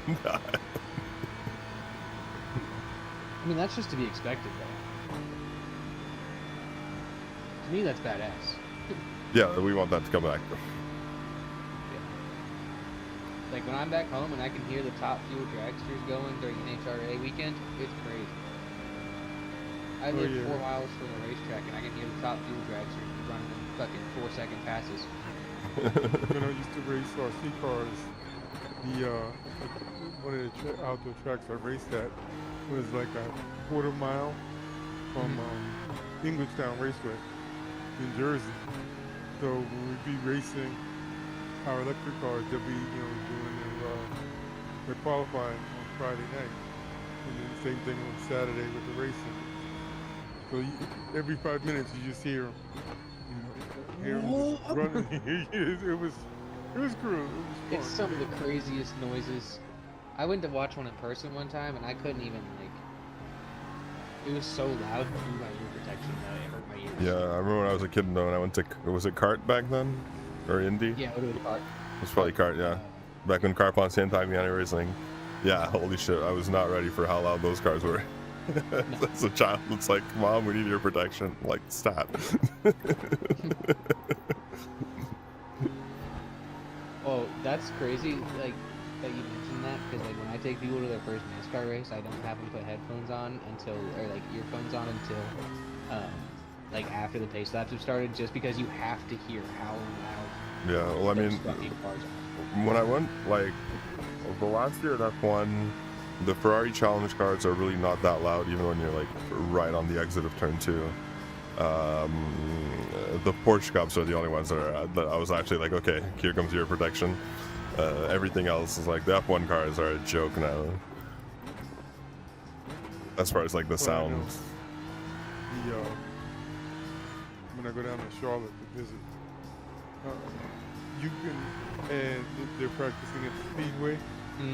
mean, that's just to be expected, though. To me, that's badass. Yeah, we want that to come back. Like, when I'm back home and I can hear the top fuel dragsters going during NHRA weekend, it's crazy. I live 4 miles from the racetrack and I can hear the top fuel dragsters running in fucking 4-second passes. When I used to race RC cars, one of the outdoor tracks I raced at was like a quarter mile from Englishtown Raceway in Jersey. So when we'd be racing our electric cars, they'll be doing their qualifying on Friday night, and then the same thing on Saturday with the racing. So every 5 minutes you just hear them, hear them just running. it was cool. It was fun. It's some of the craziest noises. I went to watch one in person one time and I couldn't even, like, it was so loud through my ear protection that it hurt my ears. Yeah, I remember when I was a kid though, and I went to, was it kart back then? Or Indy? Yeah, it would have been hard. It was probably kart, yeah. Back when Car Ponce taught me iRacing. Yeah, holy shit, I was not ready for how loud those cars were. As a child, it's like, Mom, we need your protection. Like, stop. Oh, that's crazy, like, that you mentioned that, because, like, when I take people to their first NASCAR race, I don't have them put headphones on until, or, like, earphones on until, like, after the pace laps have started, just because you have to hear how loud Yeah, well, I those mean, fucking cars are. when I went, like, the last year at F1, the Ferrari Challenge cars are really not that loud, even when you're, like, right on the exit of turn 2. The Porsche Cups are the only ones that I was actually like, okay, here comes your protection. Everything else is like, the F1 cars are a joke now. As far as, like, the sound. When I go down to Charlotte to visit, you can, and they're practicing at the Speedway,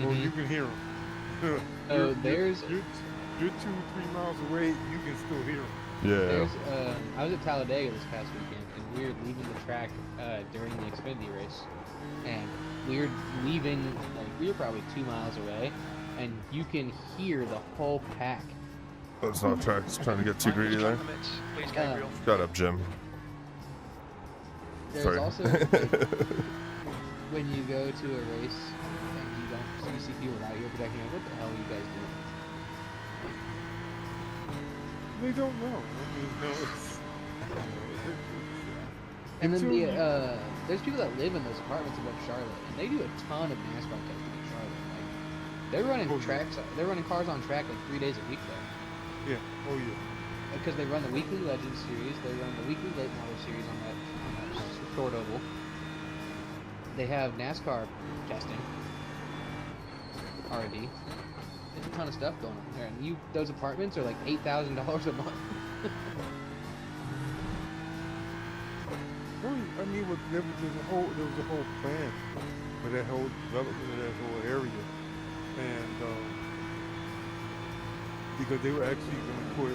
or you can hear them. Oh, there's... You're 2-3 miles away, you can still hear them. Yeah. There's, I was at Talladega this past weekend, and we were leaving the track during the Xfinity race, and we were leaving, like, we were probably 2 miles away, and you can hear the whole pack. Let's not trying to get too greedy there. Please, Gabriel. Shut up, Jim. There's Sorry. also, like, when you go to a race and you see people without ear protection, you're like, what the hell are you guys doing? They don't know. I mean, no, it's. And then until there's people that live in those apartments above Charlotte, and they do a ton of NASCAR testing in Charlotte. Like, they're running they're running cars on track like 3 days a week there. Yeah. Oh yeah. Because they run the weekly Legends series, they run the weekly Late Model series on that short oval. They have NASCAR testing, R&D. There's a ton of stuff going on there, and those apartments are like $8,000 a month. Well, I mean, there was a whole plan for that whole development of that whole area. and because they were actually going to put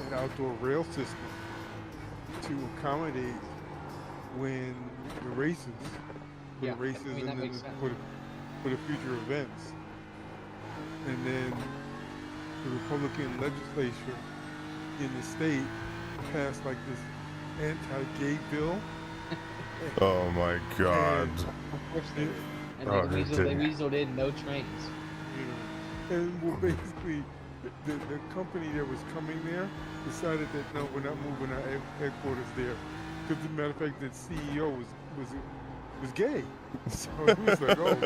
an outdoor rail system to accommodate when the races, for Yeah, the races, I mean, that and then makes sense. for the future events. And then the Republican legislature in the state passed like this anti-gay bill. Oh my god. Of course they did. And Oh, they they did. weaseled in no trains. You know, and well, basically, the company that was coming there decided that no, we're not moving our headquarters there, because as a matter of fact, the CEO was gay. So it was like, oh,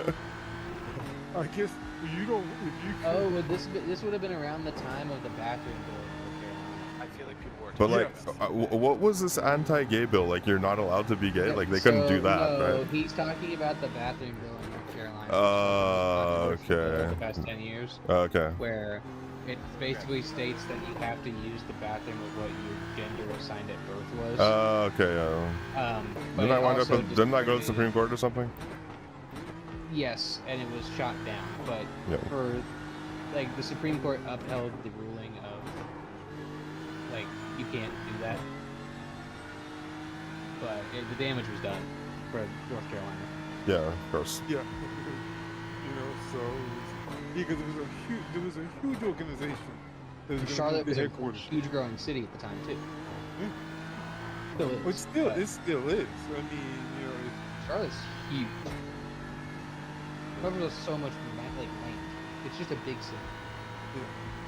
I guess you don't. If you Oh, well, this would have been around the time of the bathroom bill in North Carolina. I feel like people were But talking like, about this. what was this anti-gay bill? Like, you're not allowed to be gay? Like, they couldn't do that, no, right? he's talking about the bathroom bill in North Carolina. Oh, which is controversial okay. The past 10 years, Okay. where it basically states that you have to use the bathroom of what your gender assigned at birth was. Okay. But Didn't I it wind up? also Didn't I go to the discriminated- Supreme Court or something? Yes, and it was shot down. But Yeah. for like the Supreme Court upheld the ruling of like you can't do that. But the damage was done for North Carolina. Yeah, of course. yeah, you know, so because there was a huge organization that was going to Charlotte move was the a headquarters. huge growing city at the time too. Yeah. Still is. But but it still is. I mean, you know, Charlotte's huge. Covers so much like land. It's just a big city.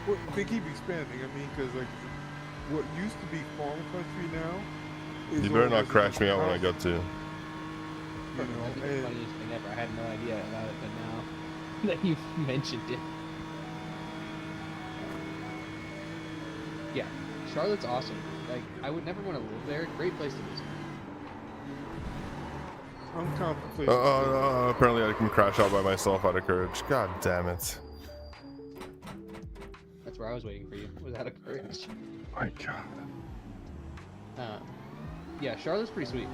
well, they keep expanding. I mean, because like what used to be farm country now is You better all not crash me out when I residential get to. housing, That'd you know, be the and funniest thing ever. I had no idea about it, but now that you've mentioned it. Yeah, Charlotte's awesome. Like, I would never want to live there. Great place to visit. I'm contemplating. Apparently I can crash out by myself out of courage. God damn it. That's where I was waiting for you. Was out of courage. My god. Yeah, Charlotte's pretty sweet.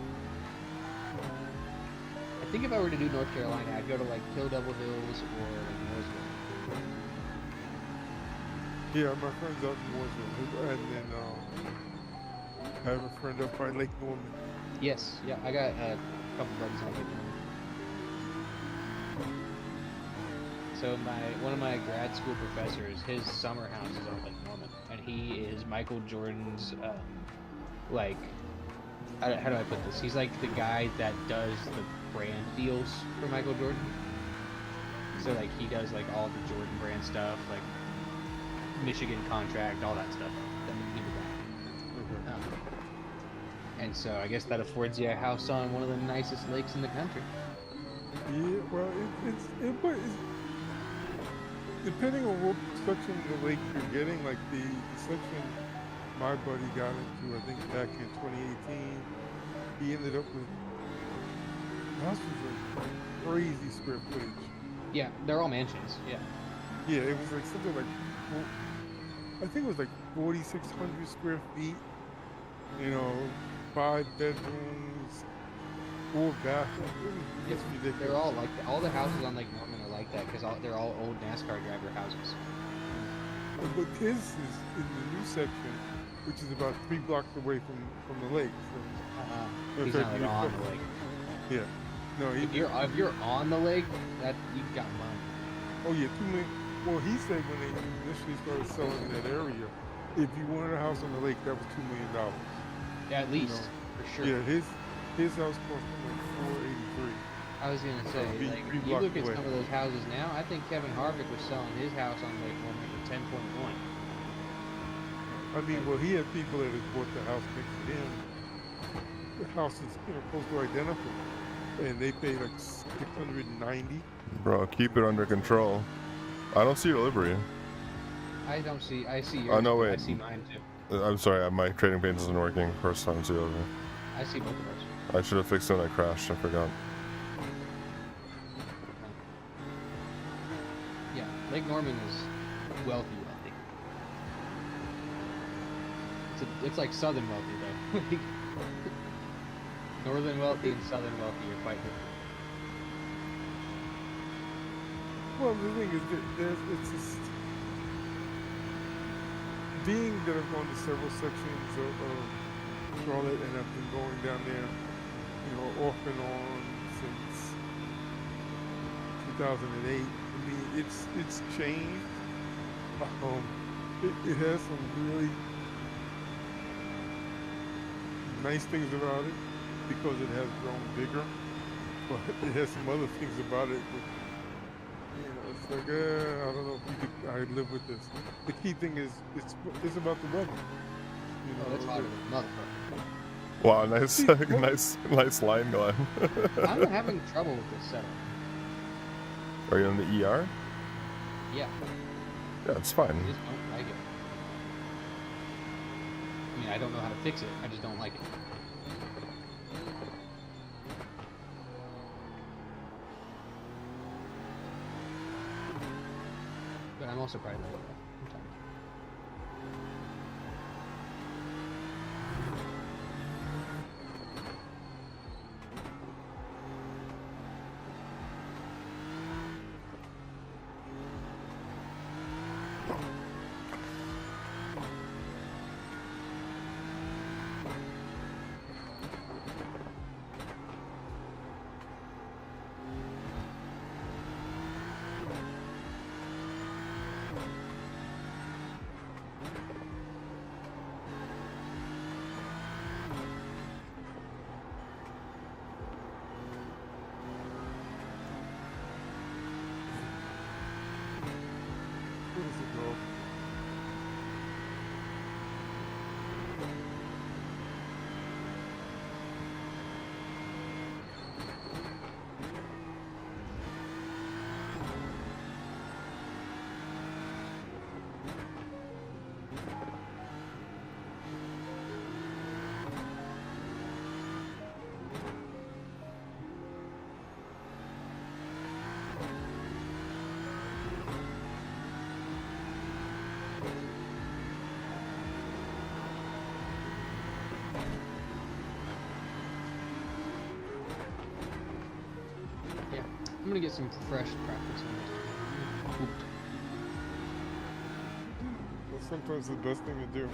I think if I were to do North Carolina, I'd go to like Kill Devil Hills or like Mooresville. Yeah, my friend's up in Mooresville, and then I have a friend up by Lake Norman. Yes, yeah, I got a couple buddies on Lake Norman. So one of my grad school professors, his summer house is on Lake Norman, and he is Michael Jordan's like how do I put this? He's like the guy that does the brand deals for Michael Jordan. So like he does like all the Jordan brand stuff, like Michigan contract, all that stuff. And so I guess that affords you a house on one of the nicest lakes in the country. Yeah, well, but it's depending on what section of the lake you're getting, like the section my buddy got into, I think back in 2018, he ended up with the house was like crazy square footage. Yeah, they're all mansions. Yeah. Yeah, it was like something like, well, I think it was like 4,600 square feet. You know, 5 bedrooms, 4 bathrooms. It was ridiculous. They're all like that. All the houses on Lake Norman are like that because they're all old NASCAR driver houses. But his is in the new section, which is about 3 blocks away from the lake. So, He's in not fact, like on the lake. Yeah. No, If you're on the lake, that you got money. Oh yeah, 2 million. Well, he said when they initially started selling in that area, if you wanted a house on the lake, that was $2 million. Yeah, at least for sure. Yeah, his house cost him like $483. I was gonna say, Three like, you blocks look at away. some of those houses now. I think Kevin Harvick was selling his house on Lake Norman for 10.1. I mean, well, he had people that had bought the house next to him. The house is, close to identical, and they paid like $690. Bro, keep it under control. I don't see your livery. I see yours. Oh, no, but I wait. see mine too. I'm sorry, my trading paint isn't working. Of course, I don't see your livery. I see both of ours. I should have fixed it when I crashed. I forgot. Yeah, Lake Norman is wealthy. It's like southern wealthy though. Northern wealthy and southern wealthy are quite different. Well, the thing is that it's just being that I've gone to several sections of Charlotte, and I've been going down there, you know, off and on since 2008. I mean, it's changed. It has some really nice things about it because it has grown bigger, but it has some other things about it. You know, it's like, I don't know if I live with this. The key thing is it's about the weather. You know, Oh, that's hot as a motherfucker. Wow, nice line, Glenn. I'm having trouble with this setup. Are you on the ER? Yeah, Yeah, it's fine. I just don't like it. I mean, I don't know how to fix it. I just don't like it. But I'm also probably not. I'm tired. where does it go? Yeah, I'm gonna get some fresh practice on this. Oop. That's sometimes the best thing to do.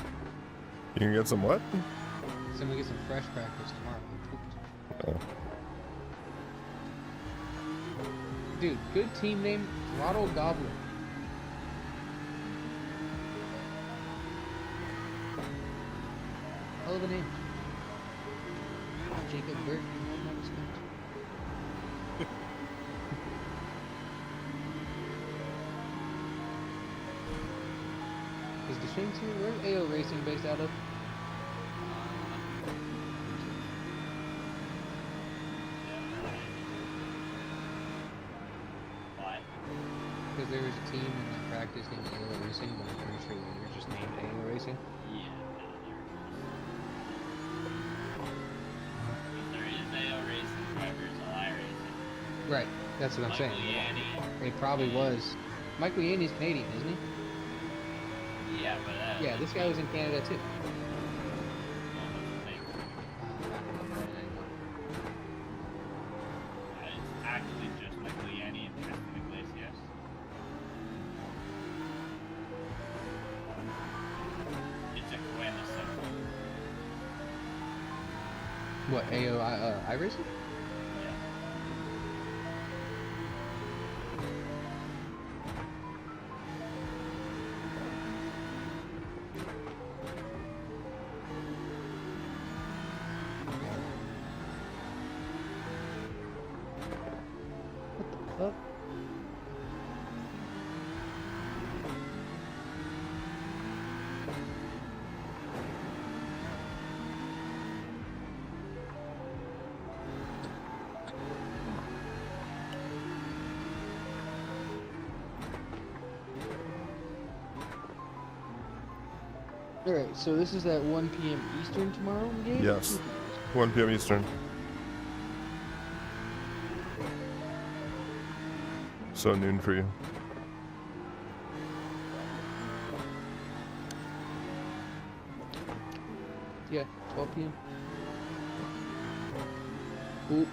You can get some what? So I'm gonna get some fresh practice tomorrow. I'm pooped. Oh. Dude, good team name, Throttle Goblin. Hell of a name. Jacob Burke. Is the Shanks here? Where's iRacing based out of? What? Because there was a team in the practice named iRacing, but I'm pretty sure they were just named iRacing. Yeah. There is iRacing drivers on iRacing. Right, that's what I'm saying. Michael Yanni. It probably was. Michael Yanni's Canadian, isn't he? Yeah, but Yeah, this guy was in Canada too. It's actually just Michael Yanni and Tristan Iglesias. It's a Cuena Central. What, iRacing? Yeah. What? Alright, so this is at 1 p.m. Eastern tomorrow, Gabe? Yes. 1 p.m. Eastern. So noon for you. Yeah, 12 p.m. Ooh.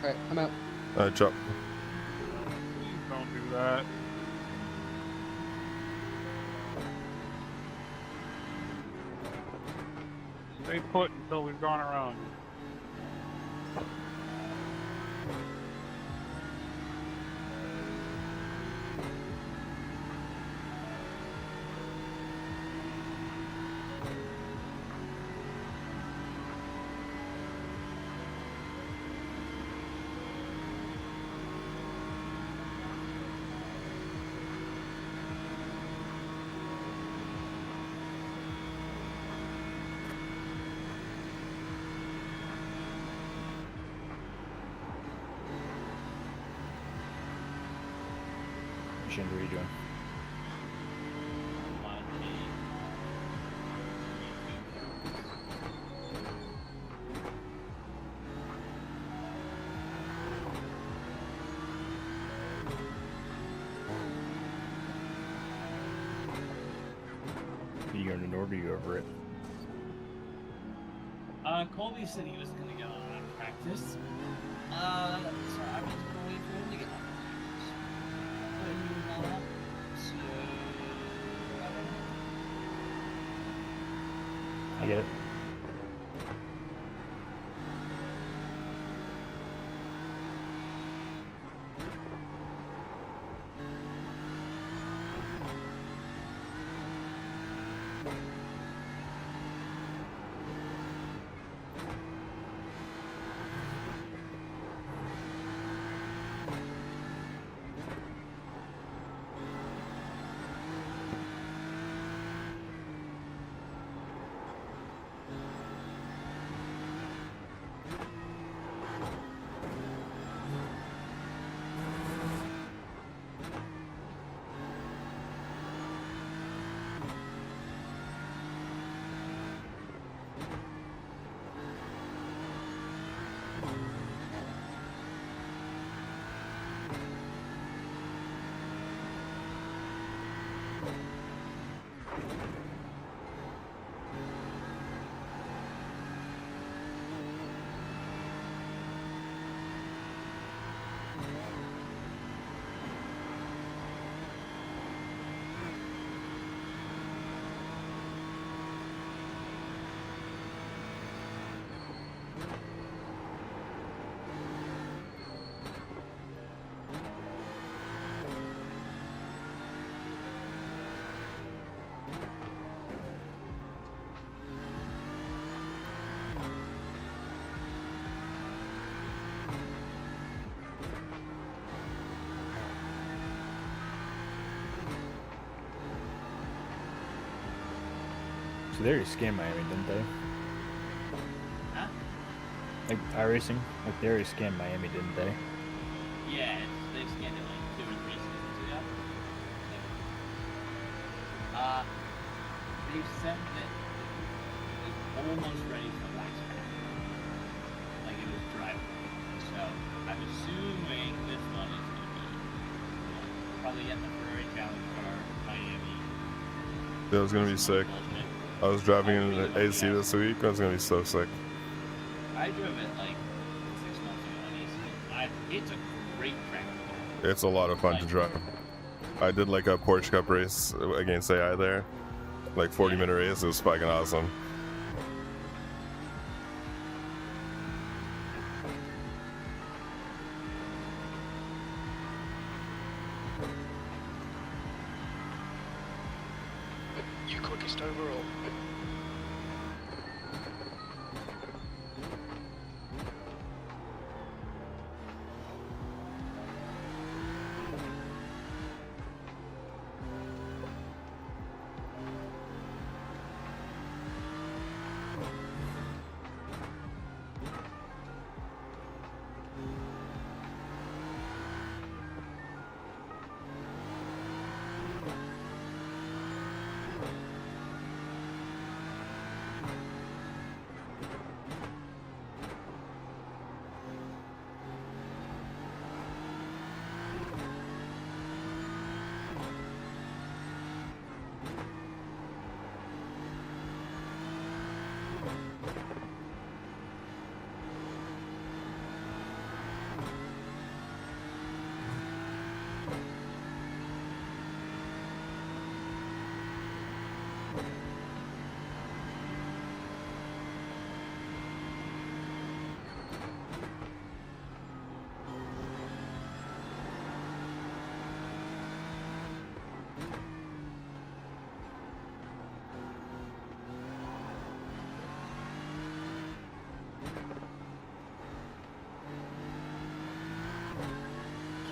Alright, I'm out. Alright, chop. Don't do that. Stay put until we've gone around. Shin, what are you doing? Are you going to Nord or you over it? Colby said he was gonna go on practice. So I was gonna wait for him to get on practice. But he was not up. So I get it. So they already scanned Miami, didn't they? Huh? Like iRacing? Like they already scanned Miami, didn't they? yeah, they scanned it like 2 or 3 seasons ago. They said that it was almost ready for last round. Like it was drivable. So I'm assuming this one is gonna be probably at the Ferrari Challenge Car, Miami. That was gonna be sick. Bullshit. I was driving in really an hope AC he has- this week. That's gonna be so sick. I drove it like 6 months ago on AC. It's a great track. It's a lot of fun to drive. I did like a Porsche Cup race against AI there, like 40-minute race. It was fucking awesome. You quickest overall.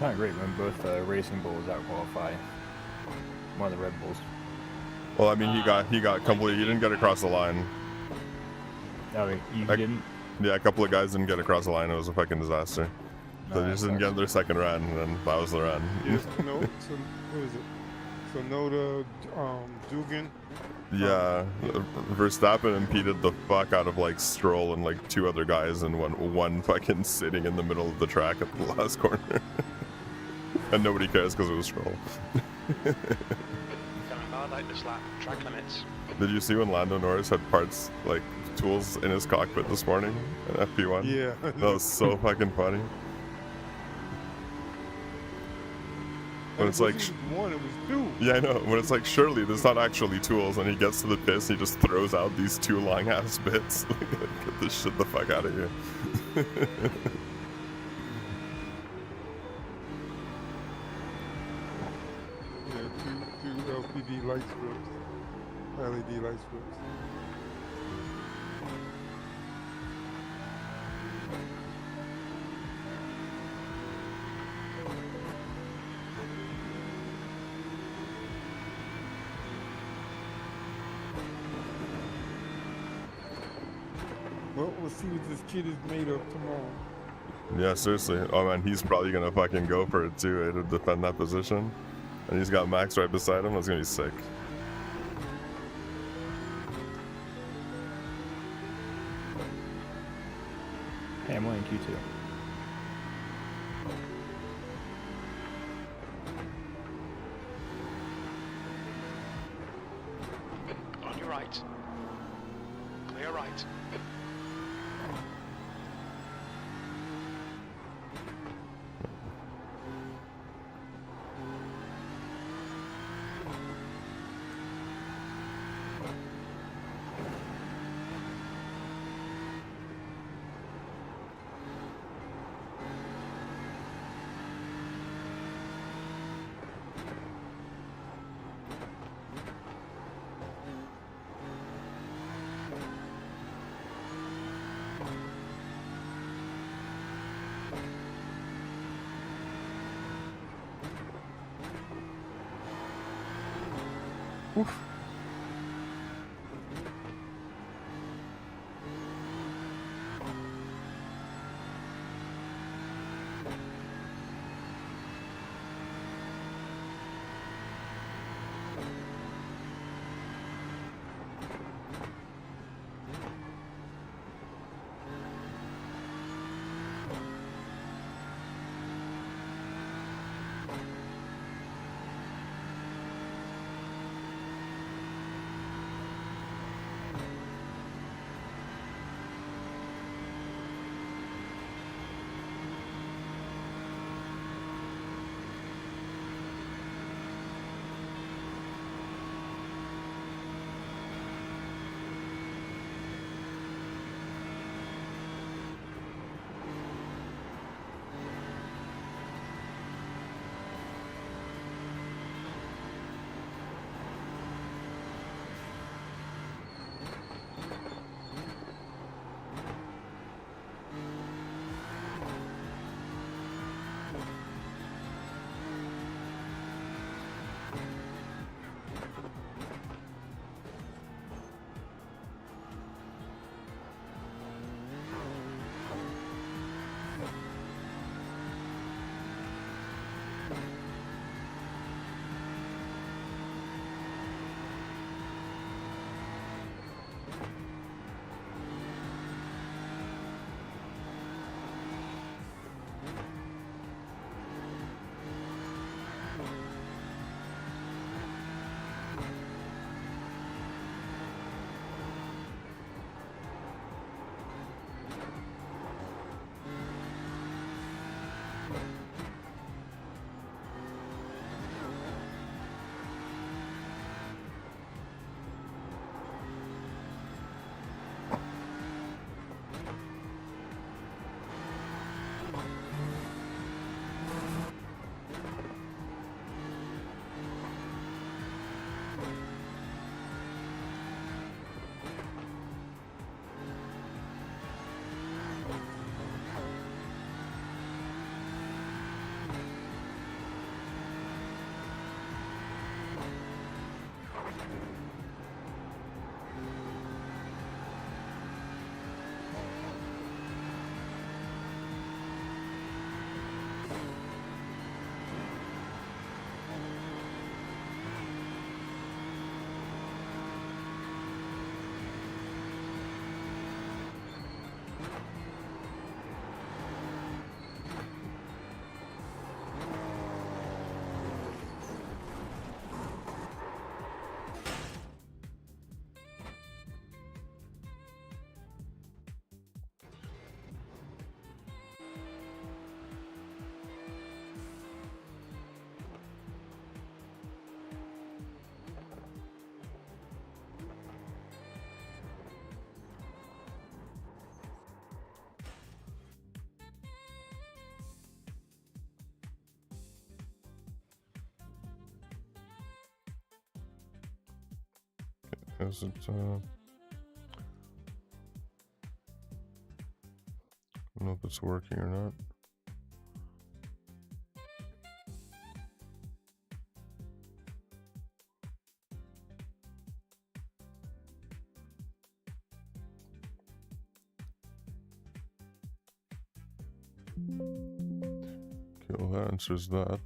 kind of great when both Racing Bulls out-qualify one of the Red Bulls. Well, I mean, he got complete. He didn't get across the line. Oh, you didn't? Yeah, a couple of guys didn't get across the line. It was a fucking disaster. So they just didn't get their second run, and then that was the run. Yes, no. So what is it? So Noda, Dugan. Yeah, Verstappen impeded the fuck out of like Stroll and like 2 other guys, and one fucking sitting in the middle of the track at the last corner. And nobody cares because it was Stroll. Going hard like this lap. Track limits. Did you see when Lando Norris had parts like tools in his cockpit this morning in FP1? Yeah. That was so fucking funny. When it's like, one, it was 2. yeah, I know. When it's like, surely there's not actually tools, and he gets to the pits, he just throws out these 2 long ass bits. Get this shit the fuck out of here. Yeah, two LCD light strips, LED light strips. Well, we'll see what this kid is made of tomorrow. Yeah, seriously. Oh man, he's probably gonna fucking go for it too, to defend that position. And he's got Max right beside him. That's gonna be sick. Hey, I'm only in Q2. On your right. Clear right. Is it? I don't know if it's working or not. Okay, well that answers that.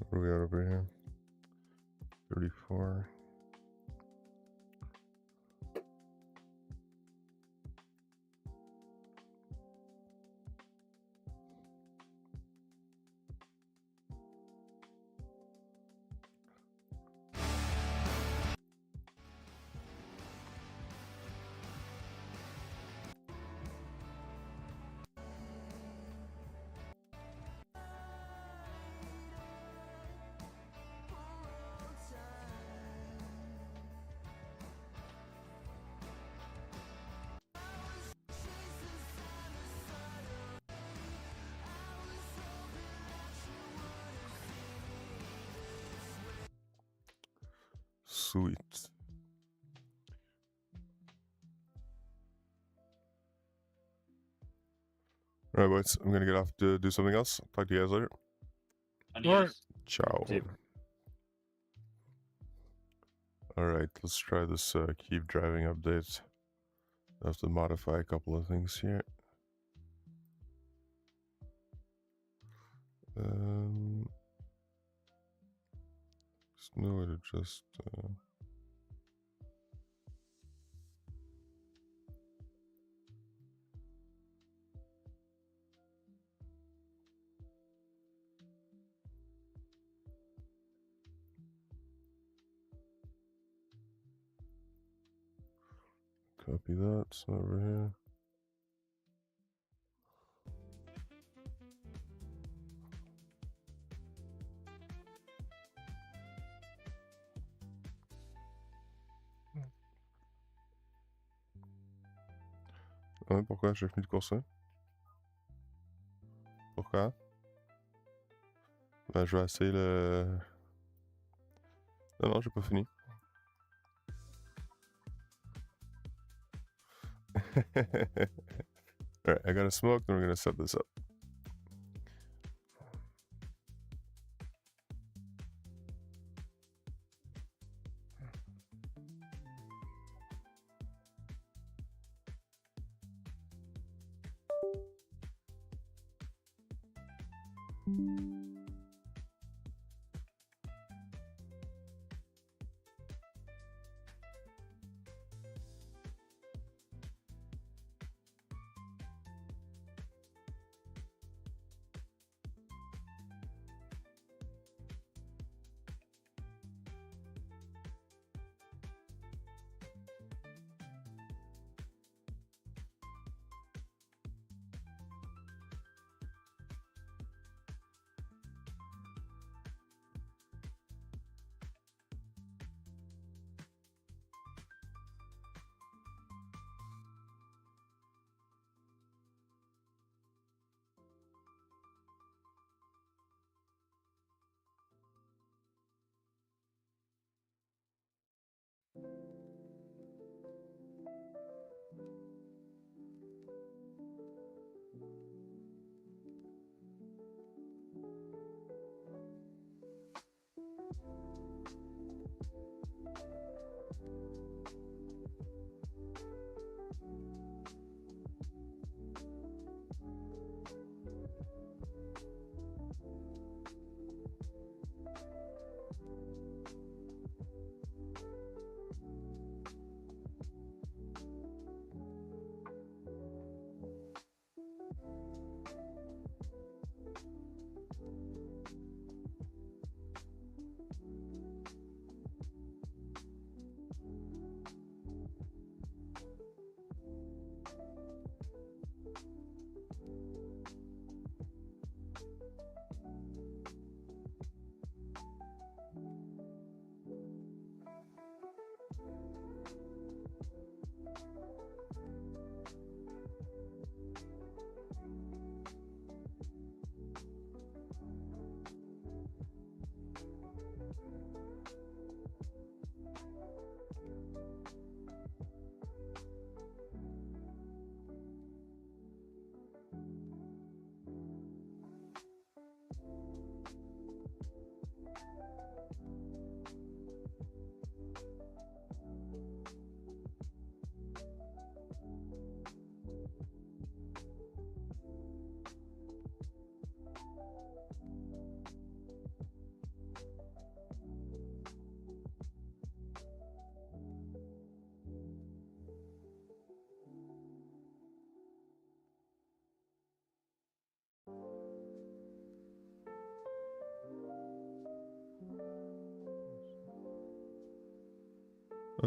What are we at over here? 34. Sweet. Alright, boys. I'm gonna get off to do something else. Talk to you guys later. Adios. Ciao. See you. Alright, let's try this keep driving update. I have to modify a couple of things here. There's no way to just copy that. It's over here. Ah, pourquoi j'ai fini de courser? Pourquoi? Ben, je vais essayer le... Non, non, j'ai pas fini. Alright, I gotta smoke, then we're gonna set this up.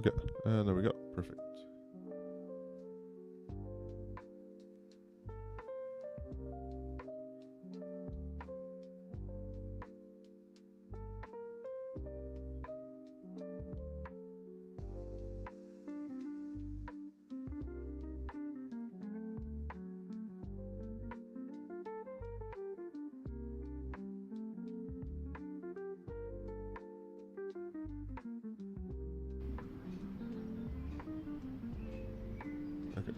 Okay, and there we go. Perfect. Okay.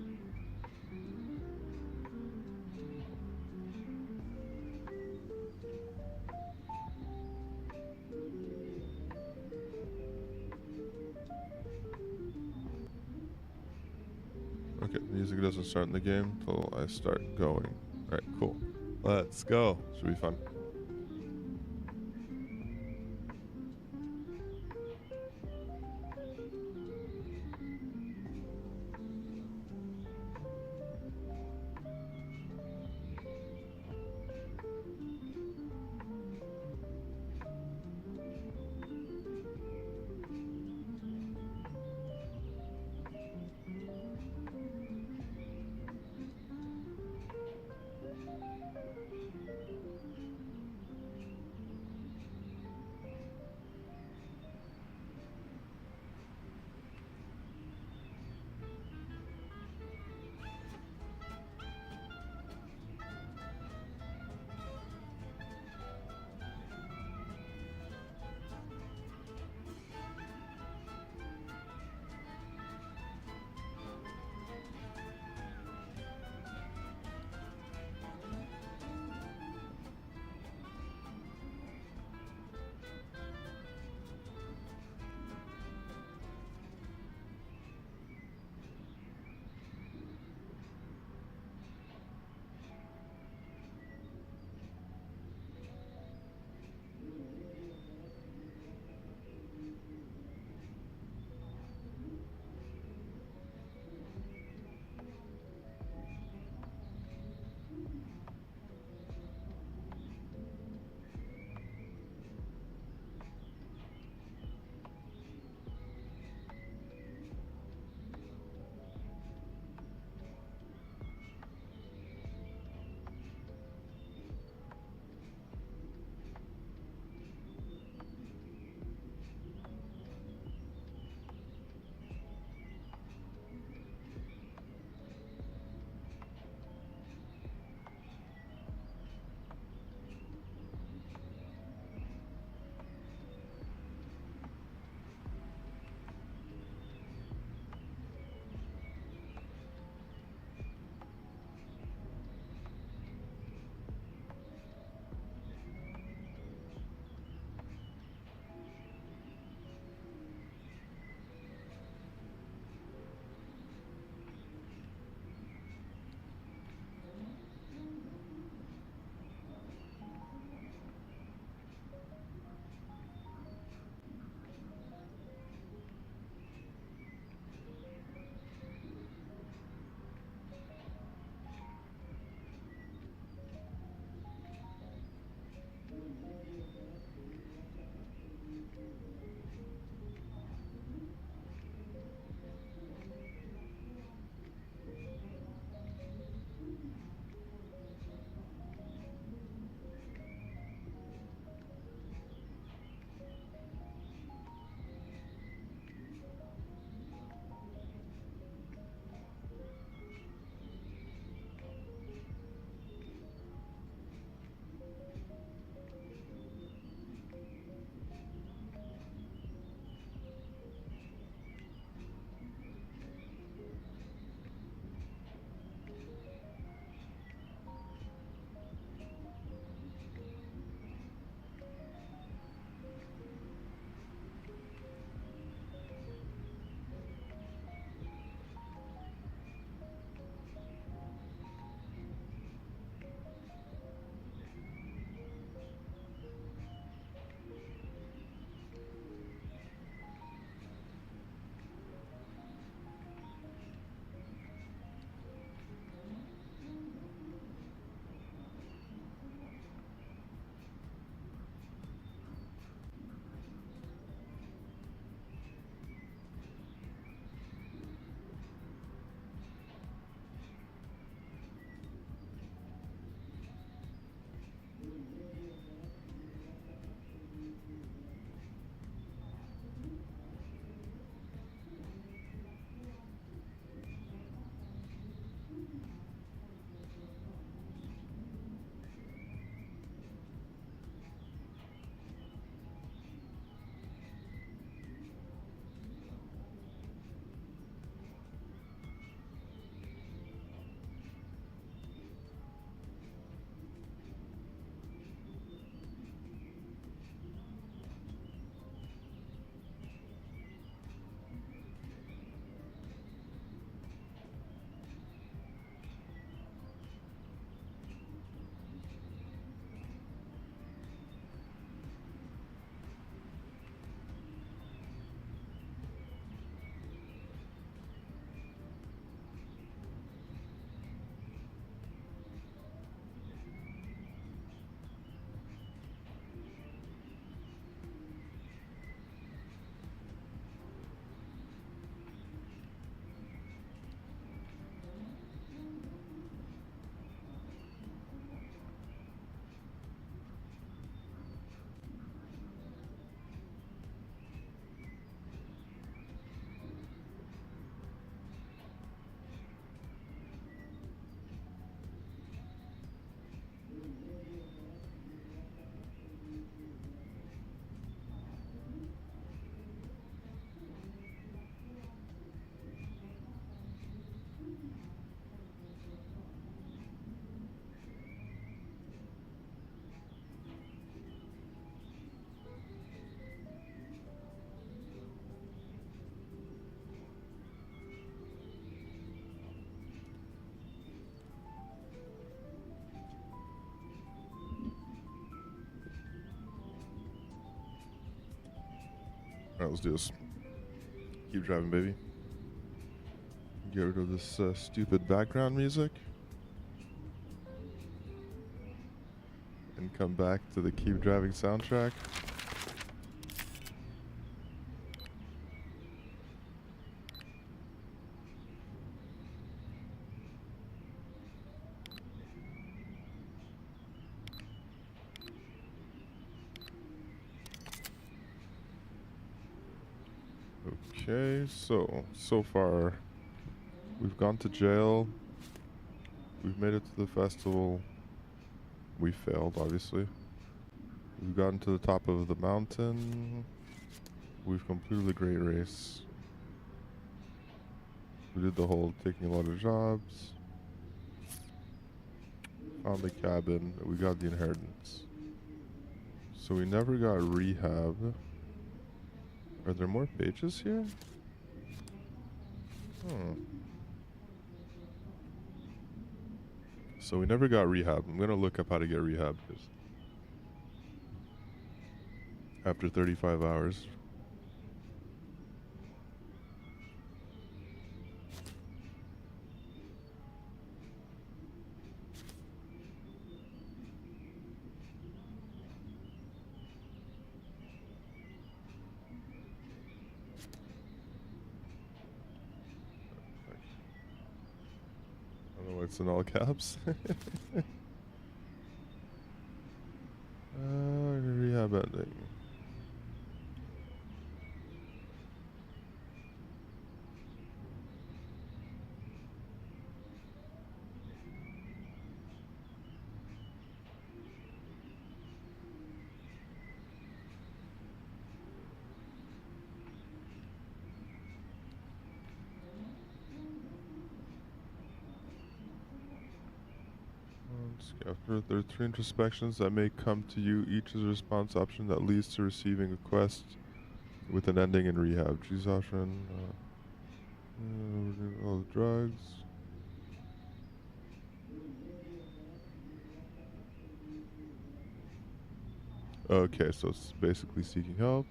Okay, music doesn't start in the game until I start going. Alright, cool. Let's go. Should be fun. Alright, let's do this. Keep driving, baby. Get rid of this stupid background music. And come back to the Keep Driving soundtrack. Okay, so far we've gone to jail. We've made it to the festival. We failed, obviously. We've gotten to the top of the mountain. We've completed the great race. We did the whole taking a lot of jobs. Found the cabin. We got the inheritance. So we never got rehab. Are there more pages here? So we never got rehab. I'm gonna look up how to get rehab because after 35 hours. I don't know why it's in all caps. Rehab ending. After there are 3 introspections that may come to you, each is a response option that leads to receiving a quest with an ending in rehab. Choose option. All the drugs. Okay, so it's basically seeking help.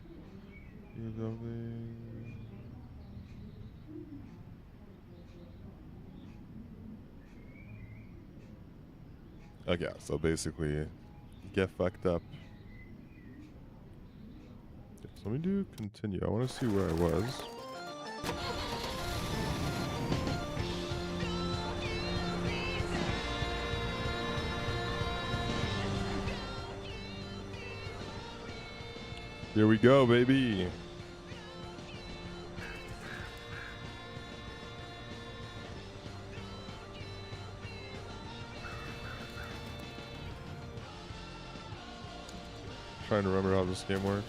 Okay, so basically, get fucked up. Okay, so let me do continue. I want to see where I was. Here we go, baby. Trying to remember how this game works.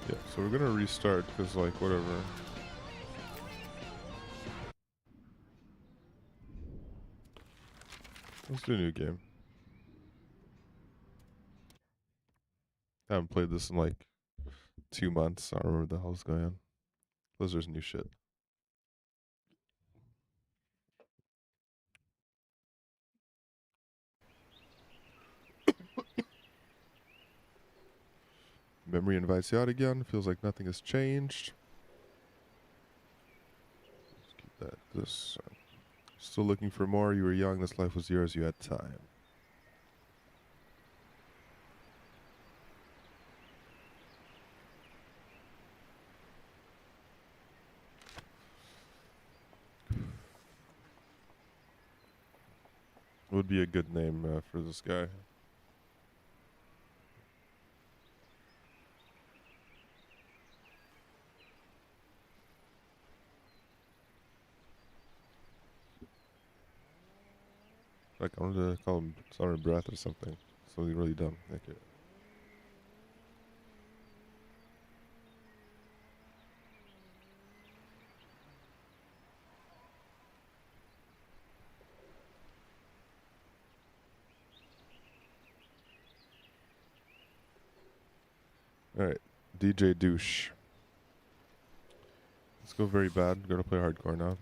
Yeah, so we're gonna restart because, like, whatever. Let's do a new game. I haven't played this in like 2 months. I don't remember what the hell's going on. Blizzard's new shit. Memory invites you out again. Feels like nothing has changed. Let's keep that. This. Still looking for more. You were young. This life was yours. You had time. Would be a good name for this guy. Like, I wanted to call him Summer Breath or something. Something really dumb. Okay. Alright. DJ Douche. go very bad. Gotta play hardcore now.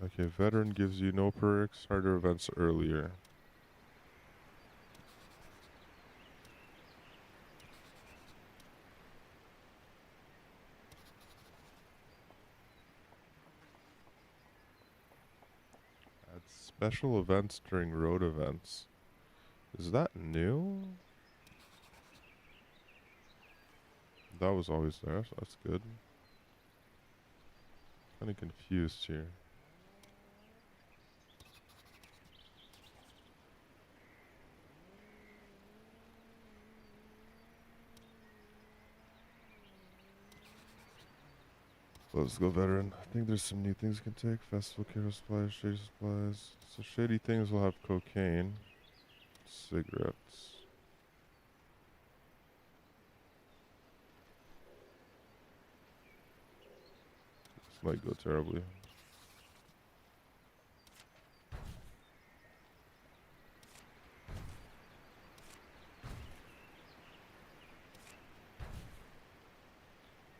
Okay, veteran gives you no perks, harder events earlier. Add special events during road events. Is that new? That was always there, so that's good. Kinda confused here. Let's go veteran. I think there's some new things we can take. Festival care supplies, shady supplies. So shady things will have cocaine. Cigarettes. This might go terribly.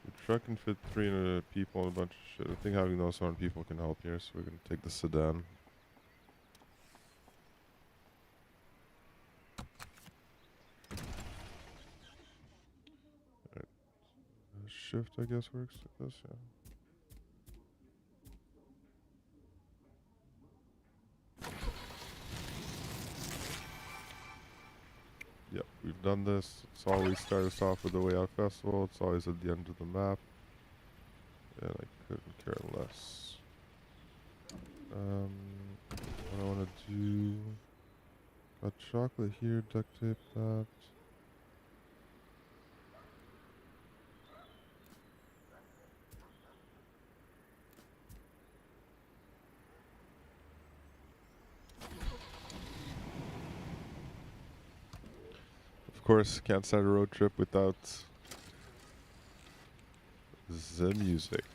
The truck can fit 300 people and a bunch of shit. I think having those 100 people can help here, so we're gonna take the sedan. Alright. Shift, I guess, works like this, yeah. Yep, we've done this. It's always start us off with the Way Out Festival. It's always at the end of the map. And I couldn't care less. What I want to do... Got chocolate here, duct tape that. Of course, can't start a road trip without the music.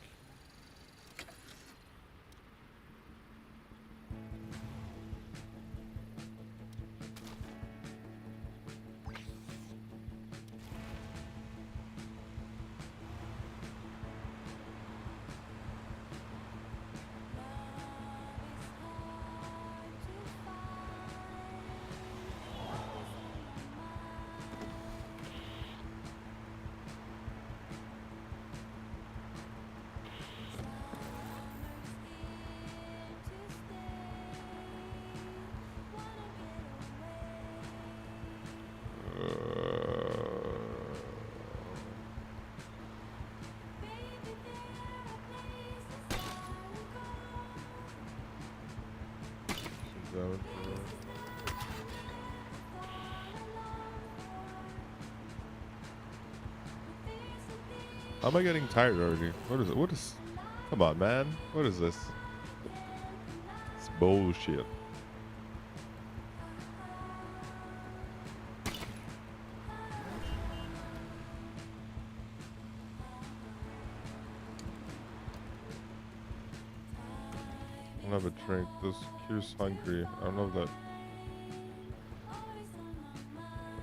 How am I getting tired already? What is it? What is... Come on, man. What is this? It's bullshit. I don't have a drink. This cure's hungry. I don't know if that...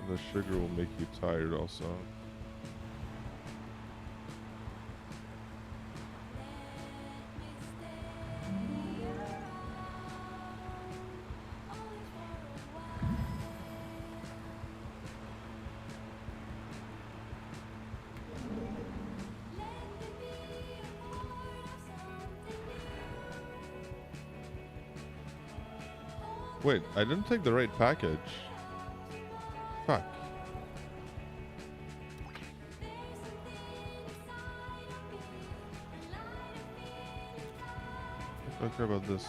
And the sugar will make you tired also. Wait, I didn't take the right package. Fuck. I don't care about this.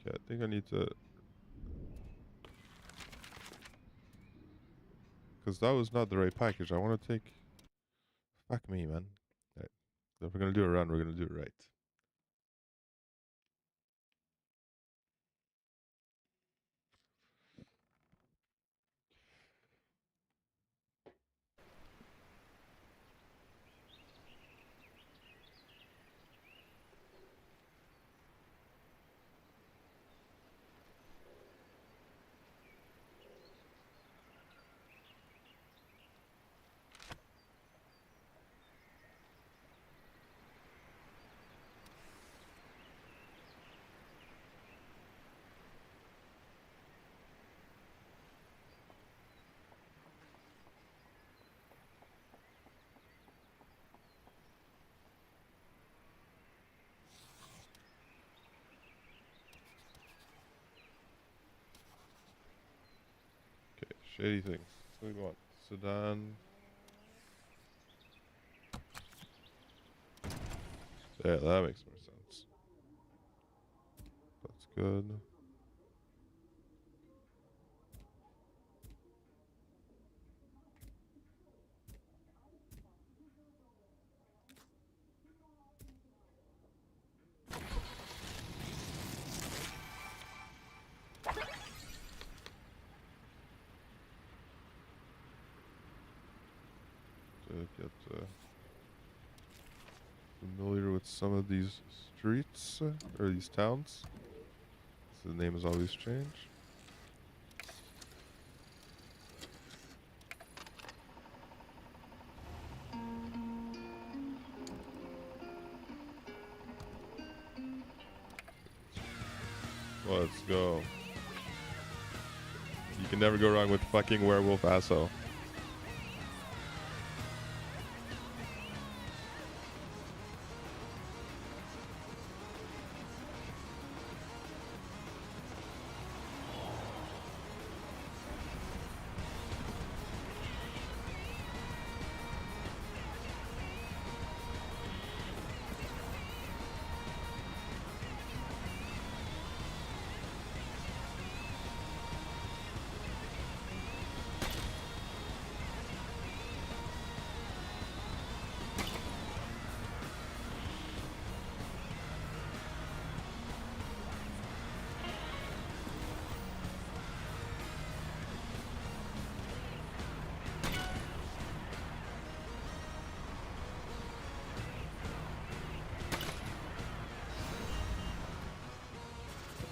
Okay, I think I need to... Because that was not the right package. I want to take... Fuck me, man. Alright. If we're going to do a run, we're going to do it right. Shady things. So we want sedan. Yeah, that makes more sense. That's good. To get familiar with some of these streets or these towns. So the name has always changed. Let's go. You can never go wrong with fucking werewolf asshole.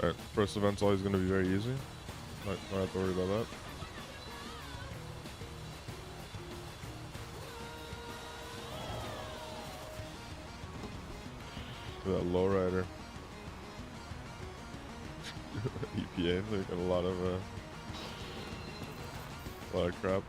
Alright, first event's always going to be very easy. Not have to worry about that. Look at that lowrider. EPA, they got a lot of crap.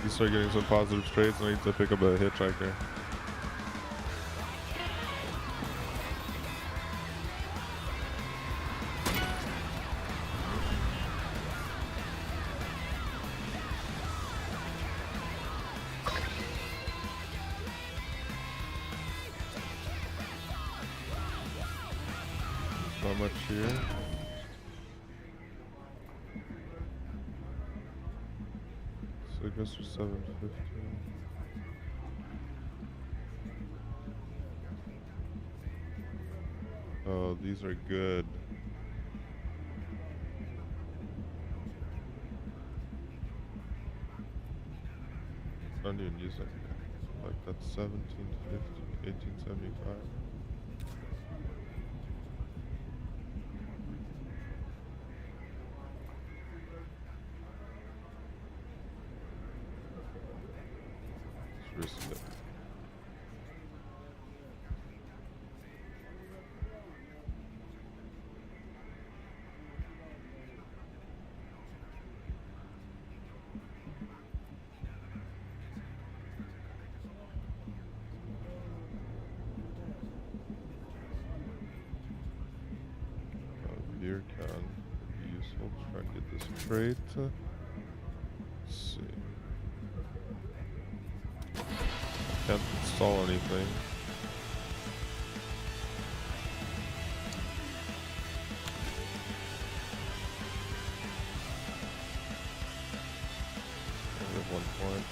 You start getting some positive trades, I need to pick up a hitchhiker. Not much here. So I guess for 750. Oh, these are good. I don't even use that. Like that's 1750, 1875. It's risky. Beer can would be useful to try and get this crate. Let's see. Can't install anything. Only at 1 point.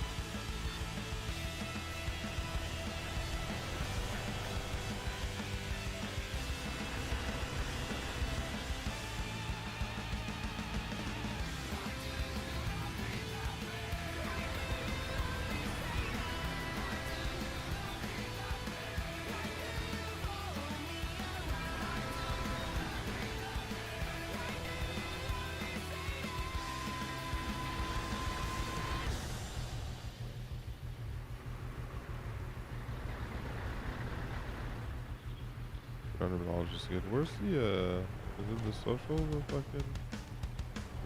$100 good. Where's the is it the social, the fucking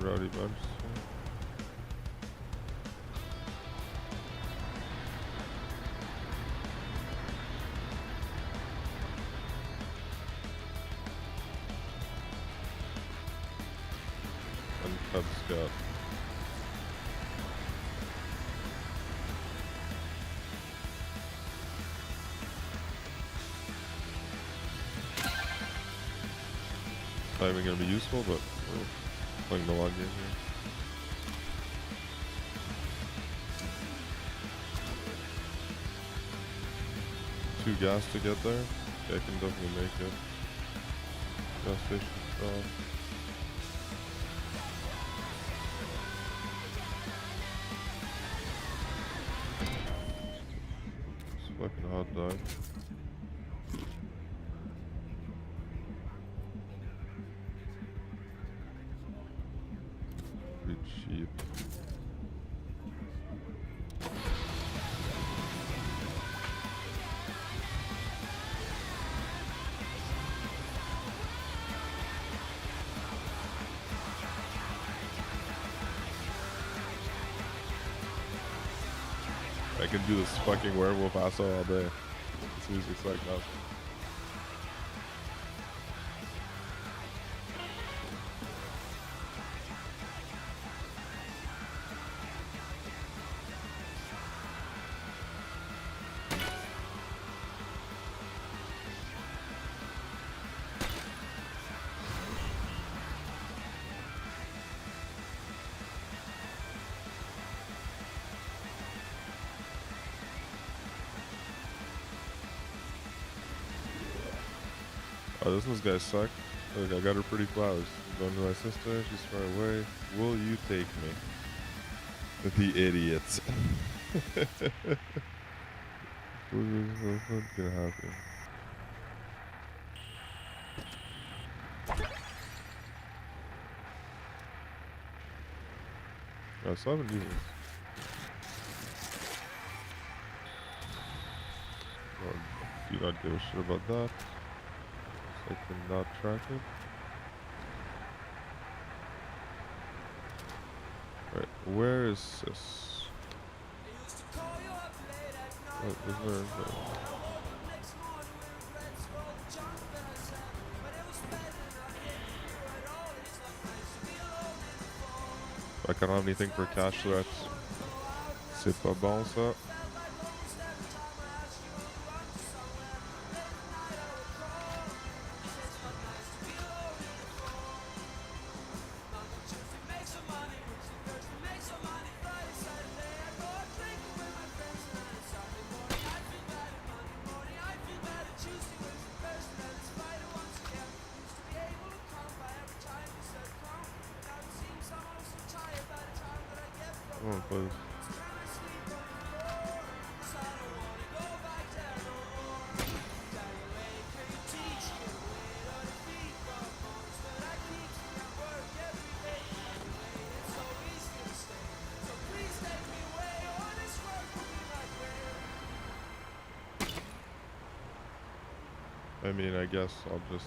rowdy bunch? And Cub Scout. Not even gonna be useful, but we're playing the long game here. Two gas to get there. Yeah, I can definitely make it. Gas station stop. It's fucking hot dog. Pretty cheap. I can do this fucking werewolf asshole all day. This music's like awesome. Oh, this guy's suck. Look, I got her pretty flowers. I'm going to my sister, she's far away. Will you take me? The idiots. What's gonna happen? I still haven't used this. Oh, do not give a shit about that. I cannot track it. Right, where is this? Oh, is there? I can't have anything for cash threats. C'est pas bon ça. Come on, please. I mean, I guess I'll just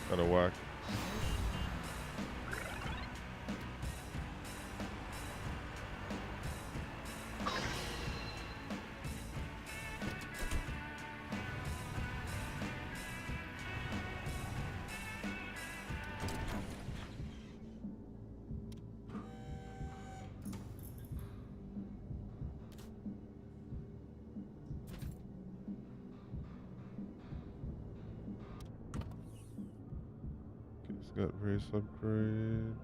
kind of whack. got race upgrades.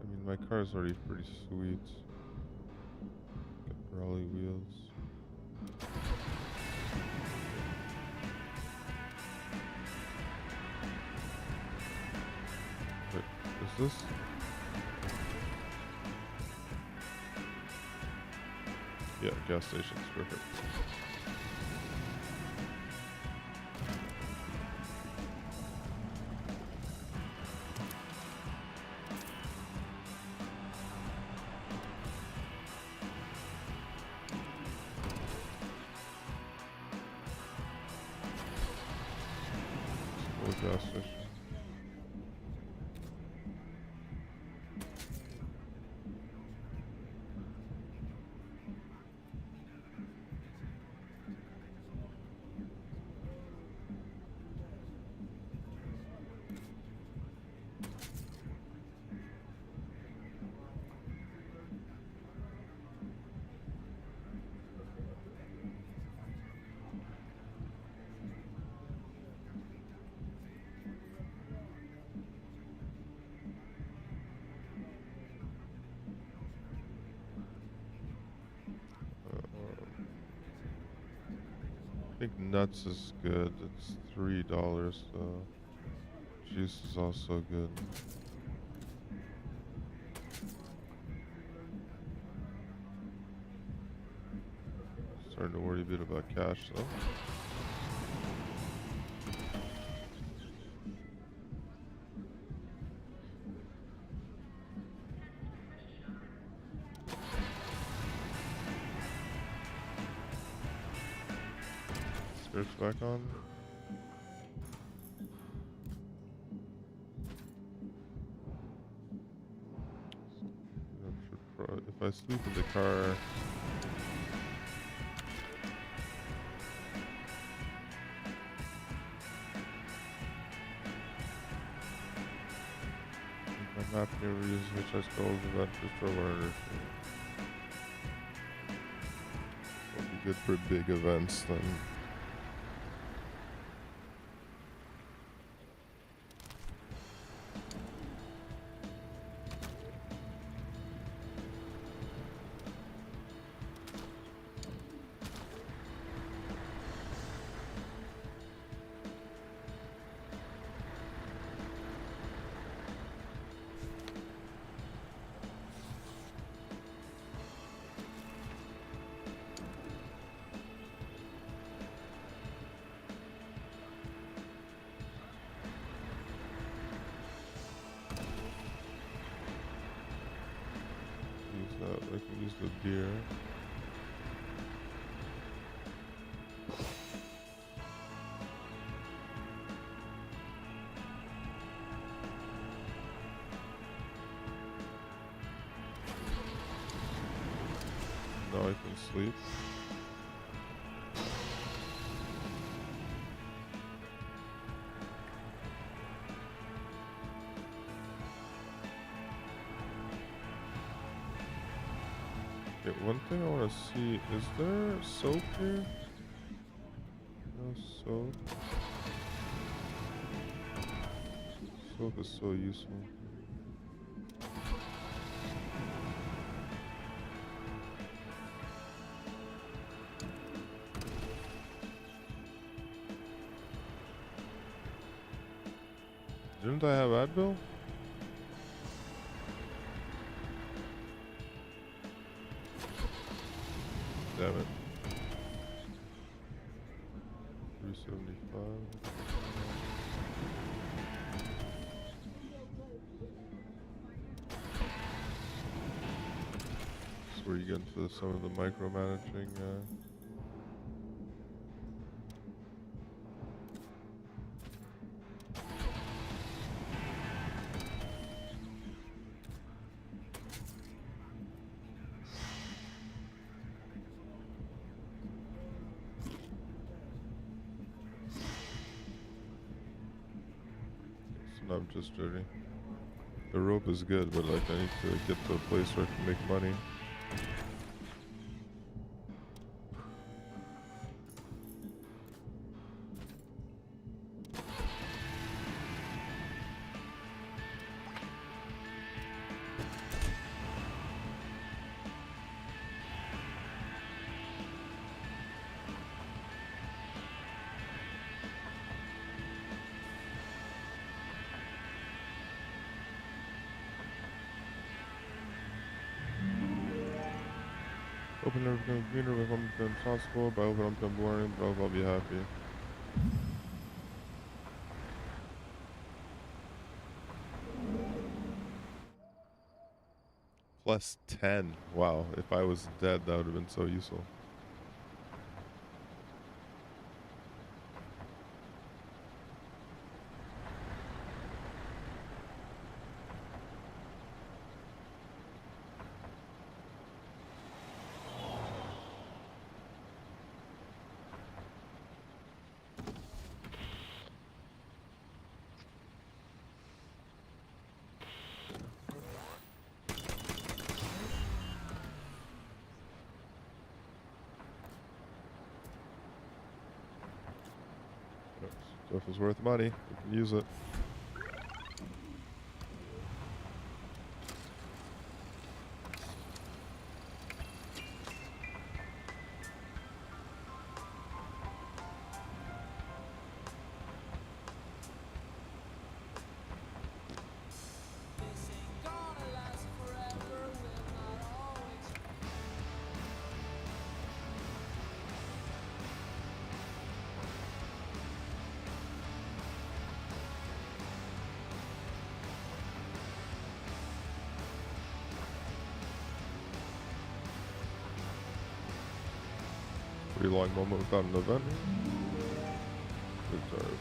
I mean, my car's already pretty sweet. Got rally wheels. Wait, is this? Yeah, gas station's perfect. Gas station. I think nuts is good. It's $3 though. Juice is also good. Starting to worry a bit about cash though. Skirts back on. If I sleep in the car, my map never uses which I stole the event for learners. That'll be good for big events then. I can use the deer. Now I can sleep. Okay, one thing I want to see, is there soap here? No soap. Soap is so useful. Didn't I have Advil? Damn it. 375. That's where you get into some of the micromanaging. I'm just dirty. The rope is good, but like I need to get to a place where I can make money. hoping never becomes greener, but I'm become possible, but I hope I don't become boring, but I hope I'll be happy. Plus 10. Wow, if I was dead, that would have been so useful. So if it's worth money, we can use it. Pretty long moment without an event. Good serve.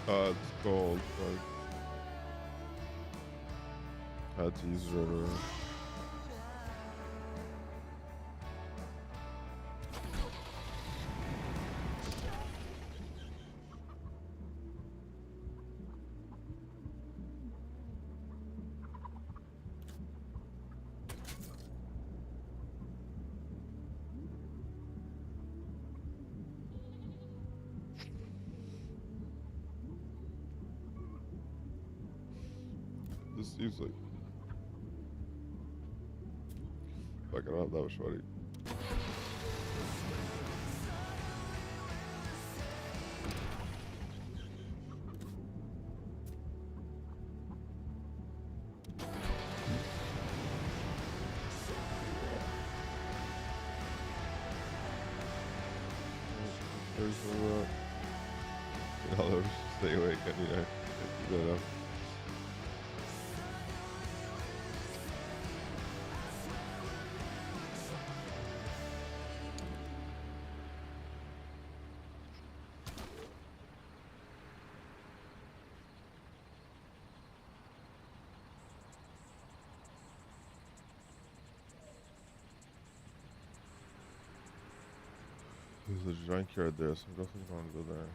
It's gold, but I had to use it right away. This seems like fucking up. That was funny. There's no I'll stay awake. I mean, I do that up. There's a junkyard there, so I definitely want to go there.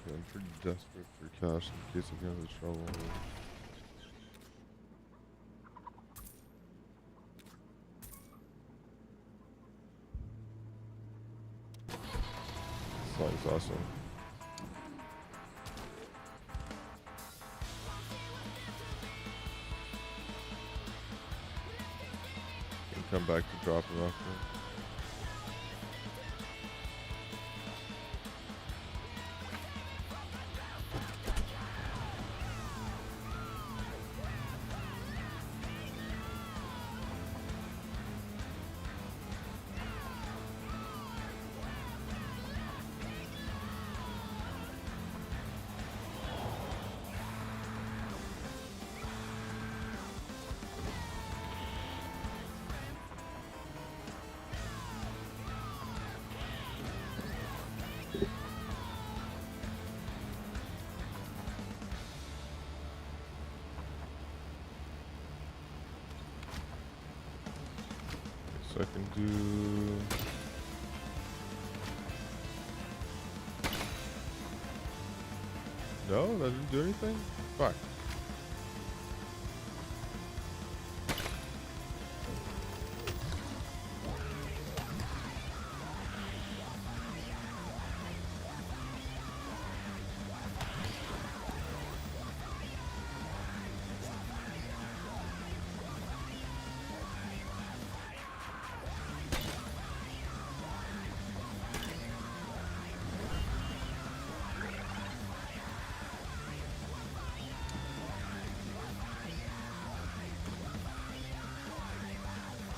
Okay, I'm pretty desperate for cash in case I get into trouble. This song's awesome. Can come back to drop it off there. I can do. No, that didn't do anything? Fuck.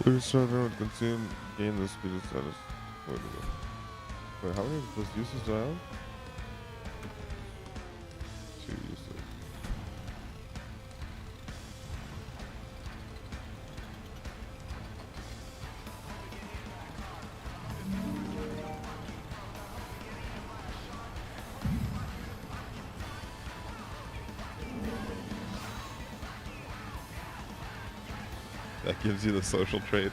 Please start with consume, gain the speed of status. Wait, how many of those uses do I have? 2 uses. That gives you the social trait.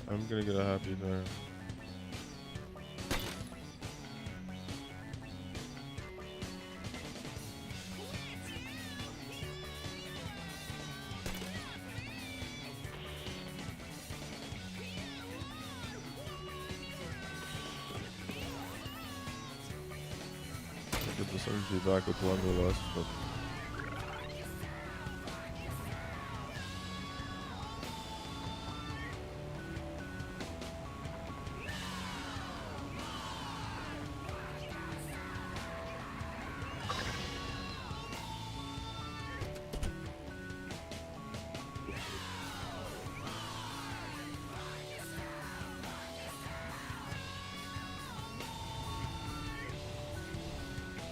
I'm gonna get a happy there. Get this energy back with one or less, but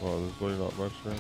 wow, there's really not much there.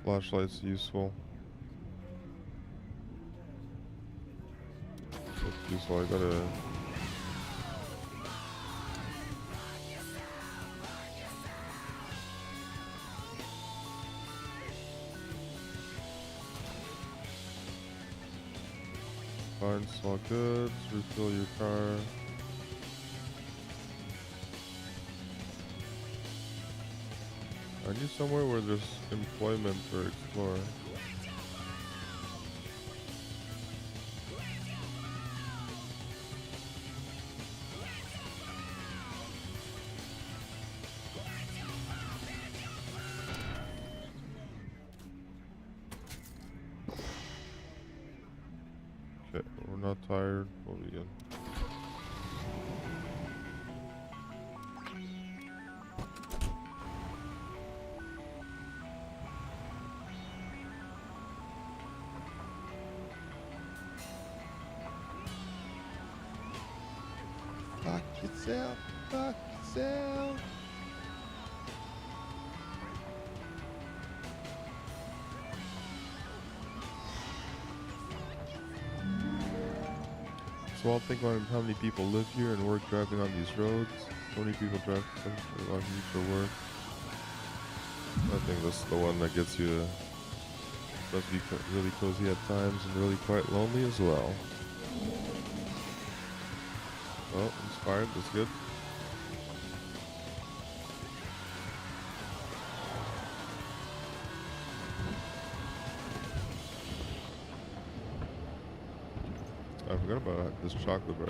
Flashlight's useful. It's useful. I gotta. Find small goods, refill your car. I need somewhere where there's employment for explorer. Okay, we're not tired. We'll be good. Fuck yourself. Fuck yourself. So I'll think on how many people live here and work driving on these roads. So many people drive on you for work. I think this is the one that gets you to does be really cozy at times and really quite lonely as well. Oh, inspired, that's good. I forgot about this chocolate bar.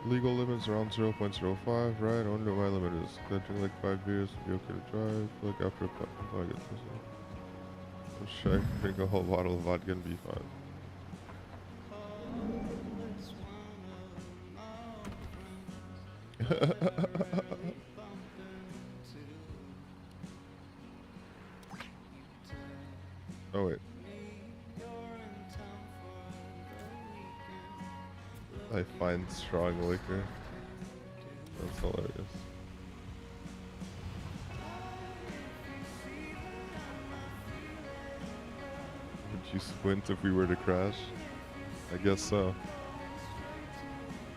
Legal limits around 0.05, right? I wonder what my limit is. Can I drink like 5 beers to be okay to drive? I feel like after a couple, I get this. I'm sure I can drink a whole bottle of vodka and be fine. Oh wait. I find strong liquor. That's hilarious. Would you squint if we were to crash? I guess so.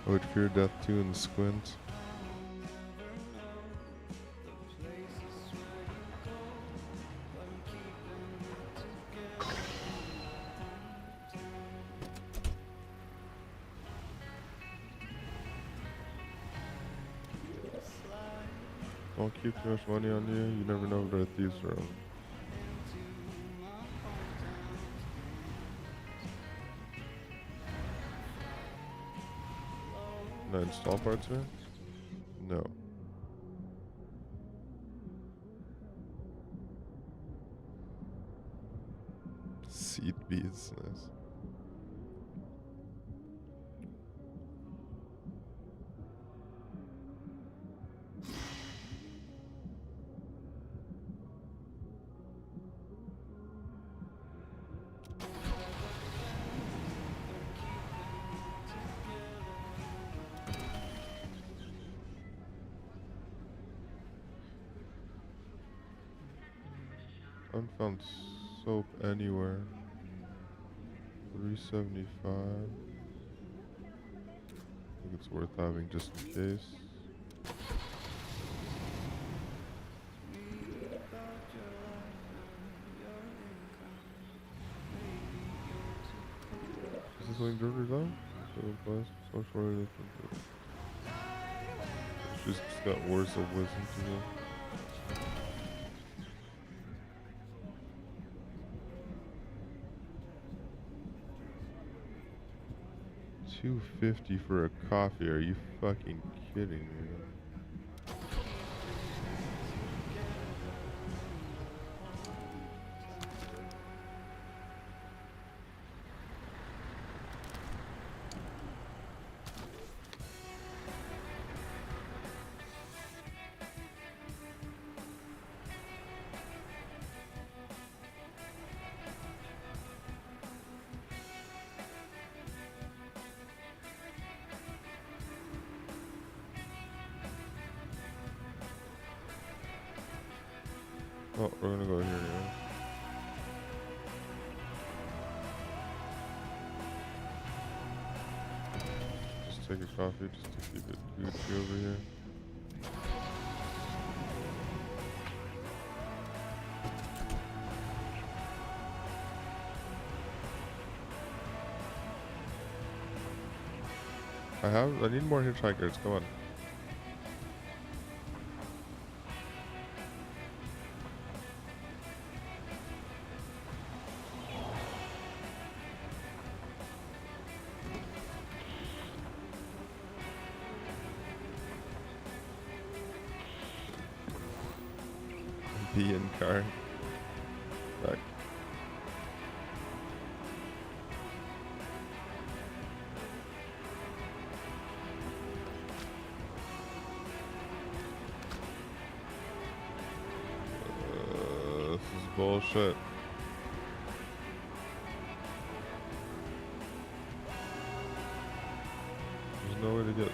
I would fear death too and squint. Don't keep too much money on you. You never know if there are thieves around. Can I install parts here? No. Seed beads, nice. Unfound soap anywhere. 375. I think it's worth having just in case. Is this like dirty though? So short. She's just got words of wisdom to them. $2.50 for a coffee? Are you fucking kidding me? Oh, we're gonna go here anyway. Just take a coffee just to keep it Gucci over here. I need more hitchhikers, come on. Be in car. Back. This is bullshit. There's no way to get.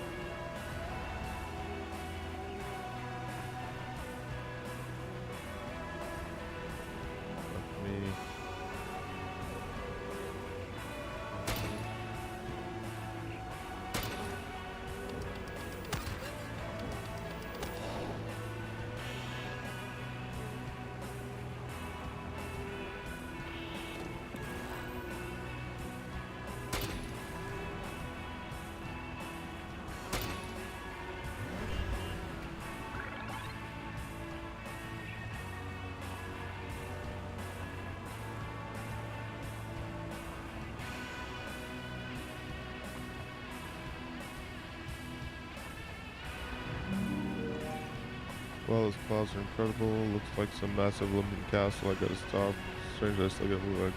Wow, those clouds are incredible. Looks like some massive aluminum castle. I gotta stop. Strange, I still get moved like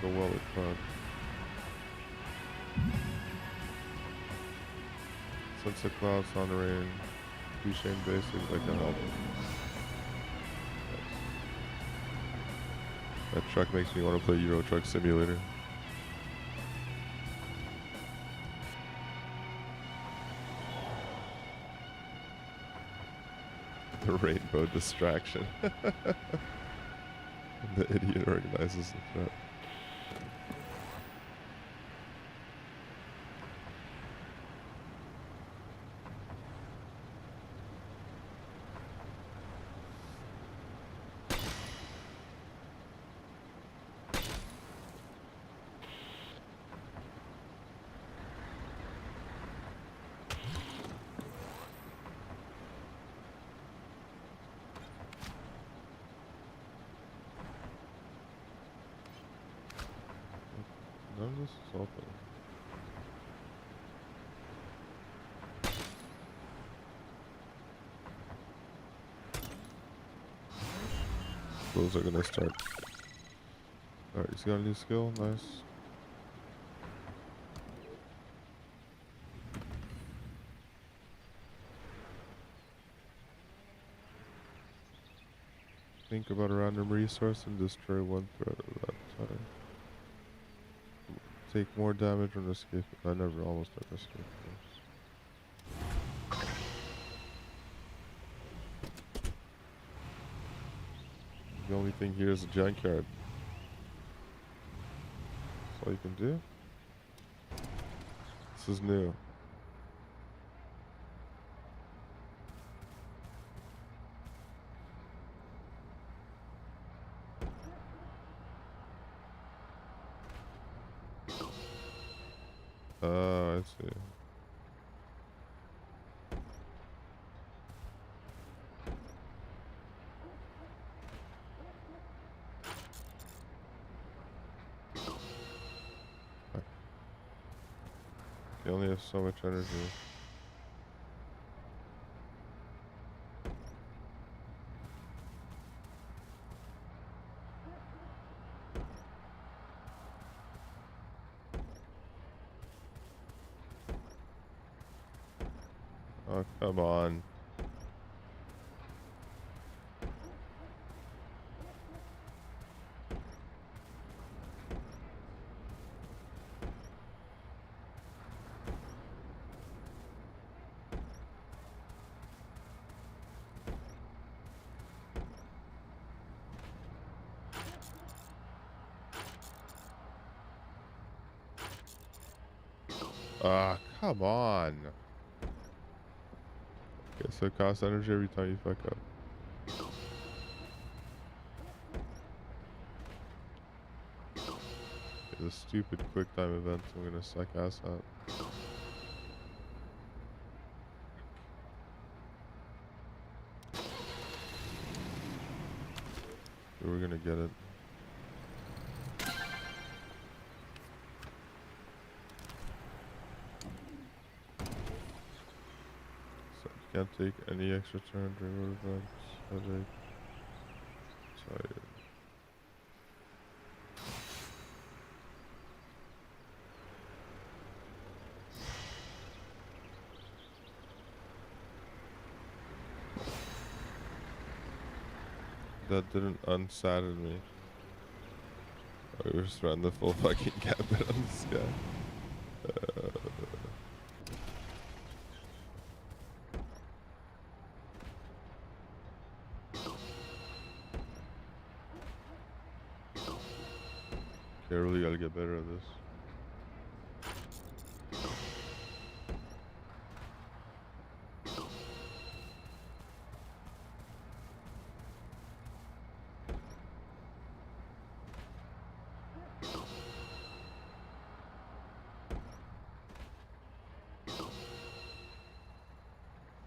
a well cloud. Sunset clouds, on the rain. Shane basic, I can help. That truck makes me want to play Euro Truck Simulator. The rainbow distraction. The idiot organizes the threat. None of this is open. Those are gonna start. Alright, he's got a new skill, nice. Think about a random resource and destroy one threat at that time. Take more damage when escaping. I never almost ever escaped those. The only thing here is a junkyard. That's all you can do. This is new. Oh, I see. You only have so much energy. Oh, come on. Ah, come on. Okay, so it costs energy every time you fuck up. Okay, the stupid quick time event I'm gonna suck ass at. We're gonna get it. So you can't take any extra turn during road events. Headache. Tired. That didn't unsaddle me. I just ran the full fucking gambit on this guy. Okay, I really gotta get better at this.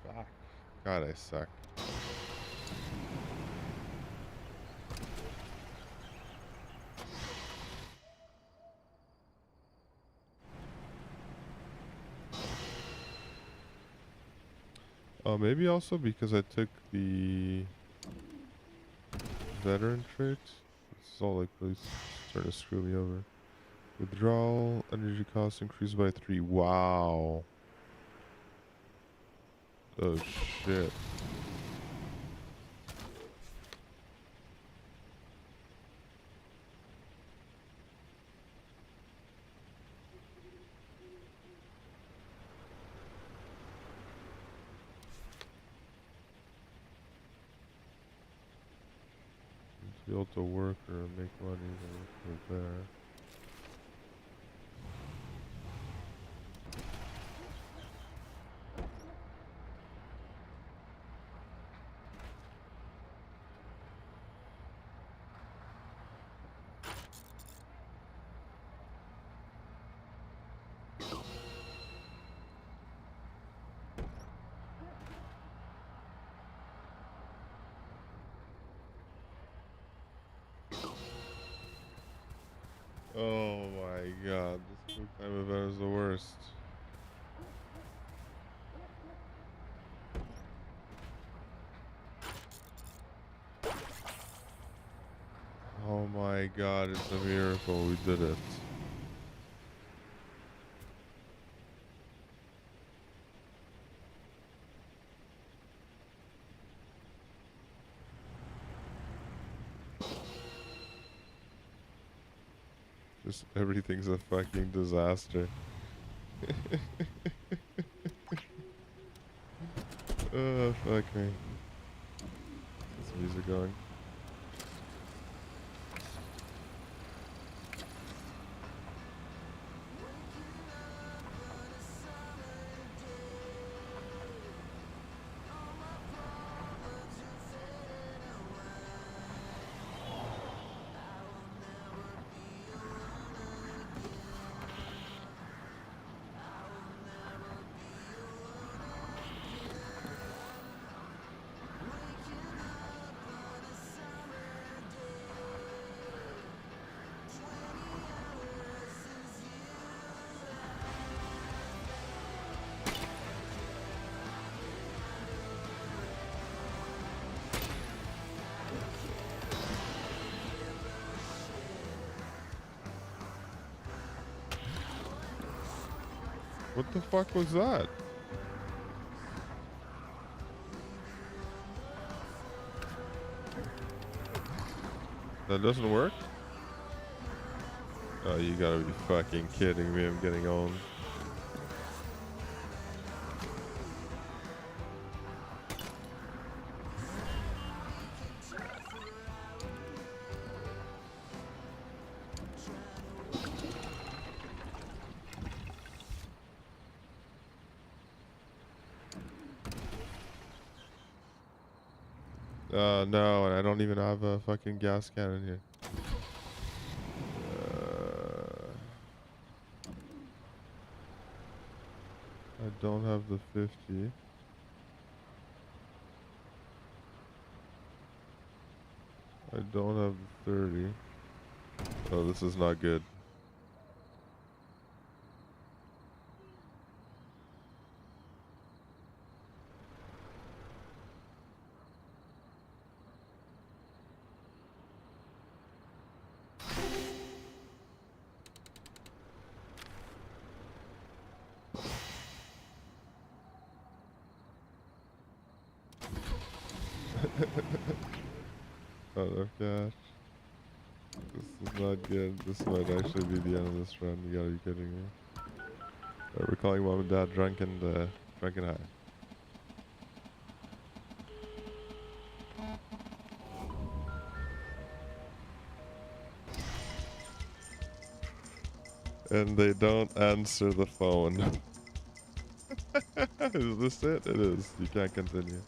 Fuck. God, I suck. Maybe also because I took the veteran trait. It's all like really starting to screw me over. Withdrawal energy cost increased by 3. Wow. Oh shit. To be able to work or make money, to work there. Oh my god, this quick time event is the worst. Oh my god, it's a miracle we did it. Just everything's a fucking disaster. Oh, fuck me. What's the music going? What the fuck was that? That doesn't work? Oh, you gotta be fucking kidding me. I'm getting owned. No, and I don't even have a fucking gas cannon here. I don't have the 50. I don't have the 30. Oh, this is not good. Oh, gosh. This is not good. This might actually be the end of this run. You gotta be kidding me. Alright, we're calling mom and dad drunk and high. And they don't answer the phone. Is this it? It is. You can't continue.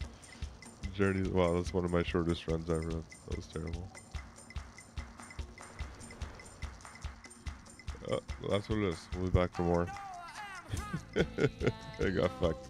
Journey. Wow, that's one of my shortest runs ever. That was terrible. Oh, that's what it is. We'll be back for more. I got fucked.